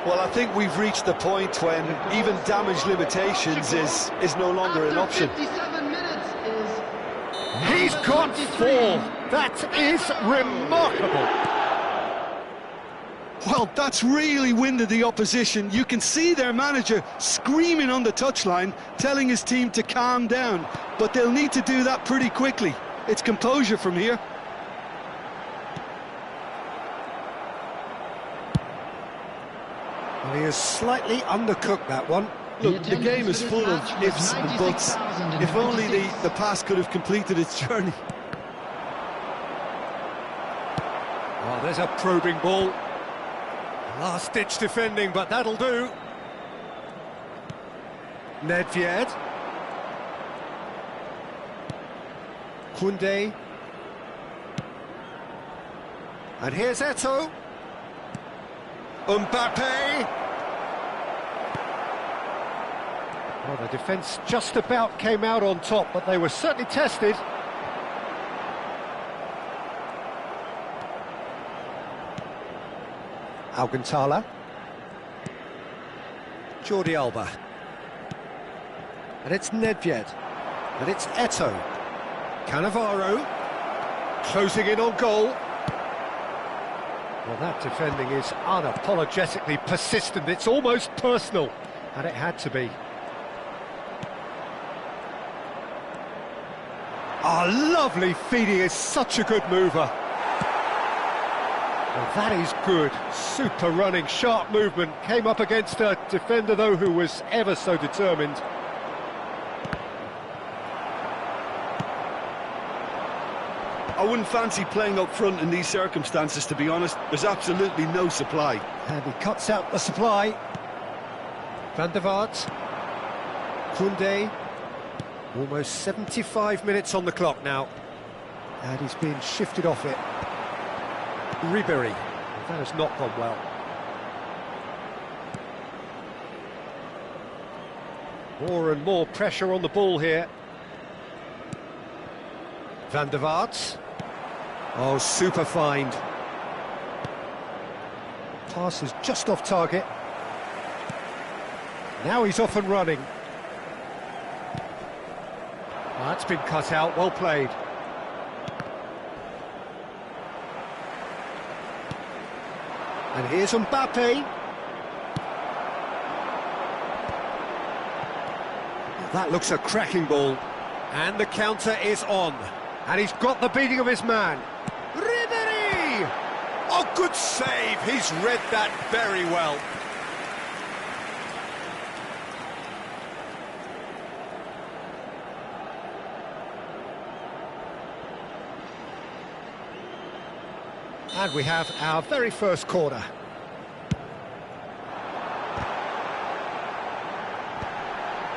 [SPEAKER 2] Well, I think we've reached the point when even damage limitations is no longer an option.
[SPEAKER 5] 57 minutes is...
[SPEAKER 1] He's got 4. That is remarkable.
[SPEAKER 2] Well, that's really winded the opposition. You can see their manager screaming on the touchline, telling his team to calm down. But they'll need to do that pretty quickly. It's composure from here.
[SPEAKER 1] Well, he has slightly undercooked that one.
[SPEAKER 2] Look, the game is full of ifs and buts. If only the pass could have completed its journey.
[SPEAKER 1] Oh, there's a probing ball. Last-ditch defending, but that'll do. Nedved. Koundé. And here's Eto'o. Mbappe. Well, the defence just about came out on top, but they were certainly tested. Alcantara. Jordi Alba. And it's Nedved. And it's Eto'o. Cannavaro. Closing in on goal. Well, that defending is unapologetically persistent. It's almost personal. And it had to be. Oh, lovely feed. He is such a good mover. Well, that is good. Super running, sharp movement. Came up against a defender, though, who was ever so determined.
[SPEAKER 2] I wouldn't fancy playing up front in these circumstances, to be honest. There's absolutely no supply.
[SPEAKER 1] And he cuts out the supply. Van der Vaart. Koundé. Almost 75 minutes on the clock now. And he's being shifted off it. Ribéry. That has not gone well. More and more pressure on the ball here. Van der Vaart. Oh, super find. Pass is just off target. Now he's off and running. Oh, that's been cut out, well played. And here's Mbappe. That looks a cracking ball. And the counter is on. And he's got the beating of his man. Ribery! Oh, good save. He's read that very well. And we have our very first corner.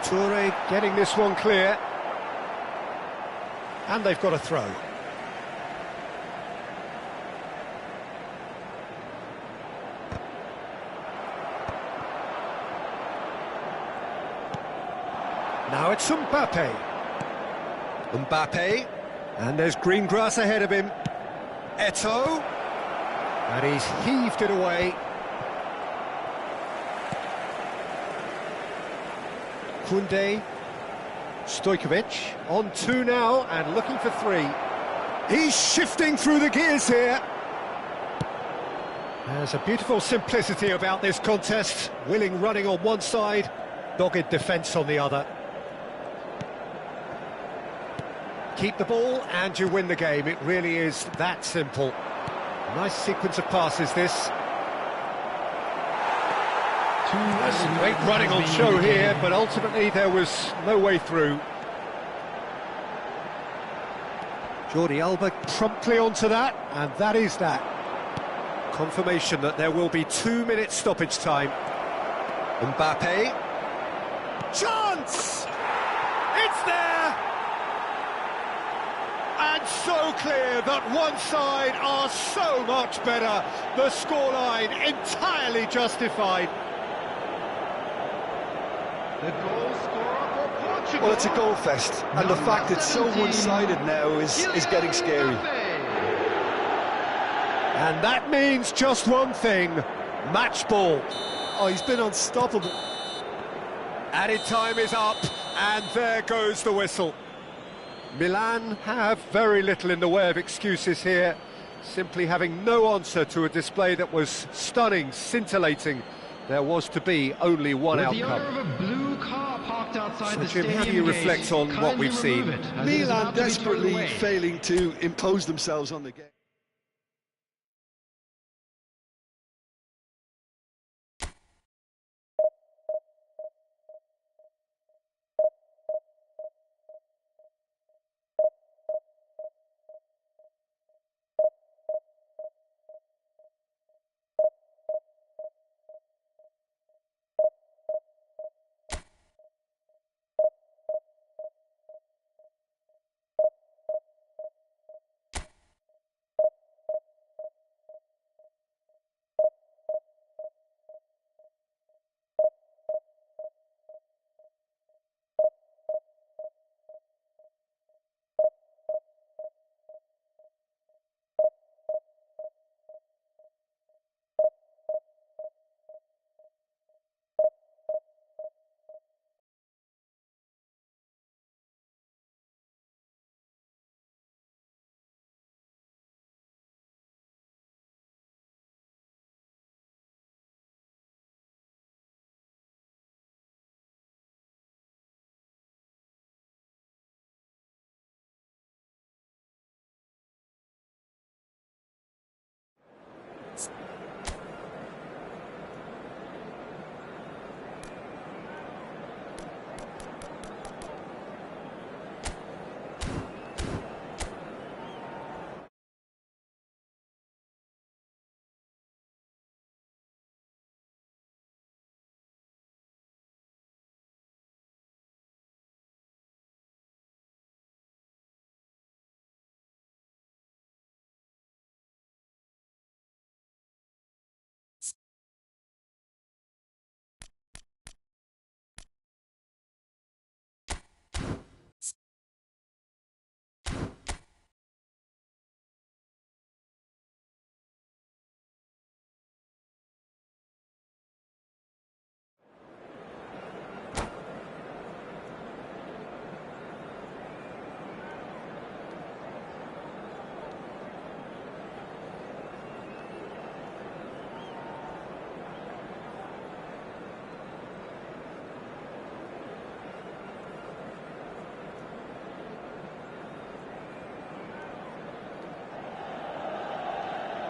[SPEAKER 1] Toure getting this one clear. And they've got a throw. Now it's Mbappe. Mbappe. And there's green grass ahead of him. Eto'o. And he's heaved it away. Koundé. Stojkovic on 2 now and looking for 3. He's shifting through the gears here. There's a beautiful simplicity about this contest. Willing running on one side, dogged defence on the other. Keep the ball and you win the game. It really is that simple. Nice sequence of passes this. There's some great running on show here, but ultimately there was no way through. Jordi Alba promptly onto that, and that is that. Confirmation that there will be 2 minutes stoppage time. Mbappe. Chance! It's there! And so clear that one side are so much better. The scoreline entirely justified.
[SPEAKER 5] The goal scorer for Portugal.
[SPEAKER 2] Well, it's a goal fest, and the fact it's so one-sided now is getting scary.
[SPEAKER 1] And that means just one thing, match ball.
[SPEAKER 2] Oh, he's been unstoppable.
[SPEAKER 1] Added time is up, and there goes the whistle. Milan have very little in the way of excuses here, simply having no answer to a display that was stunning, scintillating. There was to be only one
[SPEAKER 5] With the
[SPEAKER 1] outcome.
[SPEAKER 5] owner of a blue car parked outside
[SPEAKER 1] So,
[SPEAKER 5] the
[SPEAKER 1] Jim, how do
[SPEAKER 5] stadium
[SPEAKER 1] you
[SPEAKER 5] gate,
[SPEAKER 1] reflect on what
[SPEAKER 5] kindly
[SPEAKER 1] we've seen?
[SPEAKER 5] remove it, as it is
[SPEAKER 2] Milan
[SPEAKER 5] about to be turned
[SPEAKER 2] desperately
[SPEAKER 5] away.
[SPEAKER 2] failing to impose themselves on the game.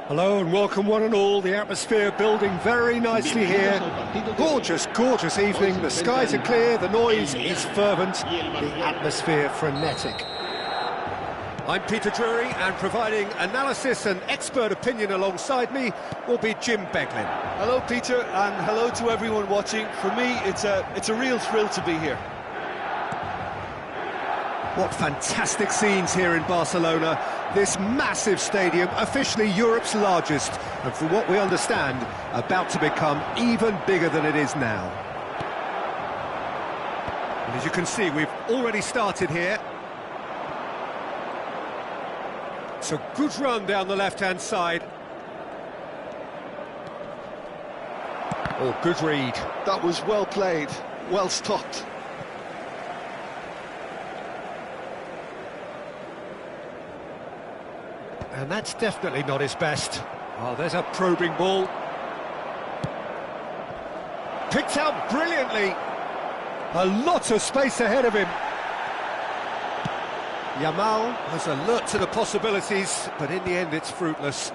[SPEAKER 1] Hello and welcome one and all. The atmosphere building very nicely here. Gorgeous, gorgeous evening. The skies are clear, the noise is fervent, the atmosphere frenetic. I'm Peter Drury, and providing analysis and expert opinion alongside me will be Jim Beglin.
[SPEAKER 2] Hello, Peter, and hello to everyone watching. For me, it's a real thrill to be here.
[SPEAKER 1] What fantastic scenes here in Barcelona. This massive stadium, officially Europe's largest, and from what we understand, about to become even bigger than it is now. And as you can see, we've already started here. It's a good run down the left-hand side. Oh, good read.
[SPEAKER 2] That was well played, well stopped.
[SPEAKER 1] And that's definitely not his best. Oh, there's a probing ball. Picked out brilliantly. A lot of space ahead of him. Yamal was alert to the possibilities, but in the end it's fruitless.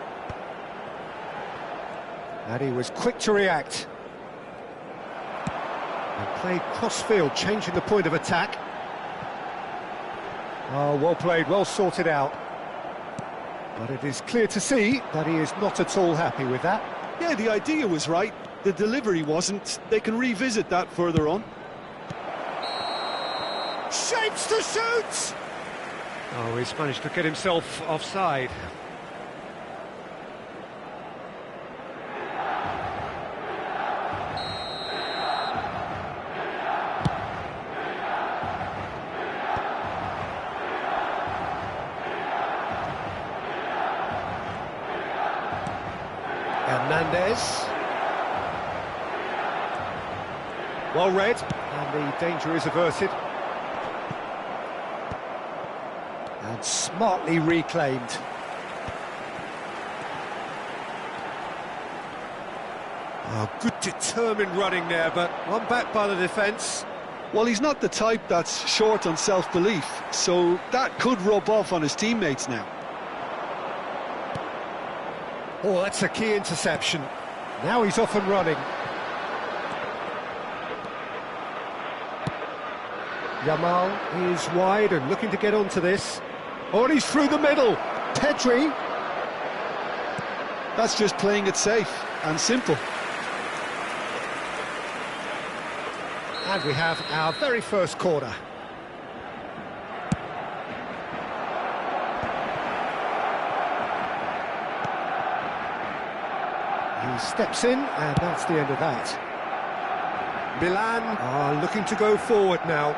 [SPEAKER 1] And he was quick to react. And played cross-field, changing the point of attack. Oh, well played, well sorted out. But it is clear to see that he is not at all happy with that.
[SPEAKER 2] Yeah, the idea was right, the delivery wasn't. They can revisit that further on.
[SPEAKER 1] Shapes to shoot! Oh, he's managed to get himself offside. Hernandez. Well read, and the danger is averted. And smartly reclaimed. Oh, good determined running there, but one back by the defence.
[SPEAKER 2] Well, he's not the type that's short on self-belief, so that could rub off on his teammates now.
[SPEAKER 1] Oh, that's a key interception. Now he's off and running. Yamal is wide and looking to get onto this. Oh, and he's through the middle. Pedri.
[SPEAKER 2] That's just playing it safe and simple.
[SPEAKER 1] And we have our very first corner. He steps in, and that's the end of that. Milan are looking to go forward now.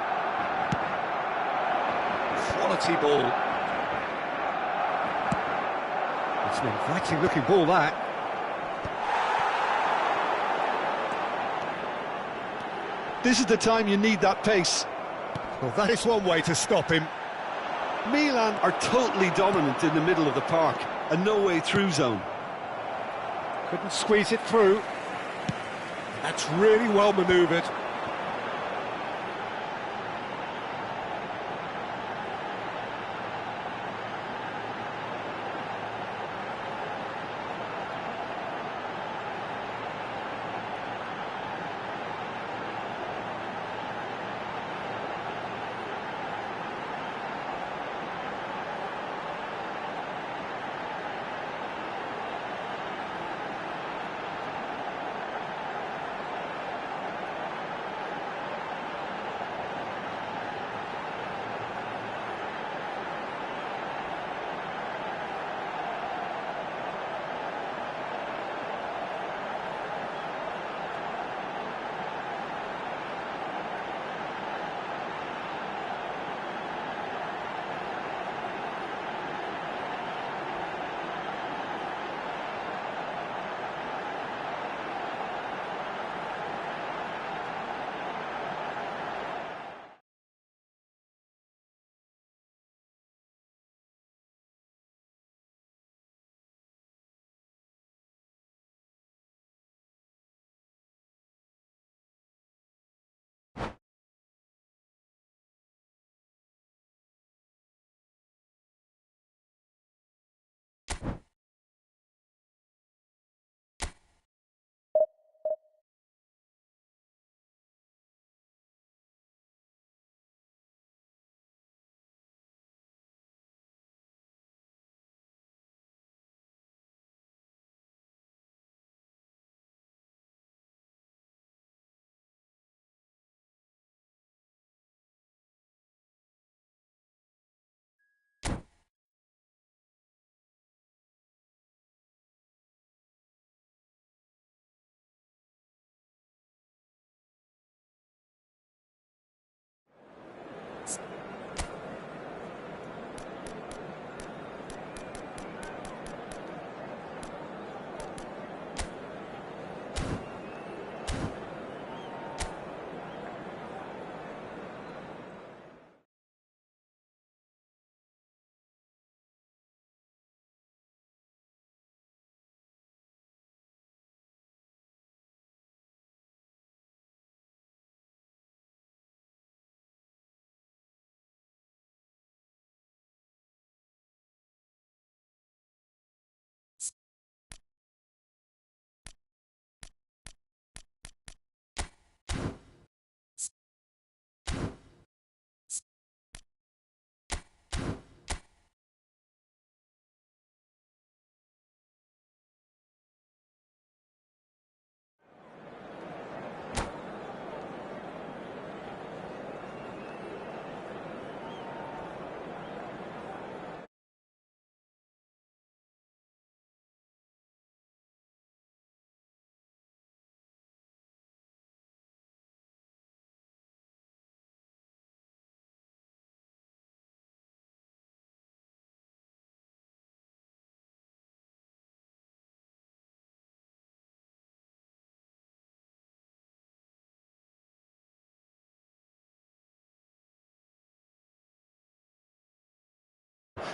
[SPEAKER 1] Quality ball. It's an inviting looking ball, that.
[SPEAKER 2] This is the time you need that pace.
[SPEAKER 1] Well, that is one way to stop him.
[SPEAKER 2] Milan are totally dominant in the middle of the park, a no-way-through zone.
[SPEAKER 1] Couldn't squeeze it through. That's really well manoeuvred.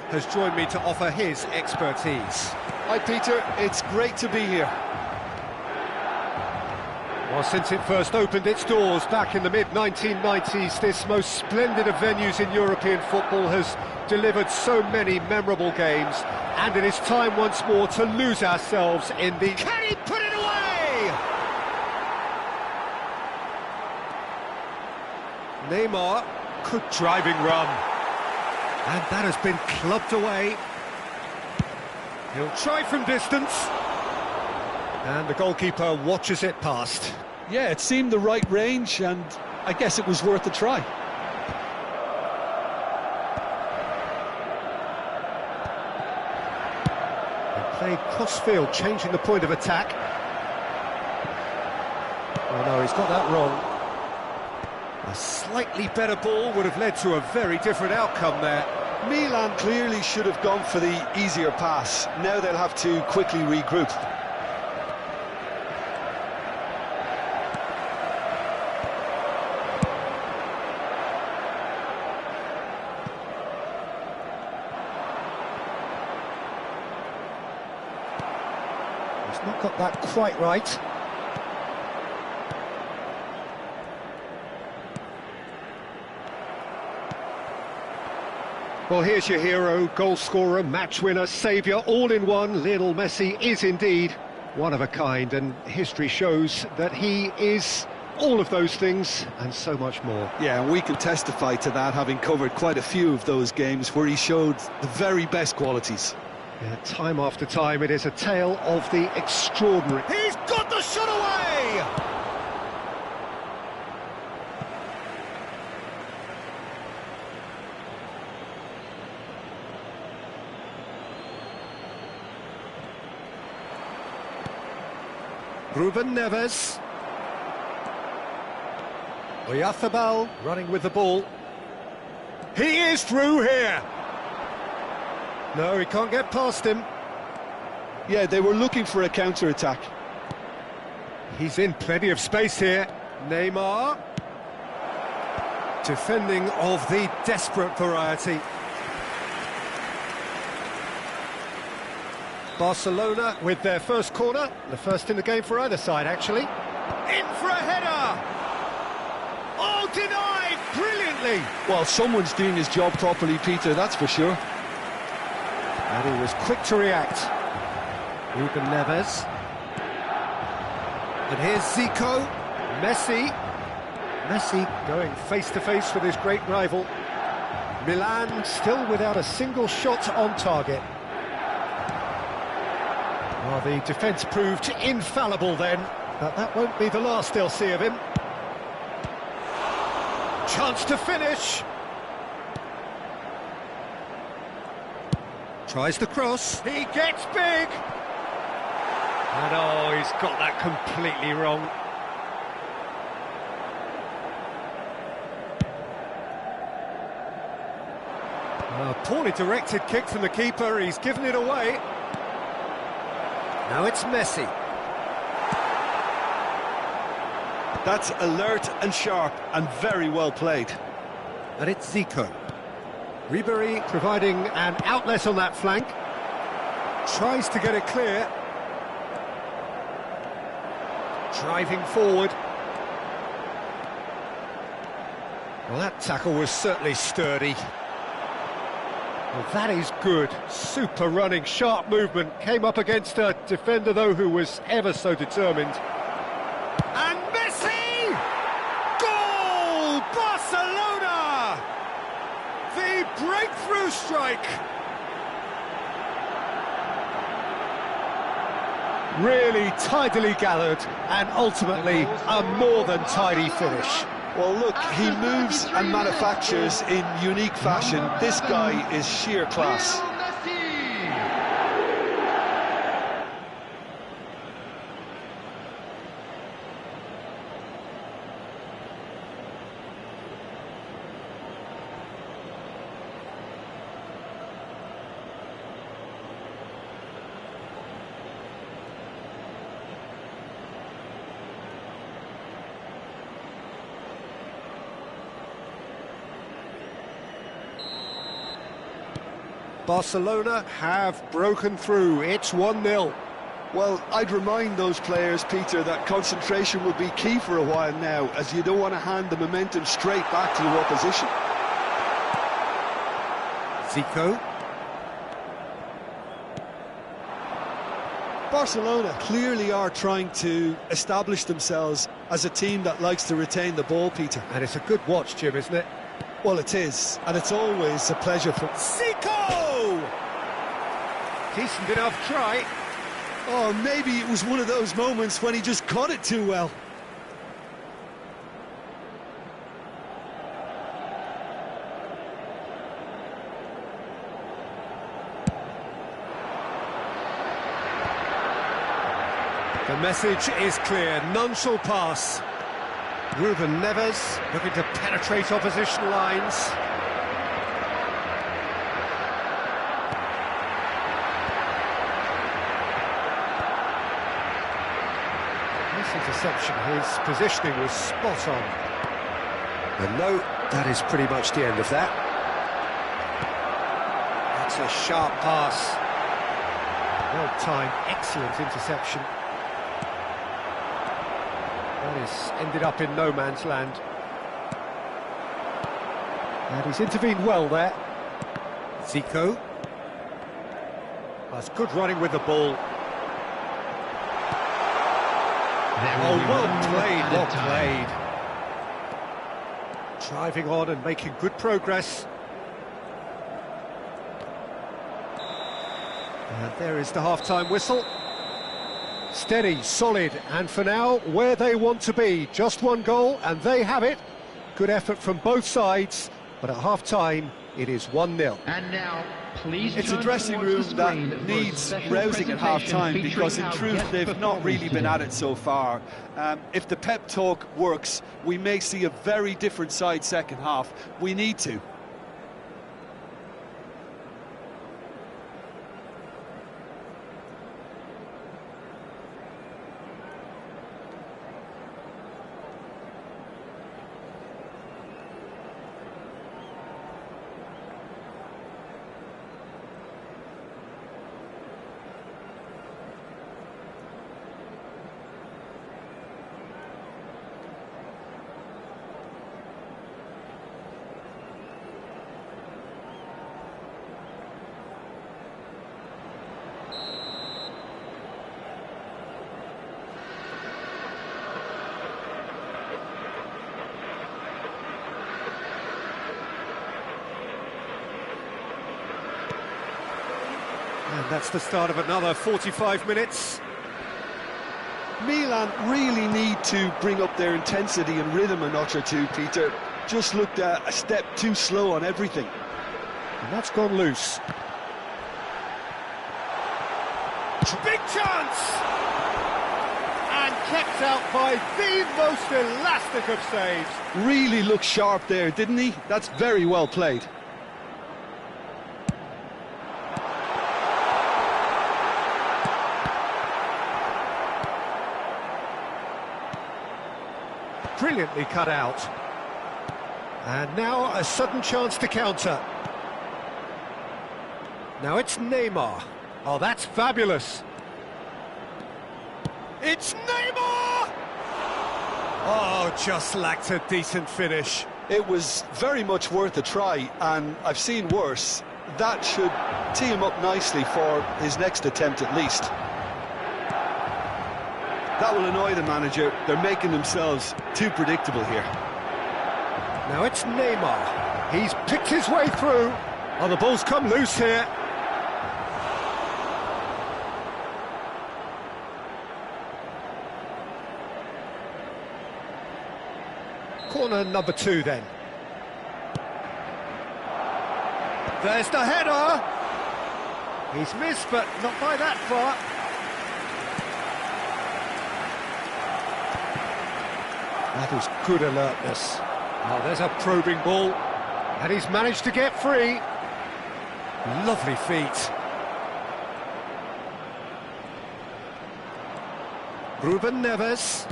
[SPEAKER 1] has joined me to offer his expertise.
[SPEAKER 2] Hi Peter, it's great to be here.
[SPEAKER 1] Well, since it first opened its doors back in the mid-1990s, this most splendid of venues in European football has delivered so many memorable games, and it is time once more to lose ourselves in the... Can he put it away? Neymar, good driving run. And that has been clubbed away. He'll try from distance. And the goalkeeper watches it past.
[SPEAKER 2] Yeah, it seemed the right range, and I guess it was worth a try.
[SPEAKER 1] They played cross-field, changing the point of attack. Oh no, he's got that wrong. A slightly better ball would have led to a very different outcome there.
[SPEAKER 2] Milan clearly should have gone for the easier pass. Now they'll have to quickly regroup.
[SPEAKER 1] He's not got that quite right. Well, here's your hero, goal scorer, match winner, saviour, all in one. Lionel Messi is indeed one of a kind, and history shows that he is all of those things and so much more.
[SPEAKER 2] Yeah, and we can testify to that, having covered quite a few of those games where he showed the very best qualities.
[SPEAKER 1] Yeah, time after time, it is a tale of the extraordinary. He's got the shot away! Ruben Neves. Oyarzabal running with the ball. He is through here! No, he can't get past him.
[SPEAKER 2] Yeah, they were looking for a counter-attack.
[SPEAKER 1] He's in plenty of space here. Neymar. Defending of the desperate variety. Barcelona with their first corner. The first in the game for either side, actually. In for a header! Oh, denied brilliantly!
[SPEAKER 2] Well, someone's doing his job properly, Peter, that's for sure.
[SPEAKER 1] And he was quick to react. Ruben Neves. And here's Zico. Messi. Messi going face-to-face with his great rival. Milan still without a single shot on target. Well, the defence proved infallible then, but that won't be the last they'll see of him. Chance to finish. Tries the cross. He gets big. And oh, he's got that completely wrong. A poorly directed kick from the keeper. He's given it away. Now it's Messi.
[SPEAKER 2] That's alert and sharp and very well played.
[SPEAKER 1] And it's Zico. Ribéry providing an outlet on that flank. Tries to get it clear. Driving forward. Well, that tackle was certainly sturdy. Well, that is good. Super running, sharp movement. Came up against a defender, though, who was ever so determined. And Messi! Goal! Barcelona! The breakthrough strike! Really tidily gathered, and ultimately a more than tidy finish.
[SPEAKER 2] Well, look, he moves and manufactures in unique fashion. This guy is sheer class.
[SPEAKER 1] Barcelona have broken through. It's 1-0.
[SPEAKER 2] Well, I'd remind those players, Peter, that concentration will be key for a while now, as you don't want to hand the momentum straight back to your opposition.
[SPEAKER 1] Zico.
[SPEAKER 2] Barcelona clearly are trying to establish themselves as a team that likes to retain the ball, Peter.
[SPEAKER 1] And it's a good watch, Jim, isn't it?
[SPEAKER 2] Well, it is, and it's always a pleasure for...
[SPEAKER 1] Zico! Decent enough try.
[SPEAKER 2] Oh, maybe it was one of those moments when he just caught it too well.
[SPEAKER 1] The message is clear, none shall pass. Ruben Neves looking to penetrate opposition lines. This interception, his positioning was spot on. And no, that is pretty much the end of that. That's a sharp pass. Well-timed, excellent interception. That is ended up in no man's land. And he's intervened well there. Zico. That's good running with the ball. Oh, well played, well played. Driving on and making good progress. And there is the half-time whistle. Steady, solid, and for now, where they want to be. Just one goal, and they have it. Good effort from both sides, but at half-time, it is 1-0.
[SPEAKER 5] And now, please.
[SPEAKER 2] It's a dressing room that needs rousing at half-time, because in truth, they've not really been at it so far. If the pep talk works, we may see a very different side second half. We need to.
[SPEAKER 1] And that's the start of another 45 minutes.
[SPEAKER 2] Milan really need to bring up their intensity and rhythm a notch or two, Peter. Just looked a step too slow on everything.
[SPEAKER 1] And that's gone loose. Big chance! And kept out by the most elastic of saves.
[SPEAKER 2] Really looked sharp there, didn't he? That's very well played.
[SPEAKER 1] Brilliantly cut out. And now a sudden chance to counter. Now it's Neymar. Oh, that's fabulous. It's Neymar! Oh, just lacked a decent finish.
[SPEAKER 2] It was very much worth a try, and I've seen worse. That should tee him up nicely for his next attempt at least. That will annoy the manager. They're making themselves too predictable here.
[SPEAKER 1] Now it's Neymar. He's picked his way through. Oh, the ball's come loose here. Corner number 2 then. There's the header. He's missed, but not by that far. That is good alertness. Oh, there's a probing ball. And he's managed to get free. Lovely feet. Ruben Neves.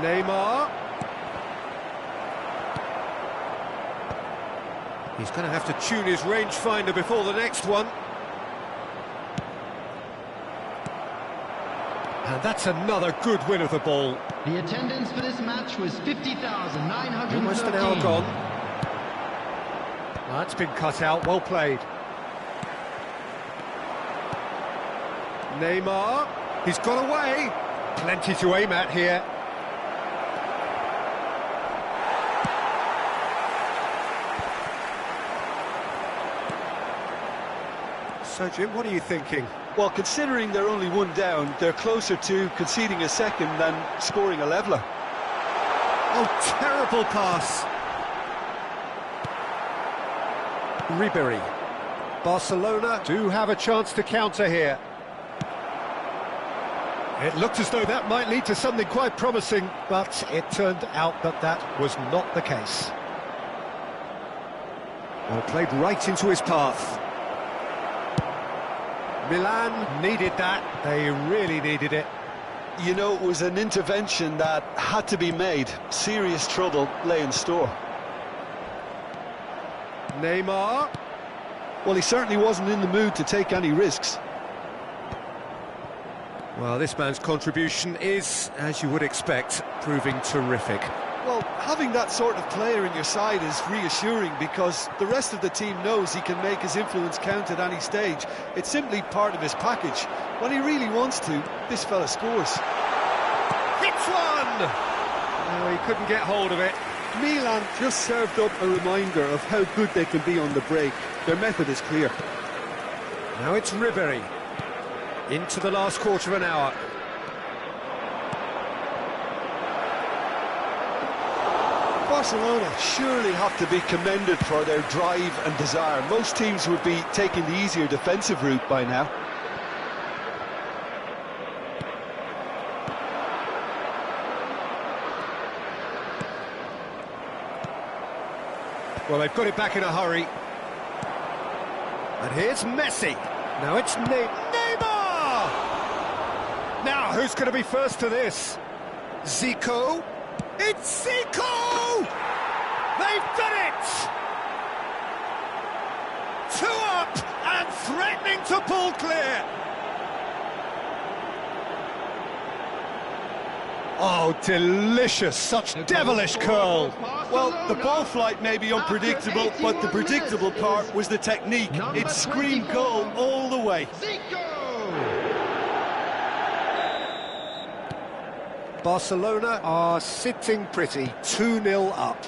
[SPEAKER 1] Neymar. He's going to have to tune his rangefinder before the next one. And that's another good win of the ball.
[SPEAKER 5] The attendance for this match was 50,913.
[SPEAKER 1] Almost an hour gone. Well, that's been cut out, well played. Neymar, he's got away. Plenty to aim at here. So, Jim, what are you thinking?
[SPEAKER 2] Well, considering they're only one down, they're closer to conceding a second than scoring a leveller.
[SPEAKER 1] Oh, terrible pass. Ribery. Barcelona do have a chance to counter here. It looked as though that might lead to something quite promising, but it turned out that that was not the case. Well, played right into his path. Milan needed that. They really needed it.
[SPEAKER 2] You know, it was an intervention that had to be made. Serious trouble lay in store.
[SPEAKER 1] Neymar.
[SPEAKER 2] Well, he certainly wasn't in the mood to take any risks.
[SPEAKER 1] Well, this man's contribution is, as you would expect, proving terrific.
[SPEAKER 2] Well, having that sort of player in your side is reassuring because the rest of the team knows he can make his influence count at any stage. It's simply part of his package. When he really wants to, this fella scores.
[SPEAKER 1] Hits one! Oh, he couldn't get hold of it.
[SPEAKER 2] Milan just served up a reminder of how good they can be on the break. Their method is clear.
[SPEAKER 1] Now it's Ribery. Into the last quarter of an hour.
[SPEAKER 2] Barcelona surely have to be commended for their drive and desire. Most teams would be taking the easier defensive route by now.
[SPEAKER 1] Well, they've got it back in a hurry. And here's Messi. Now it's Neymar! Now, who's going to be first to this? Zico? It's Zico! They've done it! 2 up and threatening to pull clear. Oh, delicious, such devilish curl.
[SPEAKER 2] Well, the ball flight may be unpredictable, but the predictable part was the technique. It screamed goal all the way.
[SPEAKER 1] Barcelona are sitting pretty, 2-0 up.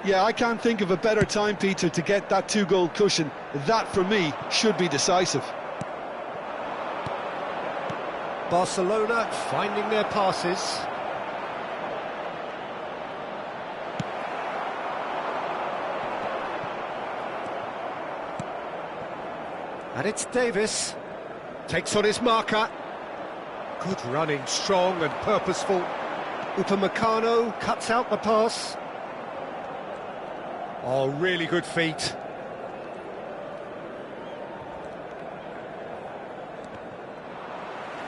[SPEAKER 2] Yeah, I can't think of a better time, Peter, to get that 2-goal cushion. That, for me, should be decisive.
[SPEAKER 1] Barcelona finding their passes. And it's Davis. Takes on his marker. Good running, strong and purposeful. Upamecano cuts out the pass. Oh, really good feet.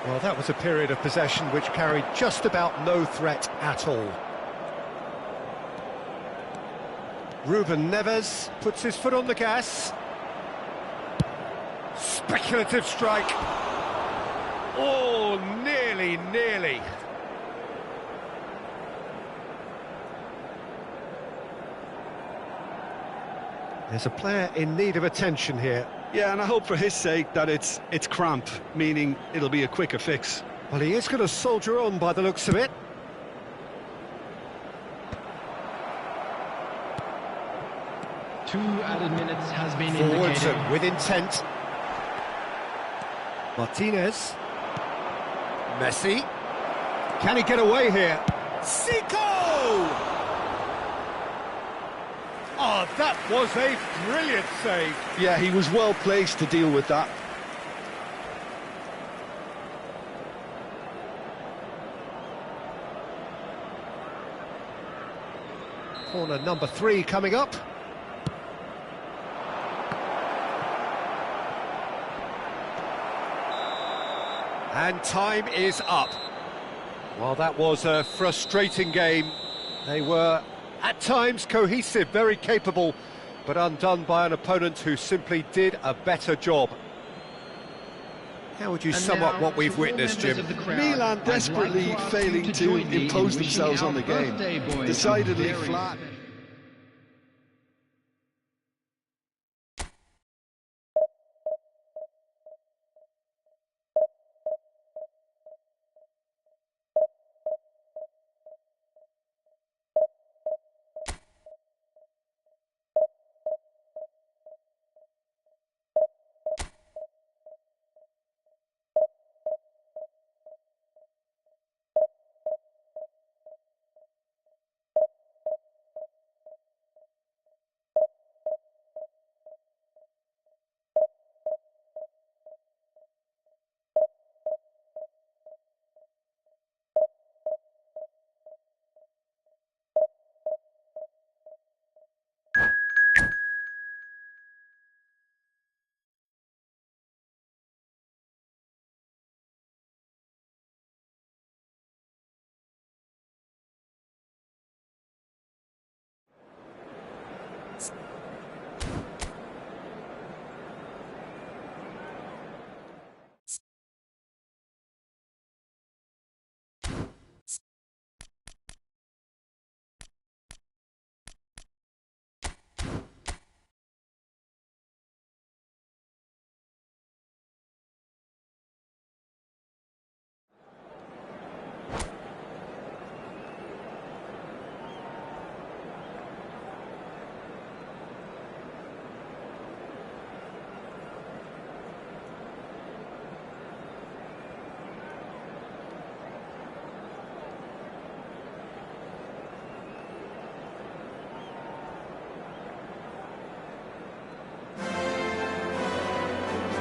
[SPEAKER 1] Well, that was a period of possession which carried just about no threat at all. Ruben Neves puts his foot on the gas. Speculative strike. Oh, nearly. There's a player in need of attention here.
[SPEAKER 2] Yeah, and I hope for his sake that it's cramp, meaning it'll be a quicker fix.
[SPEAKER 1] Well, he is going to soldier on by the looks of it.
[SPEAKER 5] Two added minutes has been
[SPEAKER 1] Forwards
[SPEAKER 5] indicated.
[SPEAKER 1] and with intent. Martinez. Messi. Can he get away here? Zico! Oh, that was a brilliant save.
[SPEAKER 2] Yeah, he was well placed to deal with that.
[SPEAKER 1] Corner number 3 coming up. And time is up. Well, that was a frustrating game. They were, at times, cohesive, very capable, but undone by an opponent who simply did a better job. How would you sum up what we've witnessed, Jim?
[SPEAKER 2] Milan desperately failing to impose themselves on the game. Decidedly flat.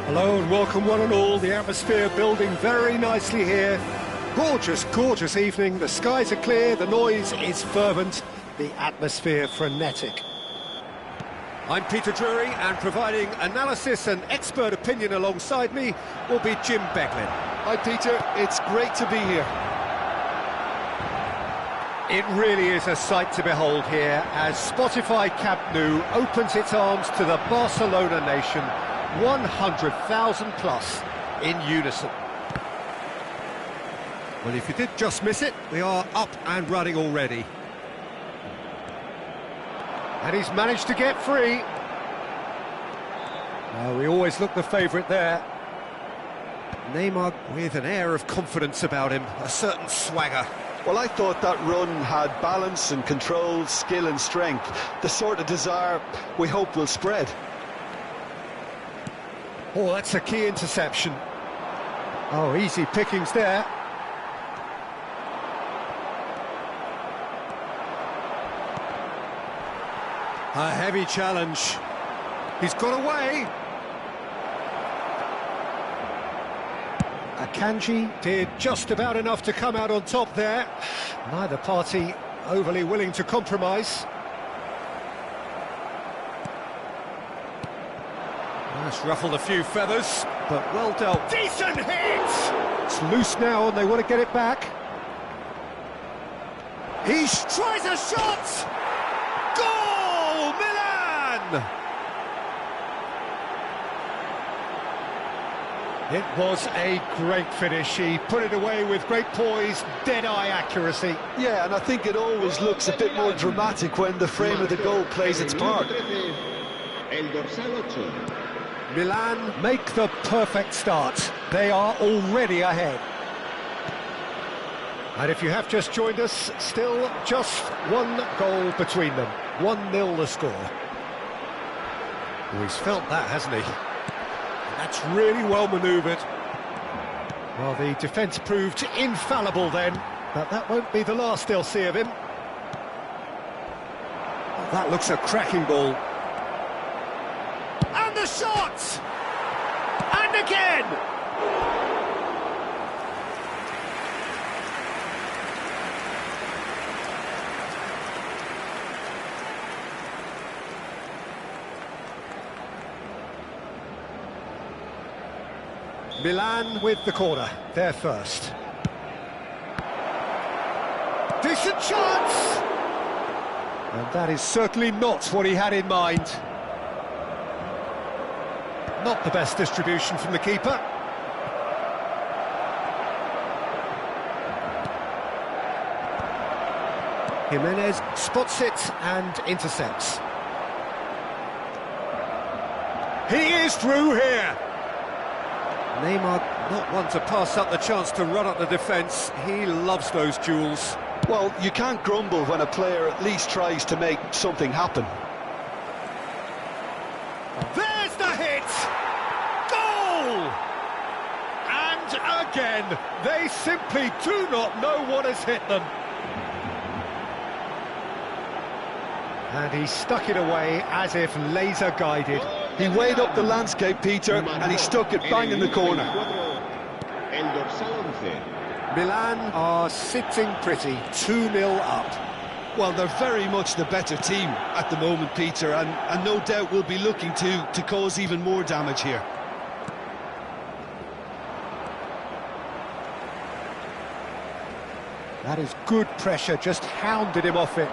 [SPEAKER 1] Hello and welcome one and all. The atmosphere building very nicely here. Gorgeous, gorgeous evening. The skies are clear, the noise is fervent, the atmosphere frenetic. I'm Peter Drury, and providing analysis and expert opinion alongside me will be Jim Beglin.
[SPEAKER 2] Hi Peter, it's great to be here.
[SPEAKER 1] It really is a sight to behold here as Spotify Camp Nou opens its arms to the Barcelona nation, 100,000 plus in unison. Well, if you did just miss it, we are up and running already. And he's managed to get free. We always look the favourite there. Neymar with an air of confidence about him, a certain swagger.
[SPEAKER 2] Well, I thought that run had balance and control, skill and strength, the sort of desire we hope will spread.
[SPEAKER 1] Oh, that's a key interception. Oh, easy pickings there. A heavy challenge. He's got away. Akanji did just about enough to come out on top there. Neither party overly willing to compromise. That's ruffled a few feathers, but well dealt. Decent hit! It's loose now and they want to get it back. He tries a shot! Goal! Milan! It was a great finish. He put it away with great poise, dead-eye accuracy.
[SPEAKER 2] Yeah, and I think it always looks a bit more dramatic when the frame of the goal plays its part.
[SPEAKER 1] Milan make the perfect start. They are already ahead. And if you have just joined us, still just one goal between them. 1-0 the score. Oh, he's felt that, hasn't he? That's really well manoeuvred. Well, the defence proved infallible then, but that won't be the last they'll see of him. Oh, that looks a cracking ball. And the shot! And again! Milan with the corner, they're first. Decent chance! And that is certainly not what he had in mind. Not the best distribution from the keeper. Jimenez spots it and intercepts. He is through here. Neymar not one to pass up the chance to run up the defence. He loves those duels.
[SPEAKER 2] Well, you can't grumble when a player at least tries to make something happen.
[SPEAKER 1] There's the hit! Goal! And again, they simply do not know what has hit them. And he stuck it away as if laser guided.
[SPEAKER 2] He weighed up the landscape, Peter, and he stuck it bang in the corner.
[SPEAKER 1] Milan are sitting pretty, 2-0 up.
[SPEAKER 2] Well, they're very much the better team at the moment, Peter, and no doubt will be looking to cause even more damage here.
[SPEAKER 1] That is good pressure, just hounded him off it.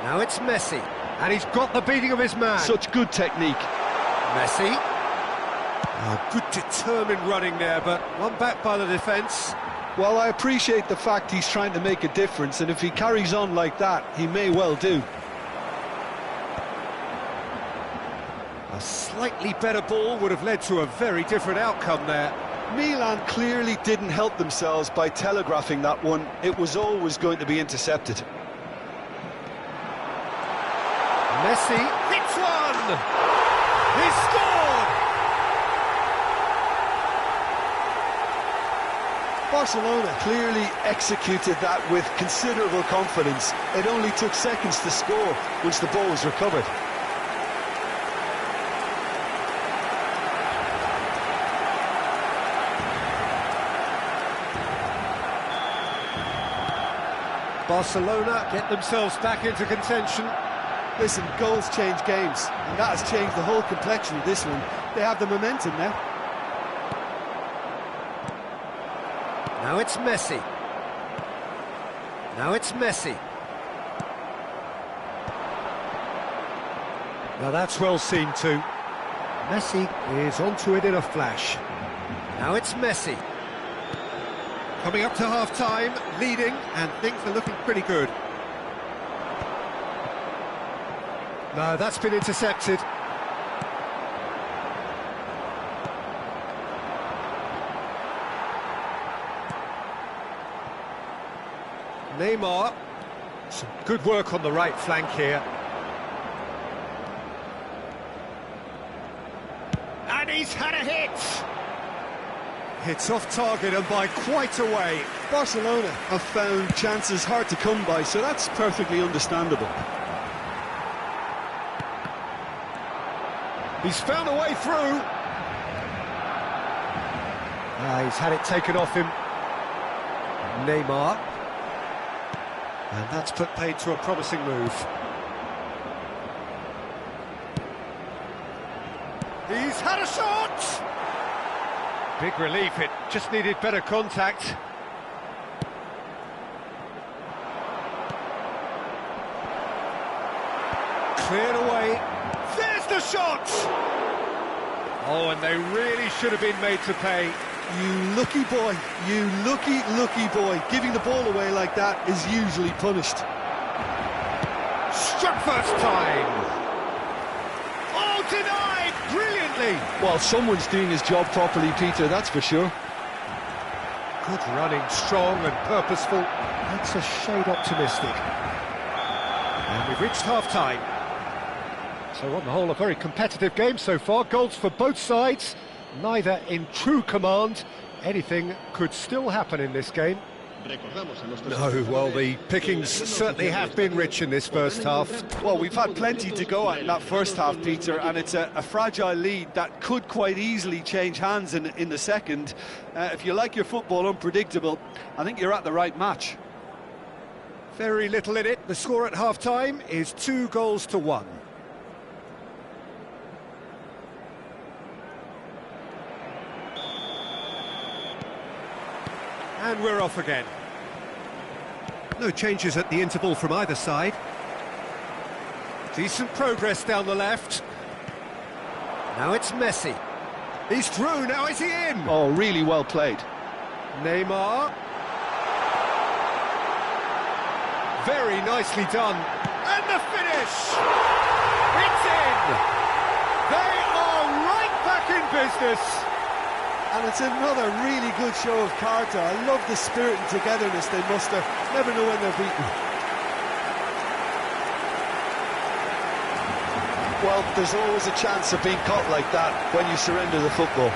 [SPEAKER 1] Now it's Messi, and he's got the beating of his man.
[SPEAKER 2] Such good technique.
[SPEAKER 1] Messi. Good determined running there, but one back by the defence.
[SPEAKER 2] Well, I appreciate the fact he's trying to make a difference, and if he carries on like that, he may well do.
[SPEAKER 1] A slightly better ball would have led to a very different outcome there.
[SPEAKER 2] Milan clearly didn't help themselves by telegraphing that one. It was always going to be intercepted.
[SPEAKER 1] Messi hits one! He scored!
[SPEAKER 2] Barcelona clearly executed that with considerable confidence. It only took seconds to score once the ball was recovered.
[SPEAKER 1] Barcelona get themselves back into contention.
[SPEAKER 2] Listen, goals change games, and that has changed the whole complexion of this one. They have the momentum now.
[SPEAKER 1] Now it's Messi. Now it's Messi. Now that's well seen too. Messi is onto it in a flash. Now it's Messi. Coming up to half-time, leading, and things are looking pretty good. No, that's been intercepted. Neymar. Some good work on the right flank here. And he's had a hit! Hits off target and by quite a way.
[SPEAKER 2] Barcelona have found chances hard to come by, so that's perfectly understandable.
[SPEAKER 1] He's found a way through. He's had it taken off him. Neymar. And that's put paid to a promising move. He's had a shot! Big relief, it just needed better contact. Cleared away. There's the shot! Oh, and they really should have been made to pay.
[SPEAKER 2] You lucky boy, you lucky boy. Giving the ball away like that is usually punished.
[SPEAKER 1] Struck first time. Oh, denied brilliantly.
[SPEAKER 2] Well, someone's doing his job properly, Peter, that's for sure.
[SPEAKER 1] Good running, strong and purposeful. That's a shade optimistic. And we've reached half-time. So on the whole, a very competitive game so far. Goals for both sides, neither in true command. Anything could still happen in this game. No, well, the pickings certainly have been rich in this first half.
[SPEAKER 2] Well, we've had plenty to go at in that first half, Peter, and it's a fragile lead that could quite easily change hands in the second. If you like your football unpredictable, I think you're at the right match.
[SPEAKER 1] Very little in it. The score at half-time is 2-1. And we're off again. No changes at the interval from either side. Decent progress down the left. Now it's Messi. He's through, now is he in?
[SPEAKER 2] Oh, really well played.
[SPEAKER 1] Neymar. Very nicely done. And the finish! It's in! They are right back in business!
[SPEAKER 2] And it's another really good show of character. I love the spirit and togetherness they muster. Never know when they're beaten. Well, there's always a chance of being caught like that when you surrender the football.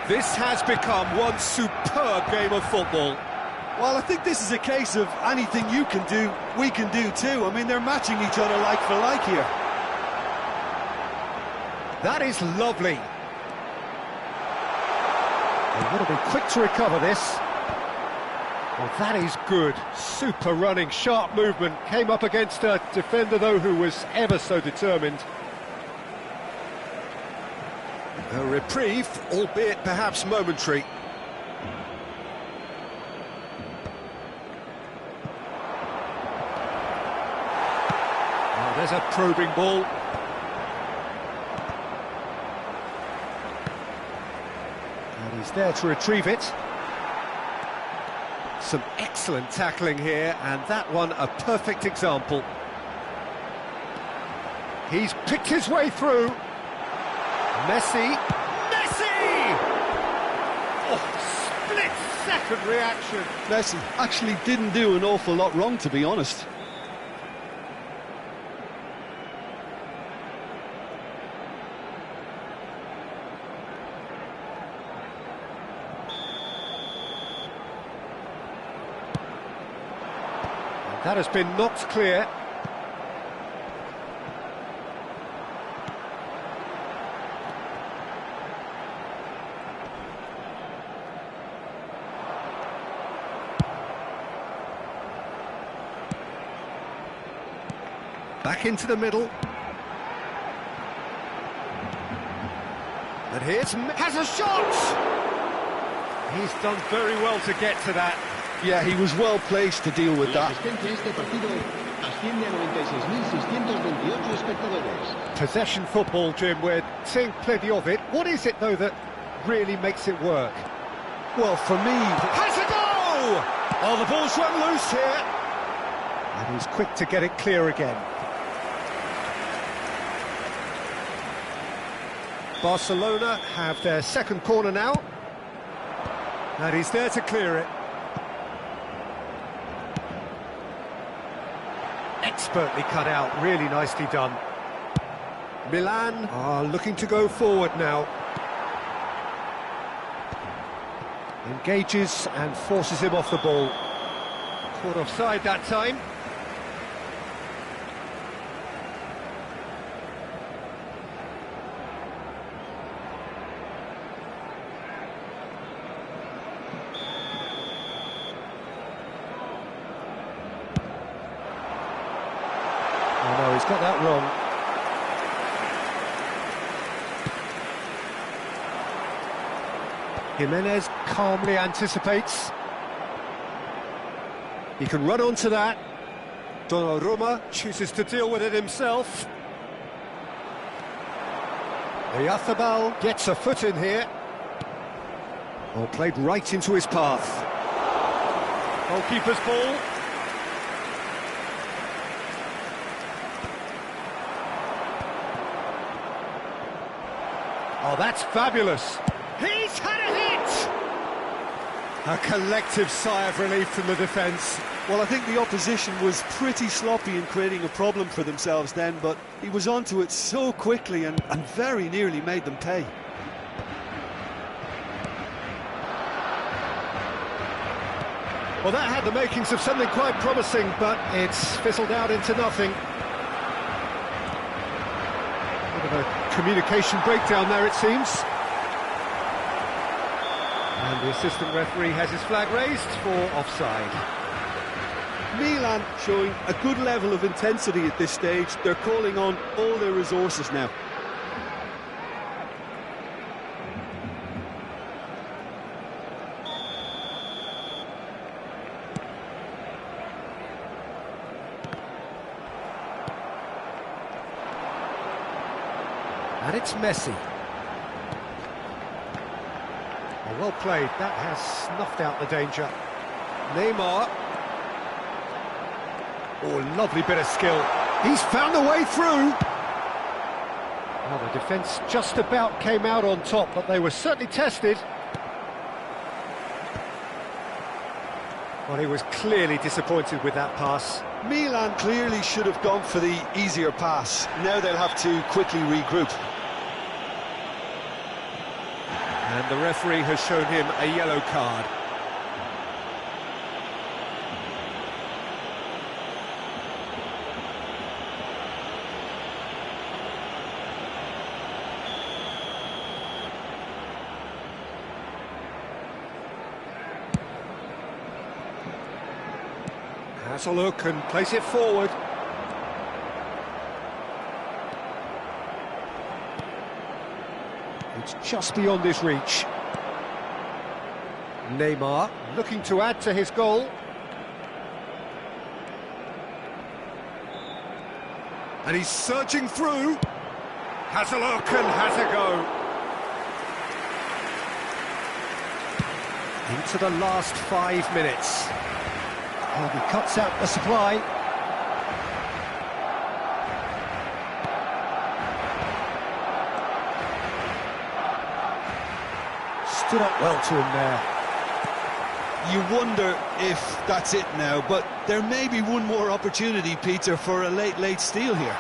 [SPEAKER 1] This has become one superb game of football.
[SPEAKER 2] Well, I think this is a case of anything you can do, we can do too. I mean, they're matching each other like for like here.
[SPEAKER 1] That is lovely. They've got to be quick to recover this. Well, that is good. Super running, sharp movement. Came up against a defender, though, who was ever so determined. A reprieve, albeit perhaps momentary. Oh, there's a probing ball. And he's there to retrieve it. Some excellent tackling here, and that one a perfect example. He's picked his way through. Messi! Oh, split-second reaction.
[SPEAKER 2] Messi actually didn't do an awful lot wrong, to be honest.
[SPEAKER 1] That has been knocked clear. Back into the middle. And has a shot! He's done very well to get to that.
[SPEAKER 2] Yeah, he was well placed to deal with that.
[SPEAKER 1] Possession football, Jim, we're seeing plenty of it. What is it, though, that really makes it work?
[SPEAKER 2] Well, for me...
[SPEAKER 1] Has a go! Oh, the ball's run loose here. And he's quick to get it clear again. Barcelona have their second corner now. And he's there to clear it. Expertly cut out, really nicely done. Milan are looking to go forward now. Engages and forces him off the ball. Caught offside that time. Oh no, he's got that wrong. Jimenez calmly anticipates. He can run onto that. Donnarumma chooses to deal with it himself. Oyarzábal gets a foot in here. Oh, played right into his path. Goalkeeper's ball. Oh, that's fabulous. He's had a hit! A collective sigh of relief from the defence.
[SPEAKER 2] Well, I think the opposition was pretty sloppy in creating a problem for themselves then, but he was onto it so quickly and very nearly made them pay.
[SPEAKER 1] Well, that had the makings of something quite promising, but it's fizzled out into nothing. Bit of a communication breakdown there, it seems. And the assistant referee has his flag raised for offside.
[SPEAKER 2] Milan showing a good level of intensity at this stage. They're calling on all their resources now.
[SPEAKER 1] And it's Messi. Oh, well played, that has snuffed out the danger. Neymar. Oh, lovely bit of skill. He's found a way through. Well, the defence just about came out on top, but they were certainly tested. Well, he was clearly disappointed with that pass.
[SPEAKER 2] Milan clearly should have gone for the easier pass. Now they'll have to quickly regroup.
[SPEAKER 1] And the referee has shown him a yellow card. Has a look and plays it forward. It's just beyond his reach. Neymar looking to add to his goal. And he's surging through. Has a look and has a go. Into the last 5 minutes. And he cuts out the supply. Stood up well to him there.
[SPEAKER 2] You wonder if that's it now, but there may be one more opportunity, Peter, for a late steal here.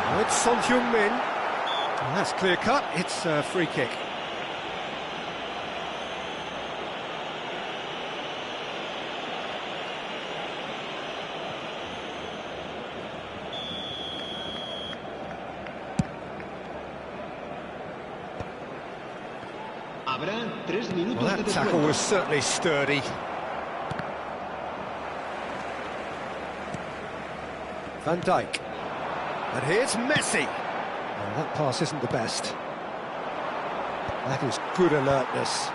[SPEAKER 1] Oh, it's Son Heung-min. Well, that's clear cut. It's a free kick. Well, that tackle was certainly sturdy. Van Dijk. And here's Messi. Well, that pass isn't the best. That is good alertness.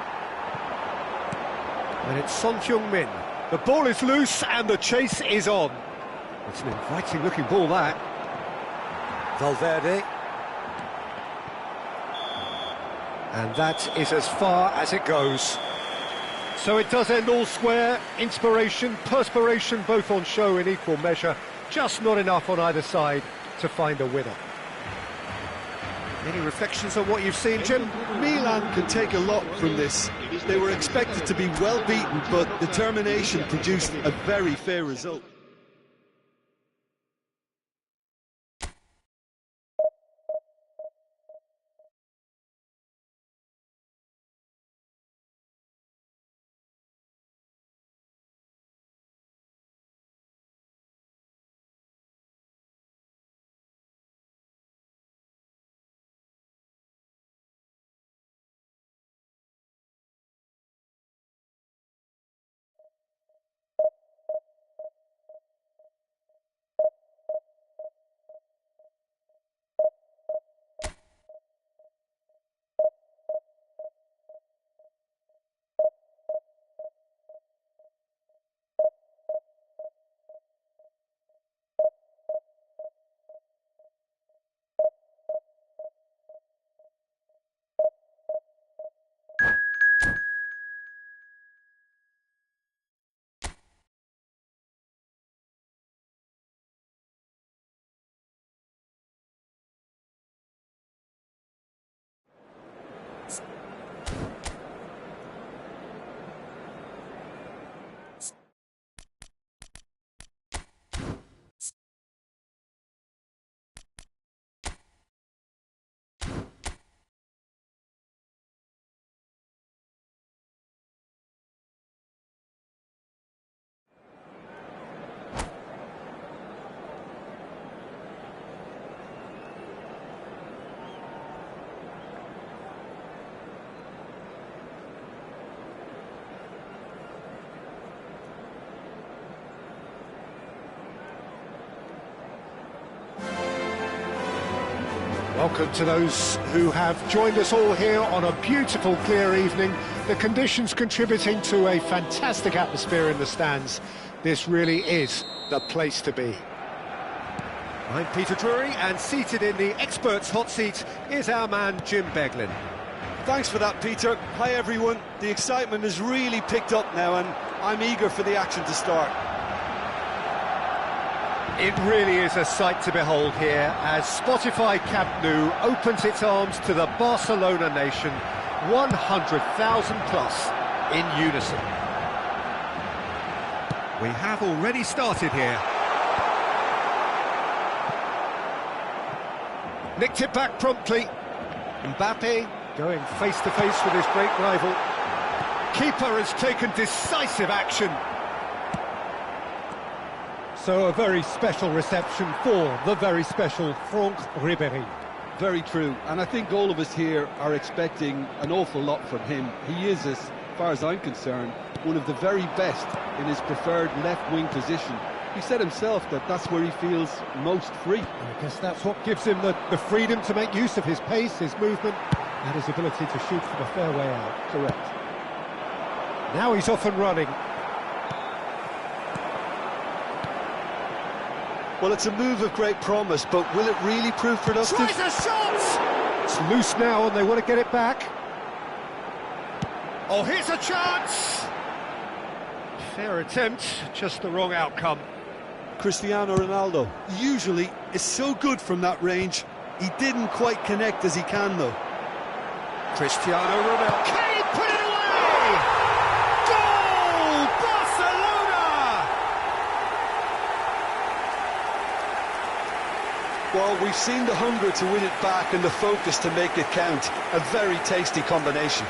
[SPEAKER 1] And it's Son Heung-min. The ball is loose and the chase is on. It's an inviting looking ball, that. Valverde. And that is as far as it goes. So it does end all square. Inspiration, perspiration, both on show in equal measure. Just not enough on either side to find a winner. Any reflections on what you've seen, Jim?
[SPEAKER 2] Milan can take a lot from this. They were expected to be well beaten, but determination produced a very fair result.
[SPEAKER 1] Welcome to those who have joined us all here on a beautiful, clear evening. The conditions contributing to a fantastic atmosphere in the stands. This really is the place to be. I'm Peter Drury, and seated in the experts' hot seat is our man Jim Beglin.
[SPEAKER 2] Thanks for that, Peter. Hi, everyone. The excitement has really picked up now, and I'm eager for the action to start.
[SPEAKER 1] It really is a sight to behold here as Spotify Camp Nou opens its arms to the Barcelona nation, 100,000 plus in unison. We have already started here. Nicked it back promptly. Mbappe going face-to-face with his great rival. Keeper has taken decisive action. So a very special reception for the very special Franck Ribéry.
[SPEAKER 2] Very true, and I think all of us here are expecting an awful lot from him. He is, as far as I'm concerned, one of the very best in his preferred left-wing position. He said himself that that's where he feels most free.
[SPEAKER 1] I guess that's what gives him the freedom to make use of his pace, his movement, and his ability to shoot from a fair way out.
[SPEAKER 2] Correct.
[SPEAKER 1] Now he's off and running.
[SPEAKER 2] Well, it's a move of great promise, but will it really prove productive?
[SPEAKER 1] Tries a shot! It's loose now and they want to get it back. Oh, here's a chance! Fair attempt, just the wrong outcome.
[SPEAKER 2] Cristiano Ronaldo usually is so good from that range. He didn't quite connect as he can, though.
[SPEAKER 1] Cristiano Ronaldo. Can he put it away? Goal! Barcelona!
[SPEAKER 2] Well, we've seen the hunger to win it back and the focus to make it count. A very tasty combination.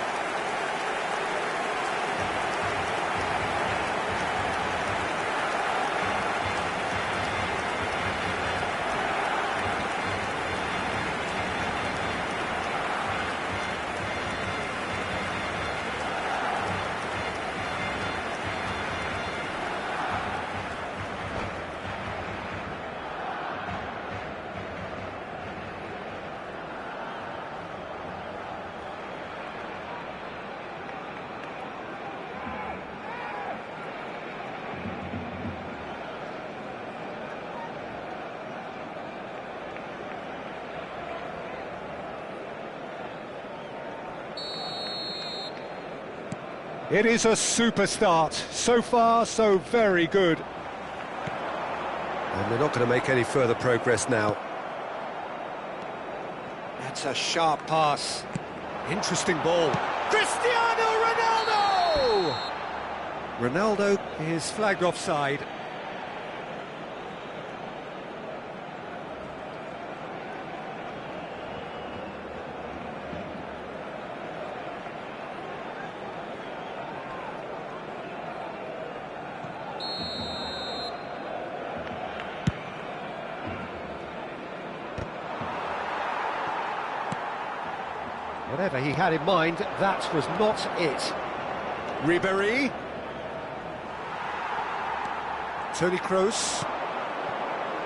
[SPEAKER 1] It is a super start. So far, so very good. And they're not going to make any further progress now. That's a sharp pass. Interesting ball. Cristiano Ronaldo! Ronaldo is flagged offside. Whatever he had in mind, that was not it. Ribéry. Toni Kroos.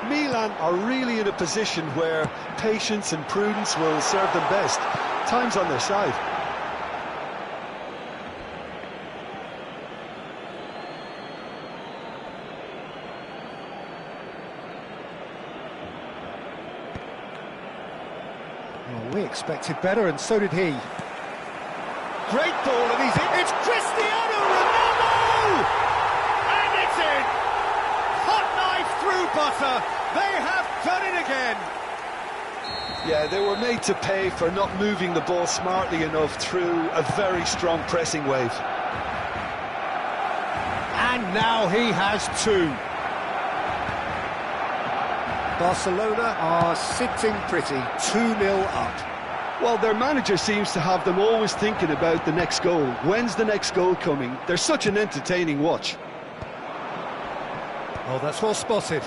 [SPEAKER 2] Milan are really in a position where patience and prudence will serve them best. Time's on their side.
[SPEAKER 1] Well, we expected better, and so did he. Great ball, and he's in. It's Cristiano Ronaldo! And it's in! Hot knife through butter. They have done it again.
[SPEAKER 2] Yeah, they were made to pay for not moving the ball smartly enough through a very strong pressing wave.
[SPEAKER 1] And now he has two. Barcelona are sitting pretty, 2-0 up.
[SPEAKER 2] Well, their manager seems to have them always thinking about the next goal. When's the next goal coming? They're such an entertaining watch.
[SPEAKER 1] Oh, that's well spotted.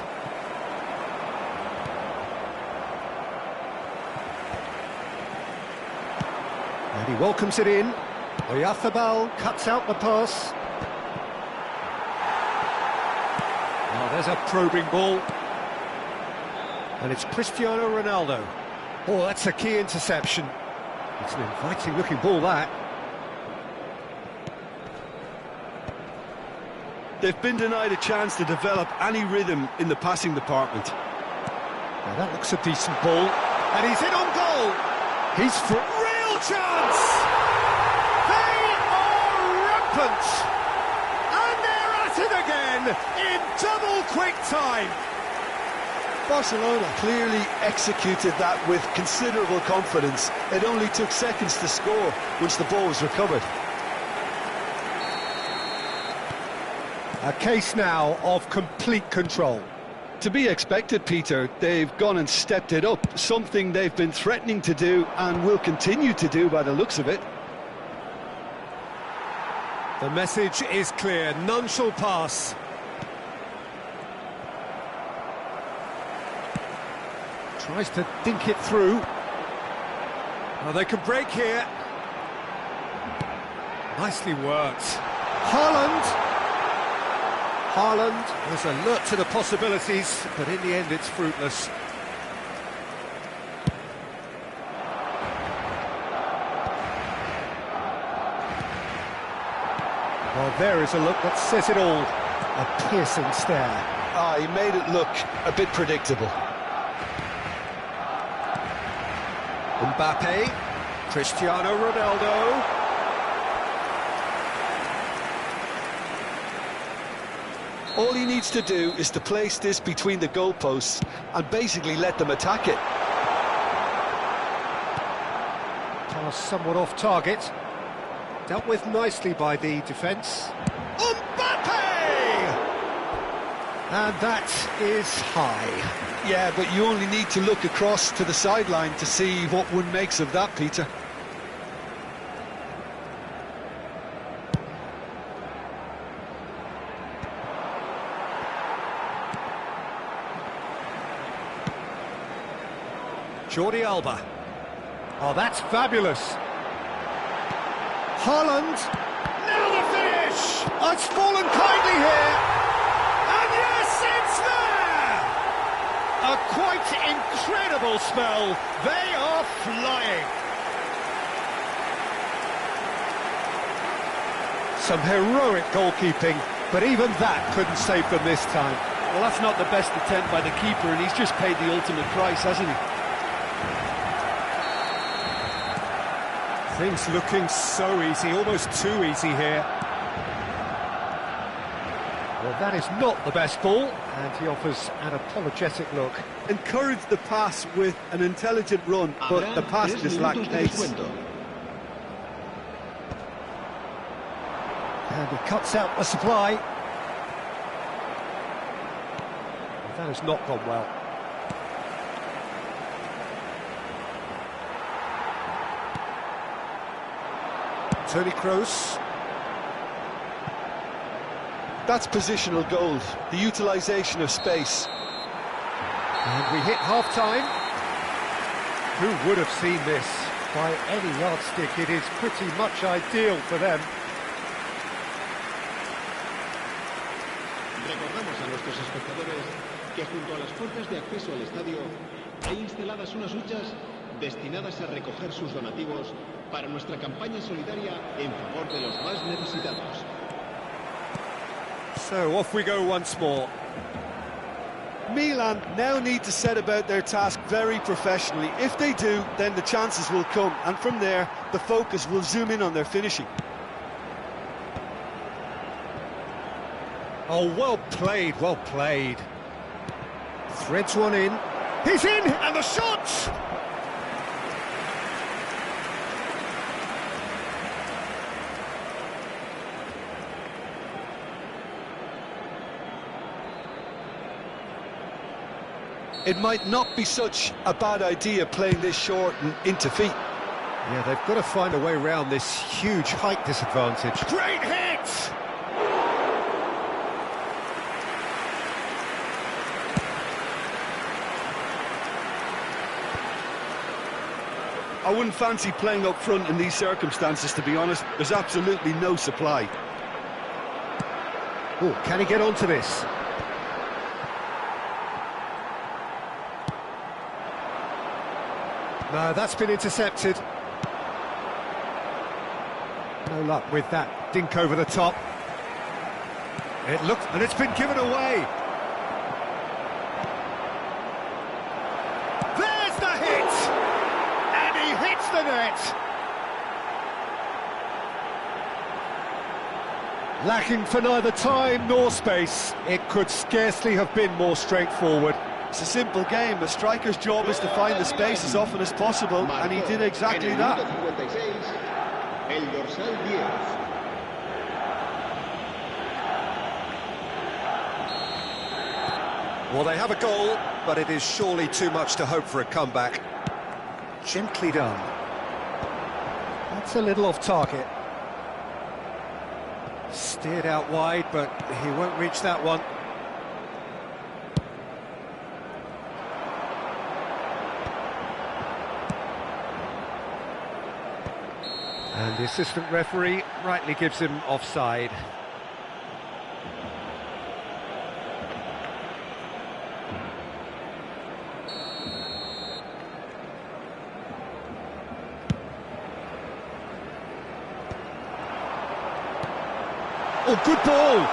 [SPEAKER 1] And he welcomes it in. Oyarzabal cuts out the pass. Oh, there's a probing ball. And it's Cristiano Ronaldo. Oh, that's a key interception. It's an inviting-looking ball, that.
[SPEAKER 2] They've been denied a chance to develop any rhythm in the passing department.
[SPEAKER 1] Now that looks a decent ball, and he's in on goal. He's for real chance. They are rampant, and they're at it again in double quick time.
[SPEAKER 2] Barcelona clearly executed that with considerable confidence. It only took seconds to score once the ball was recovered.
[SPEAKER 1] A case now of complete control.
[SPEAKER 2] To be expected, Peter. They've gone and stepped it up, something they've been threatening to do and will continue to do by the looks of it.
[SPEAKER 1] The message is clear, none shall pass. Tries to dink it through. Oh, they can break here. Nicely worked. Haaland was alert to the possibilities, but in the end it's fruitless. Well, there is a look that says it all. A piercing stare.
[SPEAKER 2] He made it look a bit predictable.
[SPEAKER 1] Mbappe, Cristiano Ronaldo.
[SPEAKER 2] All he needs to do is to place this between the goalposts and basically let them attack it.
[SPEAKER 1] Pass somewhat off target. Dealt with nicely by the defence. Mbappe! And that is high.
[SPEAKER 2] Yeah, but you only need to look across to the sideline to see what one makes of that, Peter.
[SPEAKER 1] Jordi Alba. Oh, that's fabulous. Haaland. Now the finish! Oh, it's fallen kindly here. And yes, it's there! A quite incredible spell. They are flying. Some heroic goalkeeping, but even that couldn't save them this time.
[SPEAKER 2] Well, that's not the best attempt by the keeper, and he's just paid the ultimate price, hasn't he?
[SPEAKER 1] Things looking so easy, almost too easy here. Well, that is not the best ball, and he offers an apologetic look.
[SPEAKER 2] Encouraged the pass with an intelligent run, but the pass just lacked pace.
[SPEAKER 1] And he cuts out the supply. Well, that has not gone well. Toni Kroos.
[SPEAKER 2] That's positional gold, the utilisation of space.
[SPEAKER 1] And we hit half-time. Who would have seen this? By any yardstick, it is pretty much ideal for them.
[SPEAKER 6] Recordamos a nuestros espectadores que junto a las puertas de acceso al estadio hay instaladas unas huchas destinadas a recoger sus donativos para nuestra campaña solidaria en favor de los más necesitados.
[SPEAKER 1] So off we go once more.
[SPEAKER 2] Milan now need to set about their task very professionally. If they do, then the chances will come, and from there, the focus will zoom in on their finishing.
[SPEAKER 1] Oh, well played, well played. Threads one in. He's in, and the shot!
[SPEAKER 2] It might not be such a bad idea playing this short and into feet.
[SPEAKER 1] Yeah, they've got to find a way around this huge height disadvantage. Great hit!
[SPEAKER 2] I wouldn't fancy playing up front in these circumstances, to be honest. There's absolutely no supply.
[SPEAKER 1] Oh, can he get onto this? No, that's been intercepted. No luck with that dink over the top. It looked, and it's been given away. threat. Lacking for neither time nor space. It could scarcely have been more straightforward.
[SPEAKER 2] It's a simple game. A striker's job is to find the space as often as possible, and he did exactly that.
[SPEAKER 6] El dorsal 10.
[SPEAKER 1] Well, they have a goal, but it is surely too much to hope for a comeback. Gently done. That's a little off target. Steered out wide, but he won't reach that one. And the assistant referee rightly gives him offside. Oh, good ball!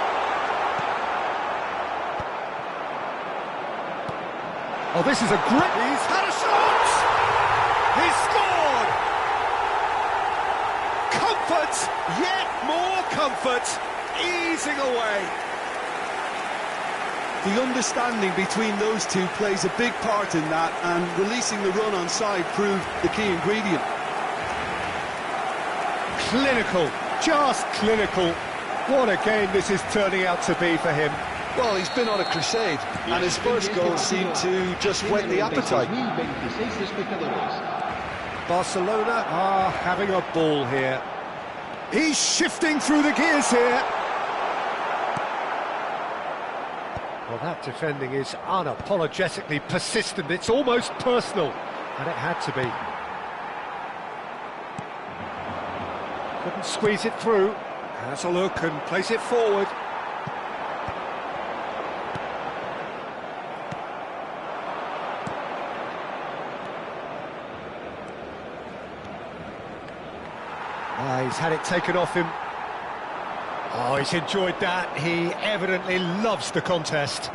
[SPEAKER 1] Oh, this is a grip. He's had a shot! He's scored! Comfort, yet more comfort, easing away.
[SPEAKER 2] The understanding between those two plays a big part in that, and releasing the run on side proved the key ingredient.
[SPEAKER 1] Clinical, just clinical. What a game this is turning out to be for him.
[SPEAKER 2] Well, he's been on a crusade, and his first goal seemed to just whet the appetite.
[SPEAKER 1] Barcelona are having a ball here. He's shifting through the gears here. Well, that defending is unapologetically persistent. It's almost personal, and it had to be. Couldn't squeeze it through. Has a look and place it forward. He's had it taken off him. Oh, he's enjoyed that. He evidently loves the contest.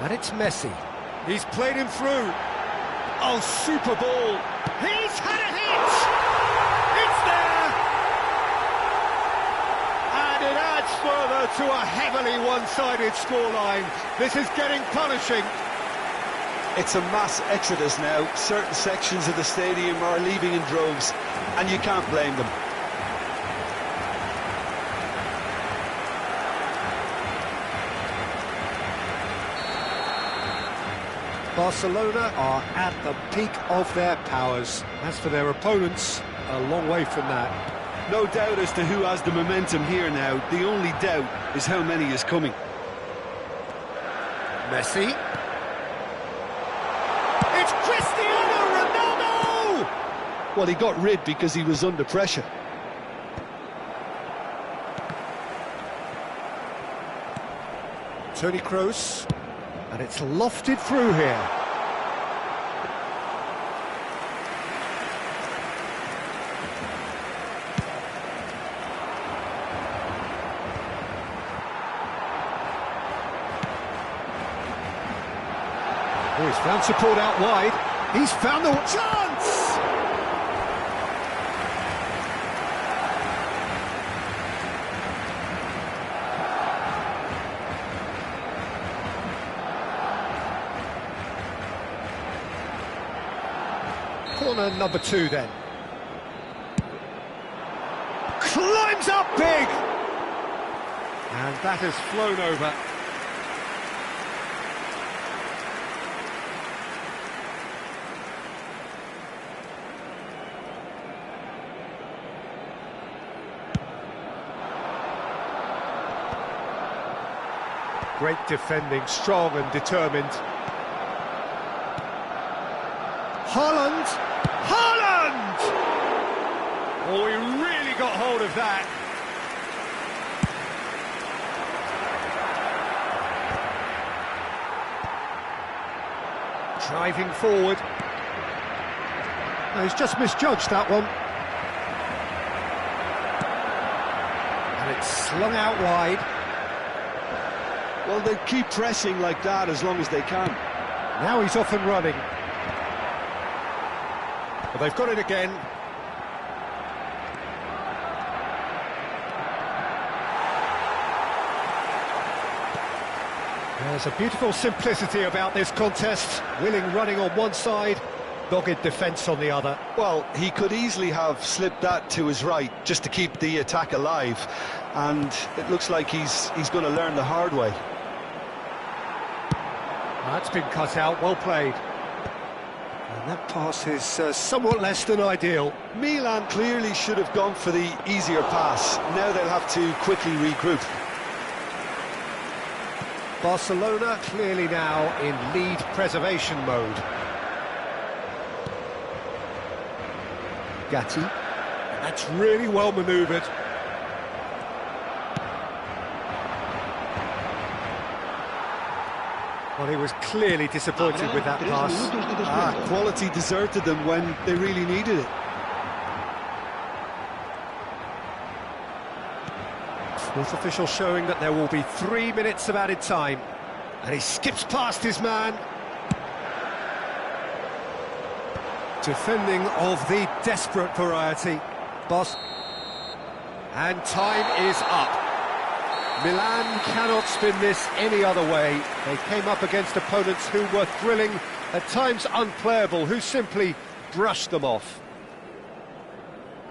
[SPEAKER 1] And it's Messi. He's played him through. Oh, super ball. He's had a hit! It's there! And it adds further to a heavily one-sided scoreline. This is getting punishing.
[SPEAKER 2] It's a mass exodus now. Certain sections of the stadium are leaving in droves, and you can't blame them.
[SPEAKER 1] Barcelona are at the peak of their powers. As for their opponents, a long way from that.
[SPEAKER 2] No doubt as to who has the momentum here now. The only doubt is how many is coming.
[SPEAKER 1] Messi. It's Cristiano Ronaldo!
[SPEAKER 2] Well, he got rid because he was under pressure.
[SPEAKER 1] Toni Kroos. And it's lofted through here. Oh, he's found support out wide. He's found the chance! Corner number 2 then. Climbs up big! And that has flown over. Great defending, strong and determined. Haaland! Haaland! Oh, he really got hold of that. Driving forward. No, he's just misjudged that one. And it's slung out wide.
[SPEAKER 2] Well, they keep pressing like that as long as they can.
[SPEAKER 1] Now he's off and running. Well, they've got it again. There's a beautiful simplicity about this contest. Willing running on one side, dogged defence on the other.
[SPEAKER 2] Well, he could easily have slipped that to his right just to keep the attack alive, and it looks like he's going to learn the hard way.
[SPEAKER 1] That's been cut out, well played. And that pass is somewhat less than ideal.
[SPEAKER 2] Milan clearly should have gone for the easier pass. Now they'll have to quickly regroup.
[SPEAKER 1] Barcelona clearly now in lead preservation mode. Gatti. That's really well manoeuvred. Well, he was clearly disappointed with that pass.
[SPEAKER 2] Quality deserted them when they really needed it.
[SPEAKER 1] Fourth official showing that there will be 3 minutes of added time. And he skips past his man. Defending of the desperate variety. Boss. And time is up. Milan cannot spin this any other way. They came up against opponents who were thrilling, at times unplayable, who simply brushed them off.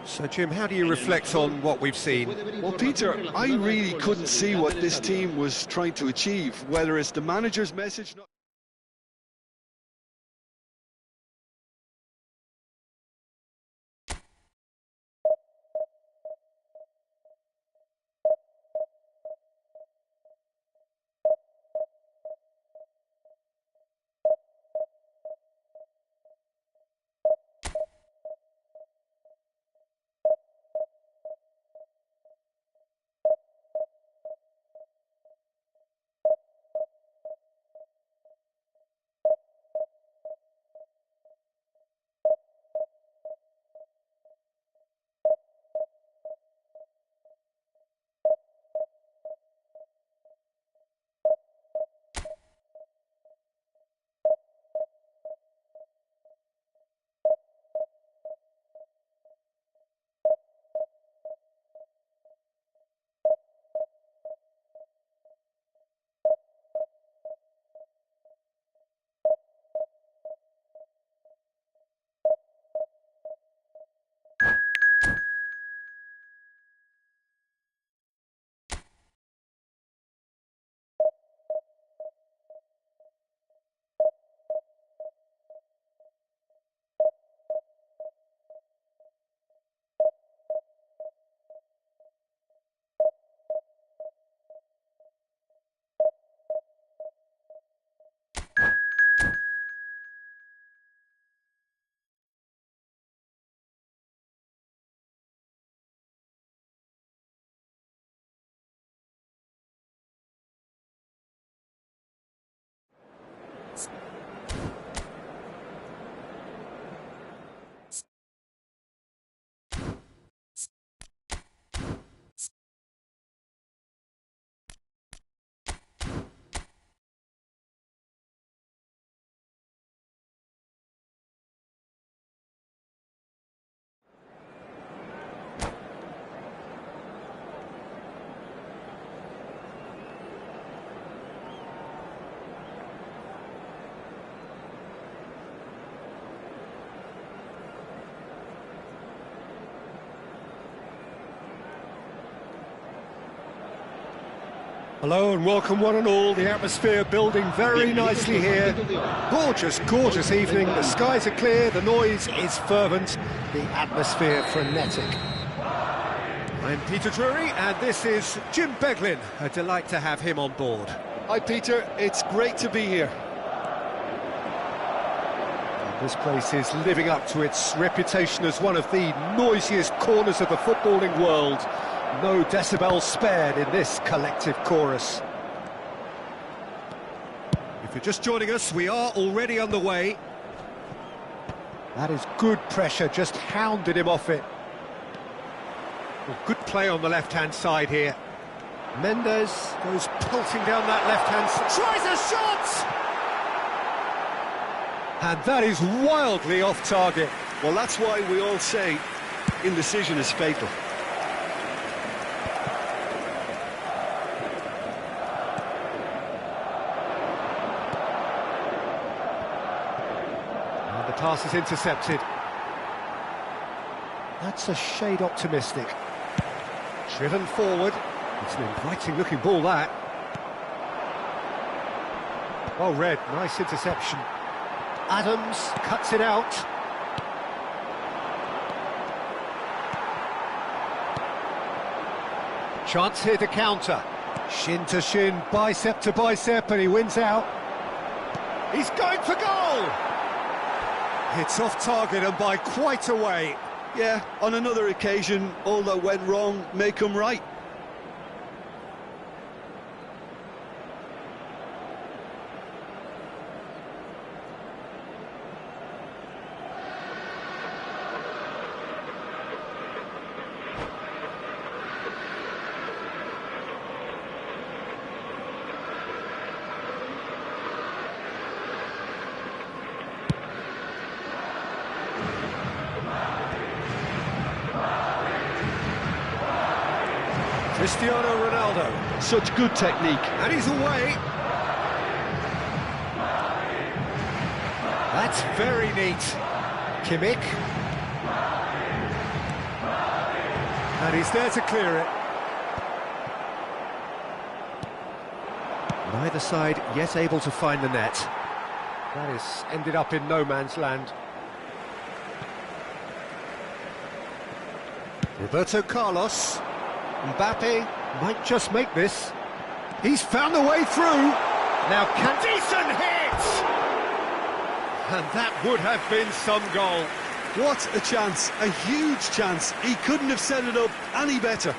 [SPEAKER 1] So, Jim, how do you reflect on what we've seen?
[SPEAKER 2] Well, Peter, I really couldn't see what this team was trying to achieve, whether it's the manager's message...
[SPEAKER 1] Hello and welcome one and all. The atmosphere building very nicely here. Gorgeous, gorgeous evening. The skies are clear, the noise is fervent, the atmosphere frenetic. I'm Peter Drury and this is Jim Beglin. A delight to have him on board.
[SPEAKER 2] Hi Peter, it's great to be here.
[SPEAKER 1] This place is living up to its reputation as one of the noisiest corners of the footballing world. No decibels spared in this collective chorus. If you're just joining us, we are already underway. That is good pressure, just hounded him off it. Well, good play on the left-hand side here. Mendes goes pelting down that left-hand side, tries a shot! And that is wildly off target.
[SPEAKER 2] Well, that's why we all say indecision is fatal.
[SPEAKER 1] And the pass is intercepted. That's a shade optimistic. Driven forward. It's an inviting-looking ball, that. Well read, nice interception. Adams cuts it out. Chance here to counter. Shin to shin, bicep to bicep, and he wins out. He's going for goal! It's off target and by quite a way.
[SPEAKER 2] Yeah, on another occasion, all that went wrong may come right.
[SPEAKER 1] Cristiano Ronaldo.
[SPEAKER 2] Such good technique.
[SPEAKER 1] And he's away. That's very neat. Kimmich. And he's there to clear it. Neither side yet able to find the net. That is ended up in no man's land. Roberto Carlos. Mbappe might just make this. He's found a way through. Now, decent hit! And that would have been some goal.
[SPEAKER 2] What a chance, a huge chance. He couldn't have set it up any better.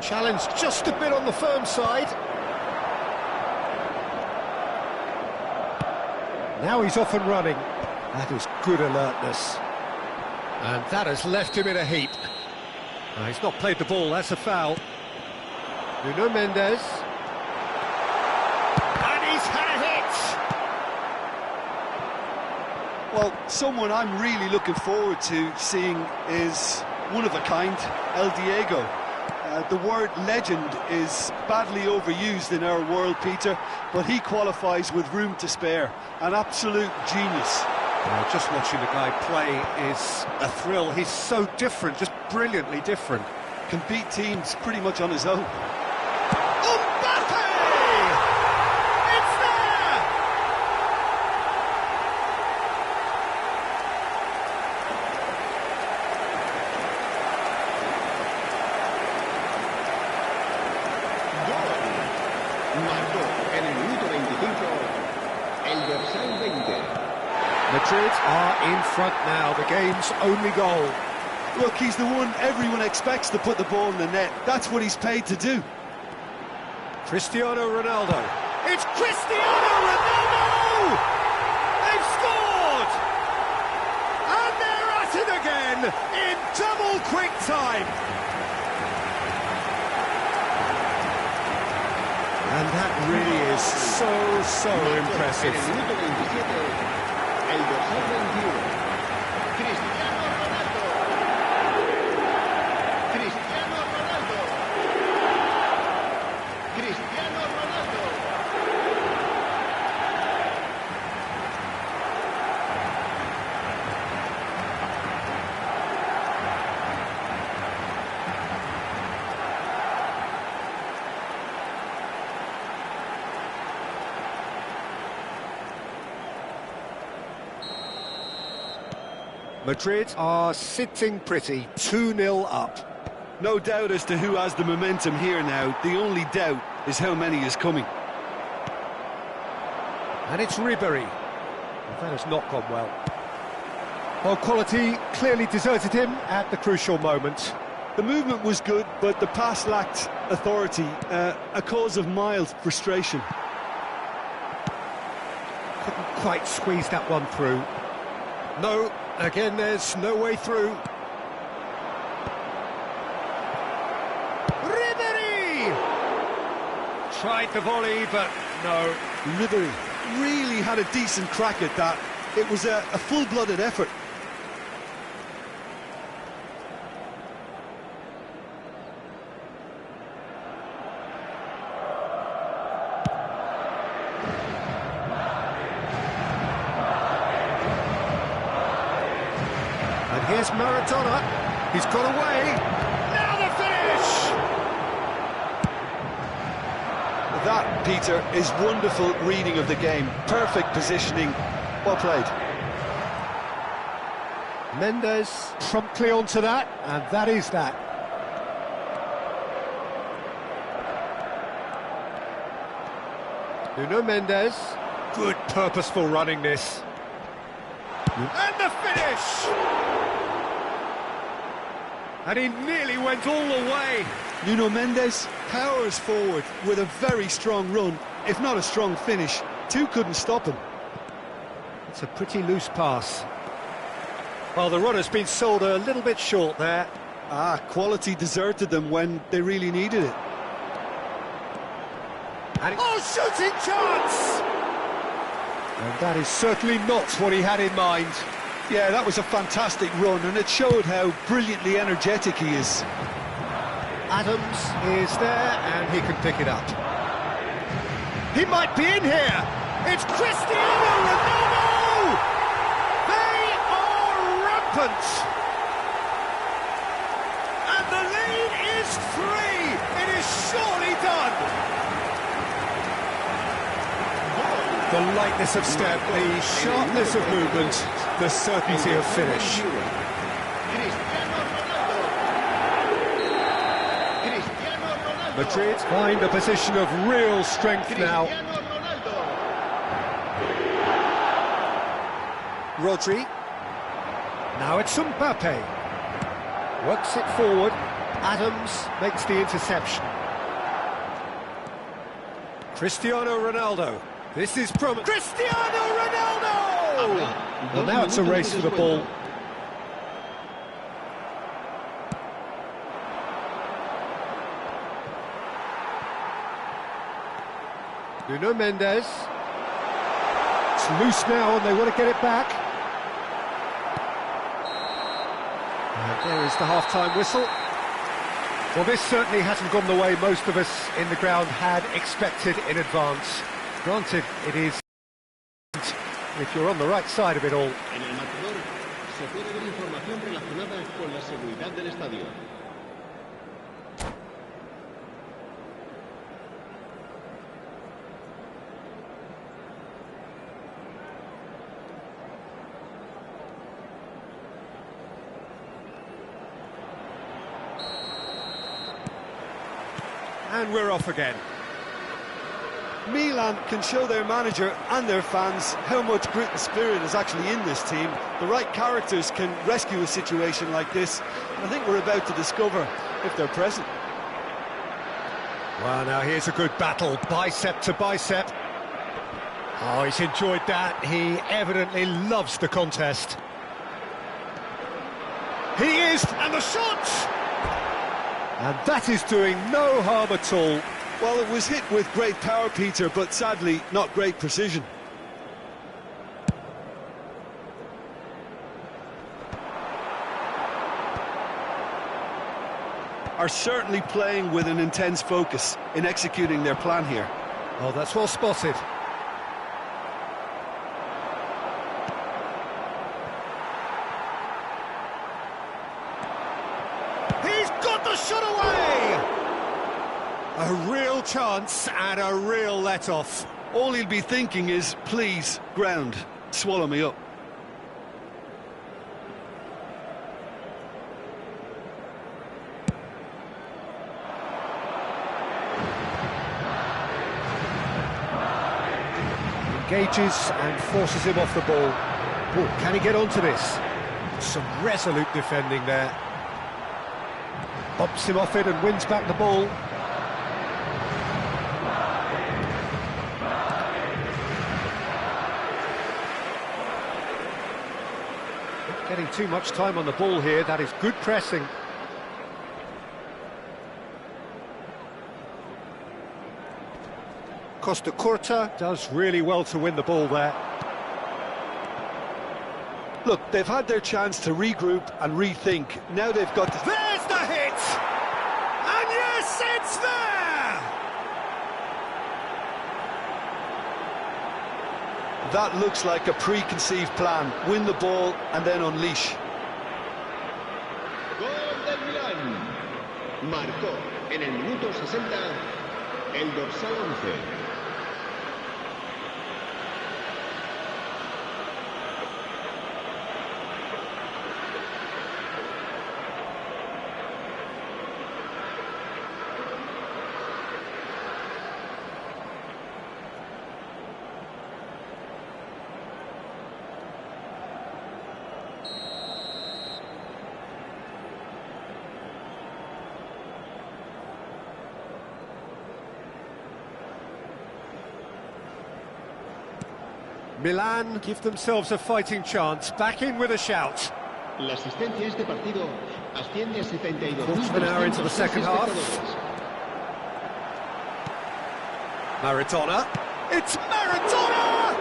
[SPEAKER 1] Challenge just a bit on the firm side. Now he's off and running. That is good alertness. And that has left him in a heap. He's not played the ball, that's a foul. Nuno Mendes. And he's had a hit!
[SPEAKER 2] Well, someone I'm really looking forward to seeing is one of a kind, El Diego. The word legend is badly overused in our world, Peter, but he qualifies with room to spare. An absolute genius.
[SPEAKER 1] Just watching the guy play is a thrill. He's so different, just brilliantly different.
[SPEAKER 2] Can beat teams pretty much on his own.
[SPEAKER 1] Mbappe! It's there!
[SPEAKER 6] Marcó en el minuto 25 el dorsal 20.
[SPEAKER 1] Madrid are in front now, the game's only goal.
[SPEAKER 2] Look, he's the one everyone expects to put the ball in the net. That's what he's paid to do.
[SPEAKER 1] Cristiano Ronaldo. It's Cristiano Ronaldo! They've scored! And they're at it again in double quick time. And that really is so impressive.
[SPEAKER 6] En el minuto 27, el dorsal 21. Cristiano Ronaldo. Cristiano Ronaldo. Cristiano Ronaldo.
[SPEAKER 1] Madrid are sitting pretty, 2-0 up.
[SPEAKER 2] No doubt as to who has the momentum here now. The only doubt is how many is coming.
[SPEAKER 1] And it's Ribery. That has not gone well. Well, quality clearly deserted him at the crucial moment.
[SPEAKER 2] The movement was good, but the pass lacked authority, a cause of mild frustration.
[SPEAKER 1] Couldn't quite squeeze that one through. No, again, there's no way through. Tried the volley, but no.
[SPEAKER 2] Ribery really had a decent crack at that. It was a full-blooded effort.
[SPEAKER 1] And here's Maradona. He's got away. Now the finish!
[SPEAKER 2] That, Peter, is wonderful reading of the game. Perfect positioning. Well played.
[SPEAKER 1] Mendes promptly onto that, and that is that. Nuno Mendes. Good purposeful running this. And the finish! And he nearly went all the way.
[SPEAKER 2] Nuno Mendes powers forward with a very strong run, if not a strong finish. Two couldn't stop him.
[SPEAKER 1] It's a pretty loose pass. Well, the runner's been sold a little bit short there.
[SPEAKER 2] Quality deserted them when they really needed it.
[SPEAKER 1] And shooting chance! And that is certainly not what he had in mind.
[SPEAKER 2] Yeah, that was a fantastic run, and it showed how brilliantly energetic he is.
[SPEAKER 1] Adams is there, and he can pick it up. He might be in here! It's Cristiano Ronaldo! They are rampant! And the lead is 3! It is surely done! The lightness of step, the sharpness of movement, the certainty of finish. Madrid find a position of real strength now. Rodri. Now it's Mbappe. Works it forward. Adams makes the interception. Cristiano Ronaldo. This is Cristiano Ronaldo! Well, now it's a race for the ball. Nuno Mendes. It's loose now and they want to get it back. And there is the half-time whistle. Well, this certainly hasn't gone the way most of us in the ground had expected in advance. Granted, it is if you're on the right side of it all.
[SPEAKER 6] En el marcador se puede ver información relacionada con la seguridad del estadio.
[SPEAKER 1] And we're off again.
[SPEAKER 2] Milan can show their manager and their fans how much grit and spirit is actually in this team. The right characters can rescue a situation like this. I think we're about to discover if they're present.
[SPEAKER 1] Well, now here's a good battle, bicep to bicep. Oh, he's enjoyed that. He evidently loves the contest. He is, and the shot! And that is doing no harm at all.
[SPEAKER 2] Well, it was hit with great power, Peter, but sadly, not great precision. Are certainly playing with an intense focus in executing their plan here.
[SPEAKER 1] Oh, that's well spotted. He's got the shot away! A real chance and a real let-off.
[SPEAKER 2] All he'll be thinking is, please, ground, swallow me up.
[SPEAKER 1] Engages and forces him off the ball. Oh, can he get onto this? Some resolute defending there. Bumps him off it and wins back the ball. Not getting too much time on the ball here. That is good pressing. Costa Curta does really well to win the ball there.
[SPEAKER 2] Look, they've had their chance to regroup and rethink. Now they've got to...
[SPEAKER 1] There's the hit! And yes, it's there!
[SPEAKER 2] That looks like a preconceived plan. Win the ball and then unleash.
[SPEAKER 6] Gol del Milán. Marcó en el minuto 60 el dorsal 11.
[SPEAKER 1] Milan give themselves a fighting chance, back in with a shout.
[SPEAKER 6] La asistencia a este partido asciende a 72.
[SPEAKER 1] Quarter of an hour into the second half. Maradona. It's Maradona!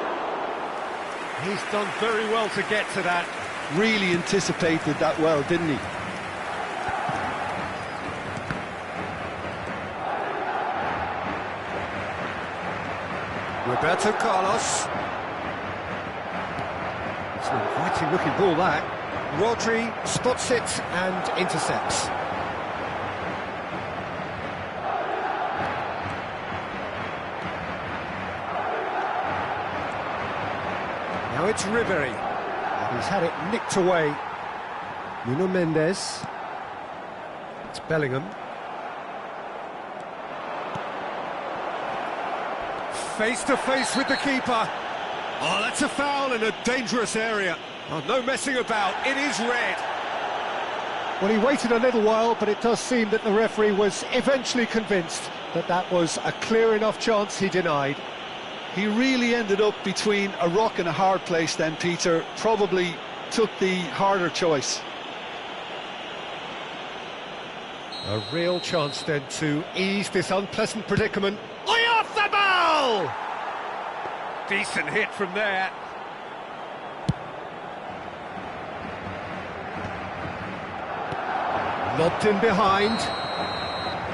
[SPEAKER 1] He's done very well to get to that.
[SPEAKER 2] Really anticipated that well, didn't he?
[SPEAKER 1] Roberto Carlos. It's an inviting looking ball that. Rodri spots it and intercepts. Now it's Ribery. And he's had it nicked away. Nuno Mendes. It's Bellingham. Face to face with the keeper. Oh, that's a foul in a dangerous area. Oh, no messing about, it is red. Well, he waited a little while, but it does seem that the referee was eventually convinced that that was a clear enough chance he denied.
[SPEAKER 2] He really ended up between a rock and a hard place then, Peter. Probably took the harder choice.
[SPEAKER 1] A real chance then to ease this unpleasant predicament. Off the ball! Decent hit from there. Lobbed in behind.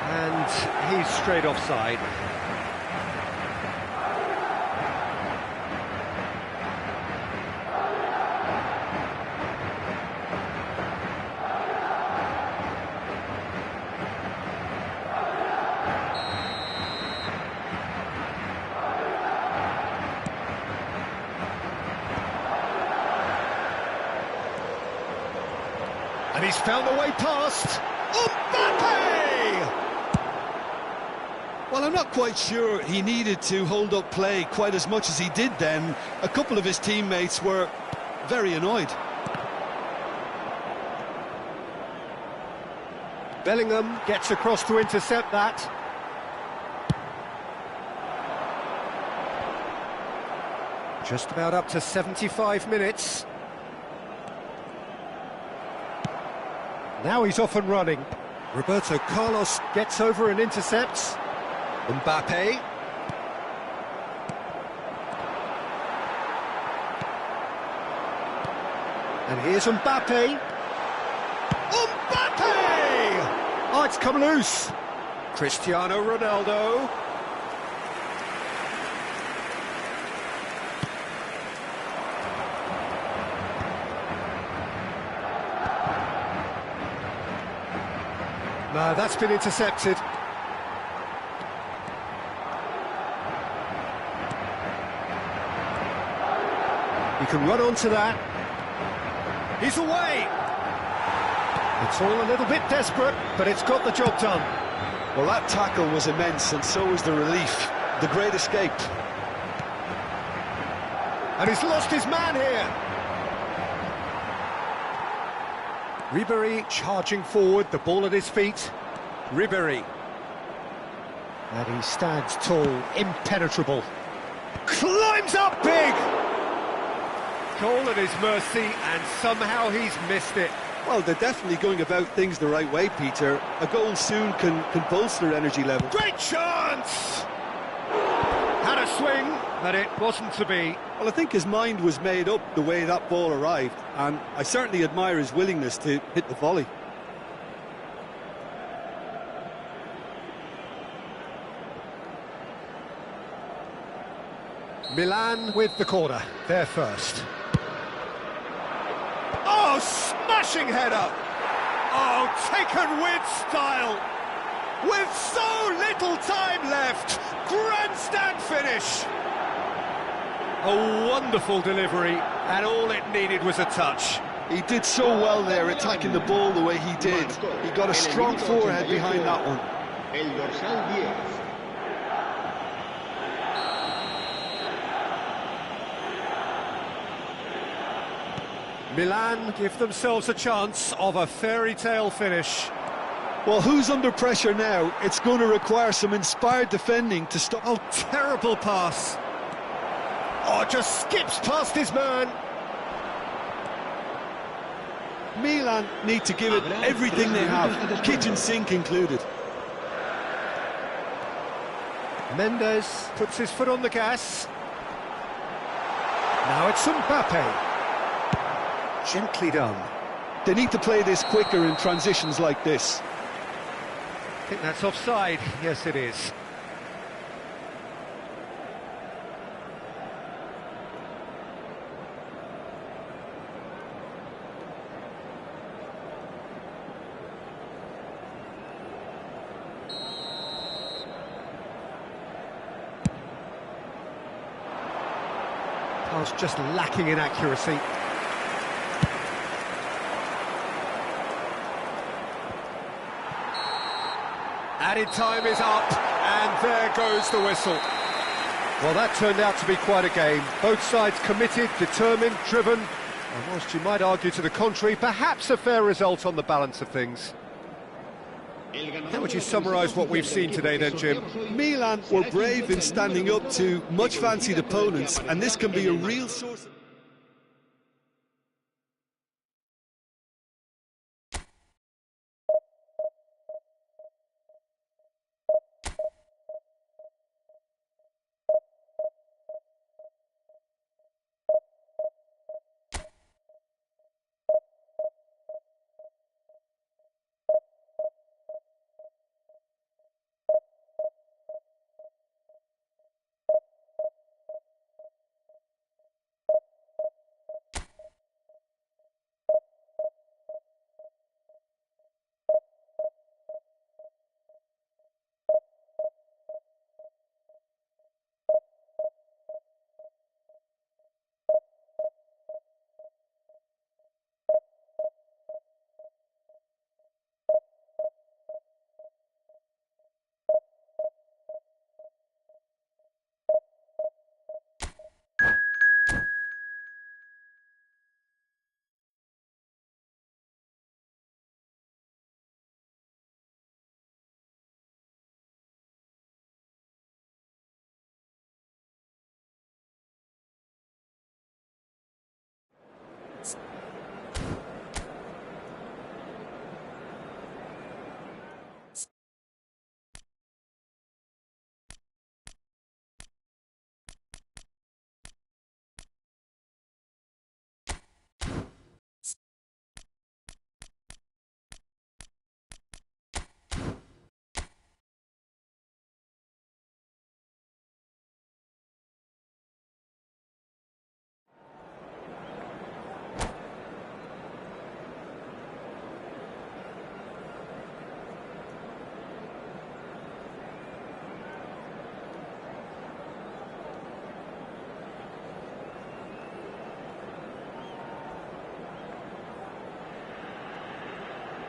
[SPEAKER 1] And he's straight offside. And he's found a way past. Mbappe!
[SPEAKER 2] Well, I'm not quite sure he needed to hold up play quite as much as he did then. A couple of his teammates were very annoyed.
[SPEAKER 1] Bellingham gets across to intercept that. Just about up to 75 minutes. Now he's off and running. Roberto Carlos gets over and intercepts. Mbappe. And here's Mbappe. Mbappe! Oh, it's come loose. Cristiano Ronaldo. No, that's been intercepted. He can run onto that. He's away! It's all a little bit desperate, but it's got the job done.
[SPEAKER 2] Well, that tackle was immense, and so was the relief. The great escape.
[SPEAKER 1] And he's lost his man here. Ribery charging forward, the ball at his feet. Ribery. And he stands tall, impenetrable. Climbs up big! Goal at his mercy, and somehow he's missed it.
[SPEAKER 2] Well, they're definitely going about things the right way, Peter. A goal soon can bolster energy level.
[SPEAKER 1] Great chance! swing, but it wasn't to be.
[SPEAKER 2] Well, I think his mind was made up the way that ball arrived, and I certainly admire his willingness to hit the volley.
[SPEAKER 1] Milan with the corner, they're first. Oh, smashing header! Oh, taken with style! With so little time left, grandstand finish! A wonderful delivery, and all it needed was a touch.
[SPEAKER 2] He did so well there, attacking the ball the way he did. He got a strong forehead behind that one.
[SPEAKER 6] El dorsal 10.
[SPEAKER 1] Milan give themselves a chance of a fairy tale finish.
[SPEAKER 2] Well, who's under pressure now? It's going to require some inspired defending to stop.
[SPEAKER 1] Oh, terrible pass. Oh, just skips past his man.
[SPEAKER 2] Milan need to give it everything they have, kitchen sink included.
[SPEAKER 1] Mendes puts his foot on the gas. Now it's Mbappe. Gently done.
[SPEAKER 2] They need to play this quicker in transitions like this.
[SPEAKER 1] I think that's offside. Yes, it is. Pass just lacking in accuracy. Added time is up, and there goes the whistle. Well, that turned out to be quite a game. Both sides committed, determined, driven, and whilst you might argue to the contrary, perhaps a fair result on the balance of things. How would you summarise what we've seen today then, Jim?
[SPEAKER 2] Milan were brave in standing up to much fancied opponents, and this can be a real source of...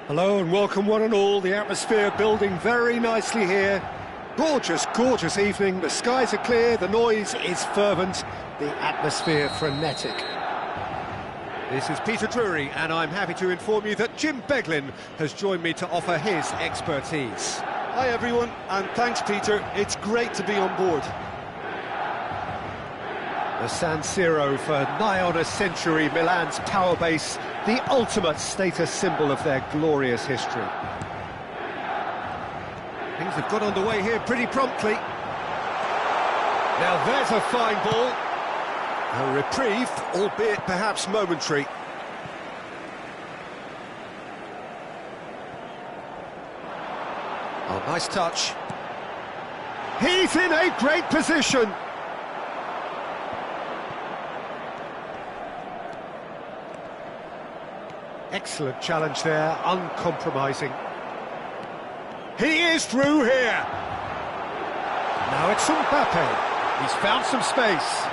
[SPEAKER 1] Hello and welcome one and all. The atmosphere building very nicely here. Gorgeous, gorgeous evening. The skies are clear, the noise is fervent, the atmosphere frenetic. This is Peter Drury, and I'm happy to inform you that Jim Beglin has joined me to offer his expertise.
[SPEAKER 2] Hi everyone, and thanks Peter. It's great to be on board.
[SPEAKER 1] The San Siro for nigh on a century, Milan's power base, the ultimate status symbol of their glorious history. Things have got underway here pretty promptly. Now there's a fine ball. A reprieve, albeit perhaps momentary. Oh, nice touch. He's in a great position. Excellent challenge there, uncompromising. He is through here. Now it's Mbappe. He's found some space.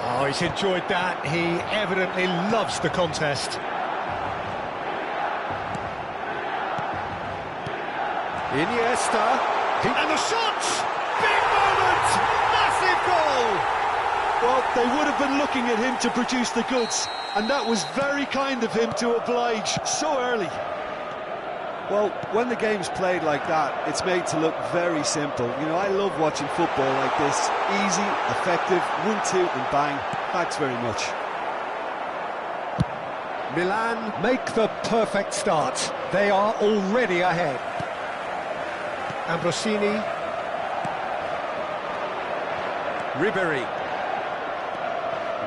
[SPEAKER 1] Oh, he's enjoyed that. He evidently loves the contest. Iniesta. And the shot! Big moment! Massive goal!
[SPEAKER 2] Well, they would have been looking at him to produce the goods, and that was very kind of him to oblige so early. Well, when the game's played like that, it's made to look very simple. You know, I love watching football like this. Easy, effective, 1-2 and bang. Thanks very much.
[SPEAKER 1] Milan make the perfect start. They are already ahead. Ambrosini. Ribéry.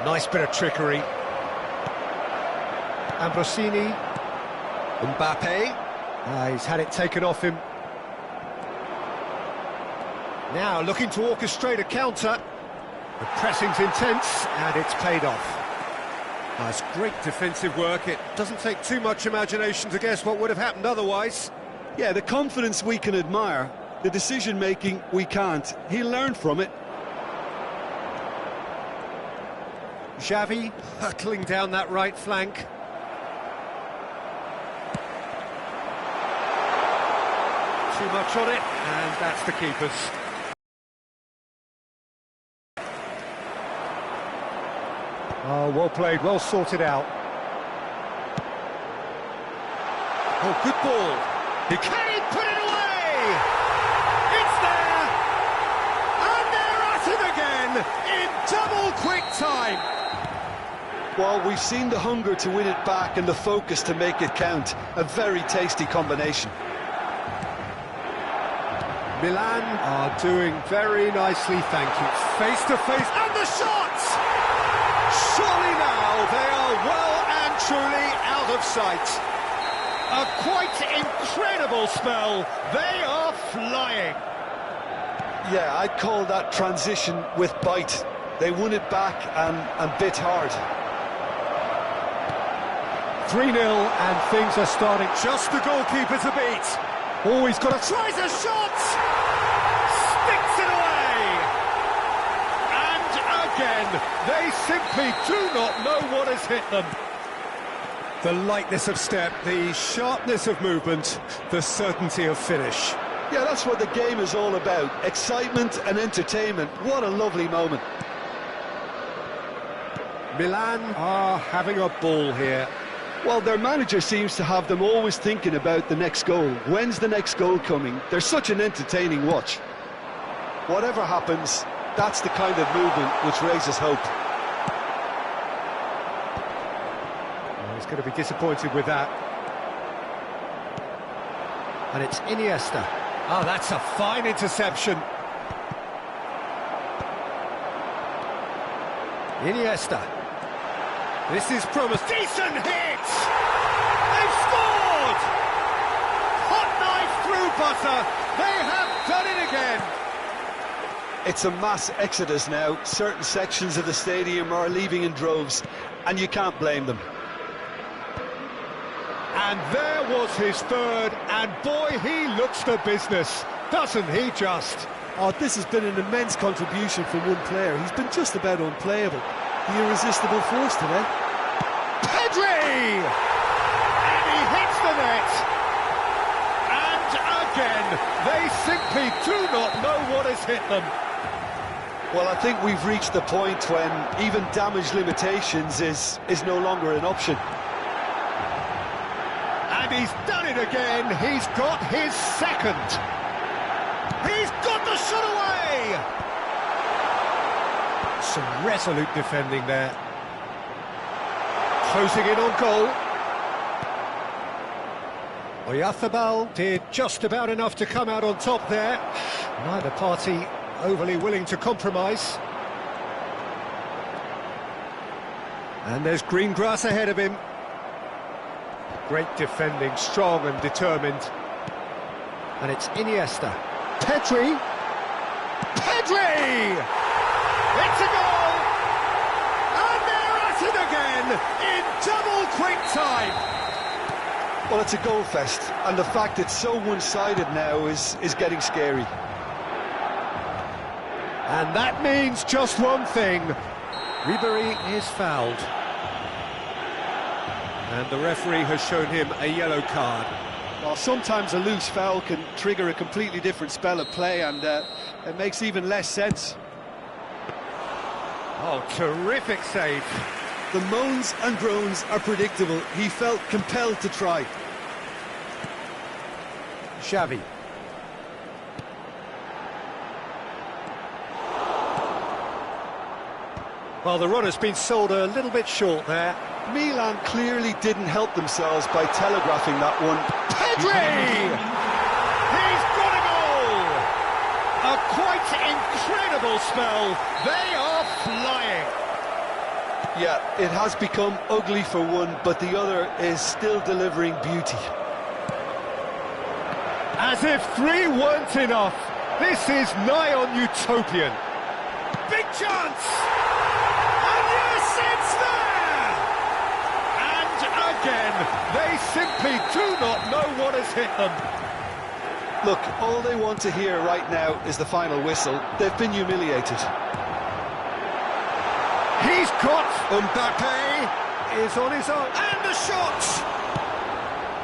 [SPEAKER 1] Nice bit of trickery. Ambrosini. Mbappe. He's had it taken off him. Now looking to orchestrate a counter. The pressing's intense and it's paid off. That's great defensive work. It doesn't take too much imagination to guess what would have happened otherwise.
[SPEAKER 2] Yeah, the confidence we can admire, the decision-making we can't. He learned from it.
[SPEAKER 1] Xavi hurtling down that right flank. Too much on it, and that's the keeper's. Oh, well played, well sorted out. Oh, good ball. He can't put it away! It's there! And they're at it again, in double quick time!
[SPEAKER 2] Well, we've seen the hunger to win it back and the focus to make it count. A very tasty combination.
[SPEAKER 1] Milan are doing very nicely, thank you. Face to face, and the shot! Surely now they are well and truly out of sight. A quite incredible spell. They are flying.
[SPEAKER 2] Yeah, I'd call that transition with bite. They won it back and bit hard.
[SPEAKER 1] 3-0 and things are starting. Just the goalkeeper to beat. Oh, he's got a tries a shot! Sticks it away! And again, they simply do not know what has hit them. The lightness of step, the sharpness of movement, the certainty of finish.
[SPEAKER 2] Yeah, that's what the game is all about. Excitement and entertainment. What a lovely moment.
[SPEAKER 1] Milan are having a ball here.
[SPEAKER 2] Well, their manager seems to have them always thinking about the next goal. When's the next goal coming? They're such an entertaining watch. Whatever happens, that's the kind of movement which raises hope.
[SPEAKER 1] Well, he's going to be disappointed with that. And it's Iniesta. Oh, that's a fine interception. Iniesta. This is promised. Decent hit! They've scored! Hot knife through butter. They have done it again.
[SPEAKER 2] It's a mass exodus now. Certain sections of the stadium are leaving in droves, and you can't blame them.
[SPEAKER 1] And there was his third, and boy, he looks the business, doesn't he just?
[SPEAKER 2] Oh, this has been an immense contribution from one player. He's been just about unplayable. The irresistible force today.
[SPEAKER 1] Pedri! And he hits the net. And again, they simply do not know what has hit them.
[SPEAKER 2] Well, I think we've reached the point when even damage limitations is no longer an option.
[SPEAKER 1] And he's done it again. He's got his second. He's got the shot away! Some resolute defending there. Closing in on goal. Oyarzabal did just about enough to come out on top there. Neither party overly willing to compromise. And there's green grass ahead of him. Great defending, strong and determined. And it's Iniesta. Pedri! Pedri! It's a goal! And they're at it again in double quick time!
[SPEAKER 2] Well, it's a goal fest, and the fact it's so one-sided now is getting scary.
[SPEAKER 1] And that means just one thing. Ribery is fouled. And the referee has shown him a yellow card.
[SPEAKER 2] Well, sometimes a loose foul can trigger a completely different spell of play, and it makes even less sense.
[SPEAKER 1] Oh, terrific save.
[SPEAKER 2] The moans and groans are predictable. He felt compelled to try.
[SPEAKER 1] Xavi. Well, the run has been sold a little bit short there.
[SPEAKER 2] Milan clearly didn't help themselves by telegraphing that one.
[SPEAKER 1] Pedri! He's got a goal! A quite incredible spell. They are flying.
[SPEAKER 2] Yeah, it has become ugly for one, but the other is still delivering beauty.
[SPEAKER 1] As if three weren't enough. This is nigh on utopian. Big chance! And yes, it's there! And again, they simply do not know what has hit them.
[SPEAKER 2] Look, all they want to hear right now is the final whistle. They've been humiliated.
[SPEAKER 1] He's got Mbappe is on his own, and the shot!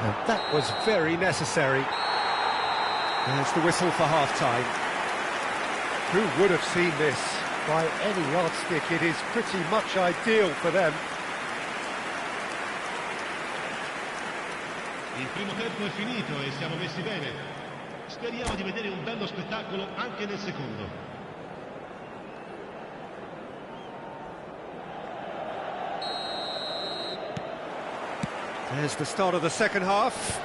[SPEAKER 1] And that was very necessary. There's the whistle for half-time. Who would have seen this? By any yardstick, it is pretty much ideal for them.
[SPEAKER 3] Il primo tempo è finito e siamo messi bene. Speriamo di vedere un bello spettacolo anche nel secondo.
[SPEAKER 1] There's the start of the second half.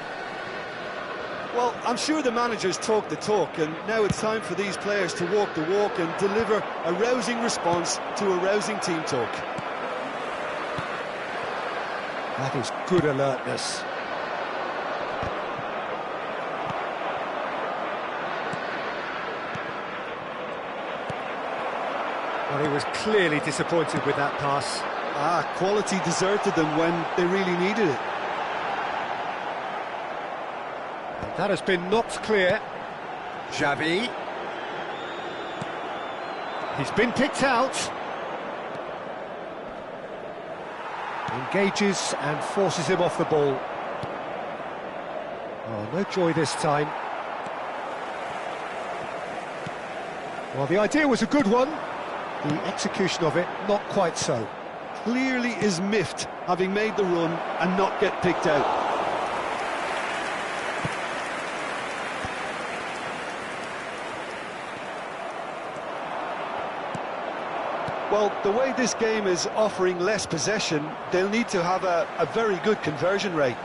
[SPEAKER 2] Well, I'm sure the managers talk the talk, and now it's time for these players to walk the walk and deliver a rousing response to a rousing team talk.
[SPEAKER 1] That is good alertness. Well, he was clearly disappointed with that pass.
[SPEAKER 2] Quality deserted them when they really needed it.
[SPEAKER 1] That has been knocked clear. Xavi. He's been picked out. Engages and forces him off the ball. Oh, no joy this time. Well, the idea was a good one. The execution of it, not quite so.
[SPEAKER 2] Clearly is miffed, having made the run and not get picked out. Well, the way this game is offering less possession, they'll need to have a very good conversion rate.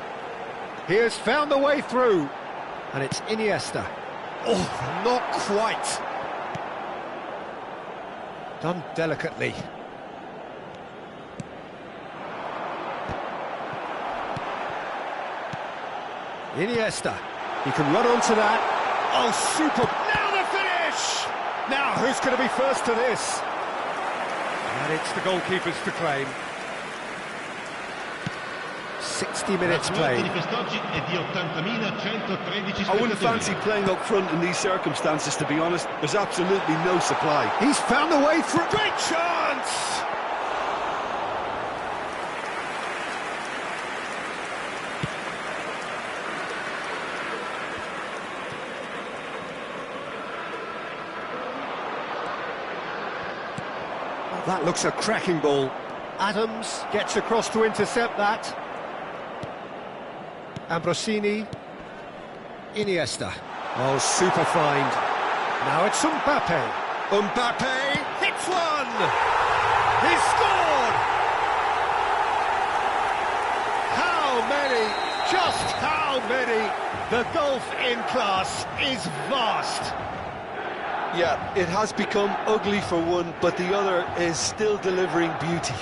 [SPEAKER 1] He has found the way through. And it's Iniesta. Oh, not quite. Done delicately. Iniesta. He can run onto that. Oh, super. Now the finish! Now, who's going to be first to this? And it's the goalkeepers to claim. 60 minutes played.
[SPEAKER 2] I wouldn't fancy playing up front in these circumstances, to be honest. There's absolutely no supply.
[SPEAKER 1] He's found a way through. Great chance! That looks a cracking ball. Adams gets across to intercept that. Ambrosini. Iniesta. Oh, super find. Now it's Mbappe. Mbappe hits one! He scored! How many Just how many? The gulf in class is vast.
[SPEAKER 2] Yeah, it has become ugly for one, but the other is still delivering beauty.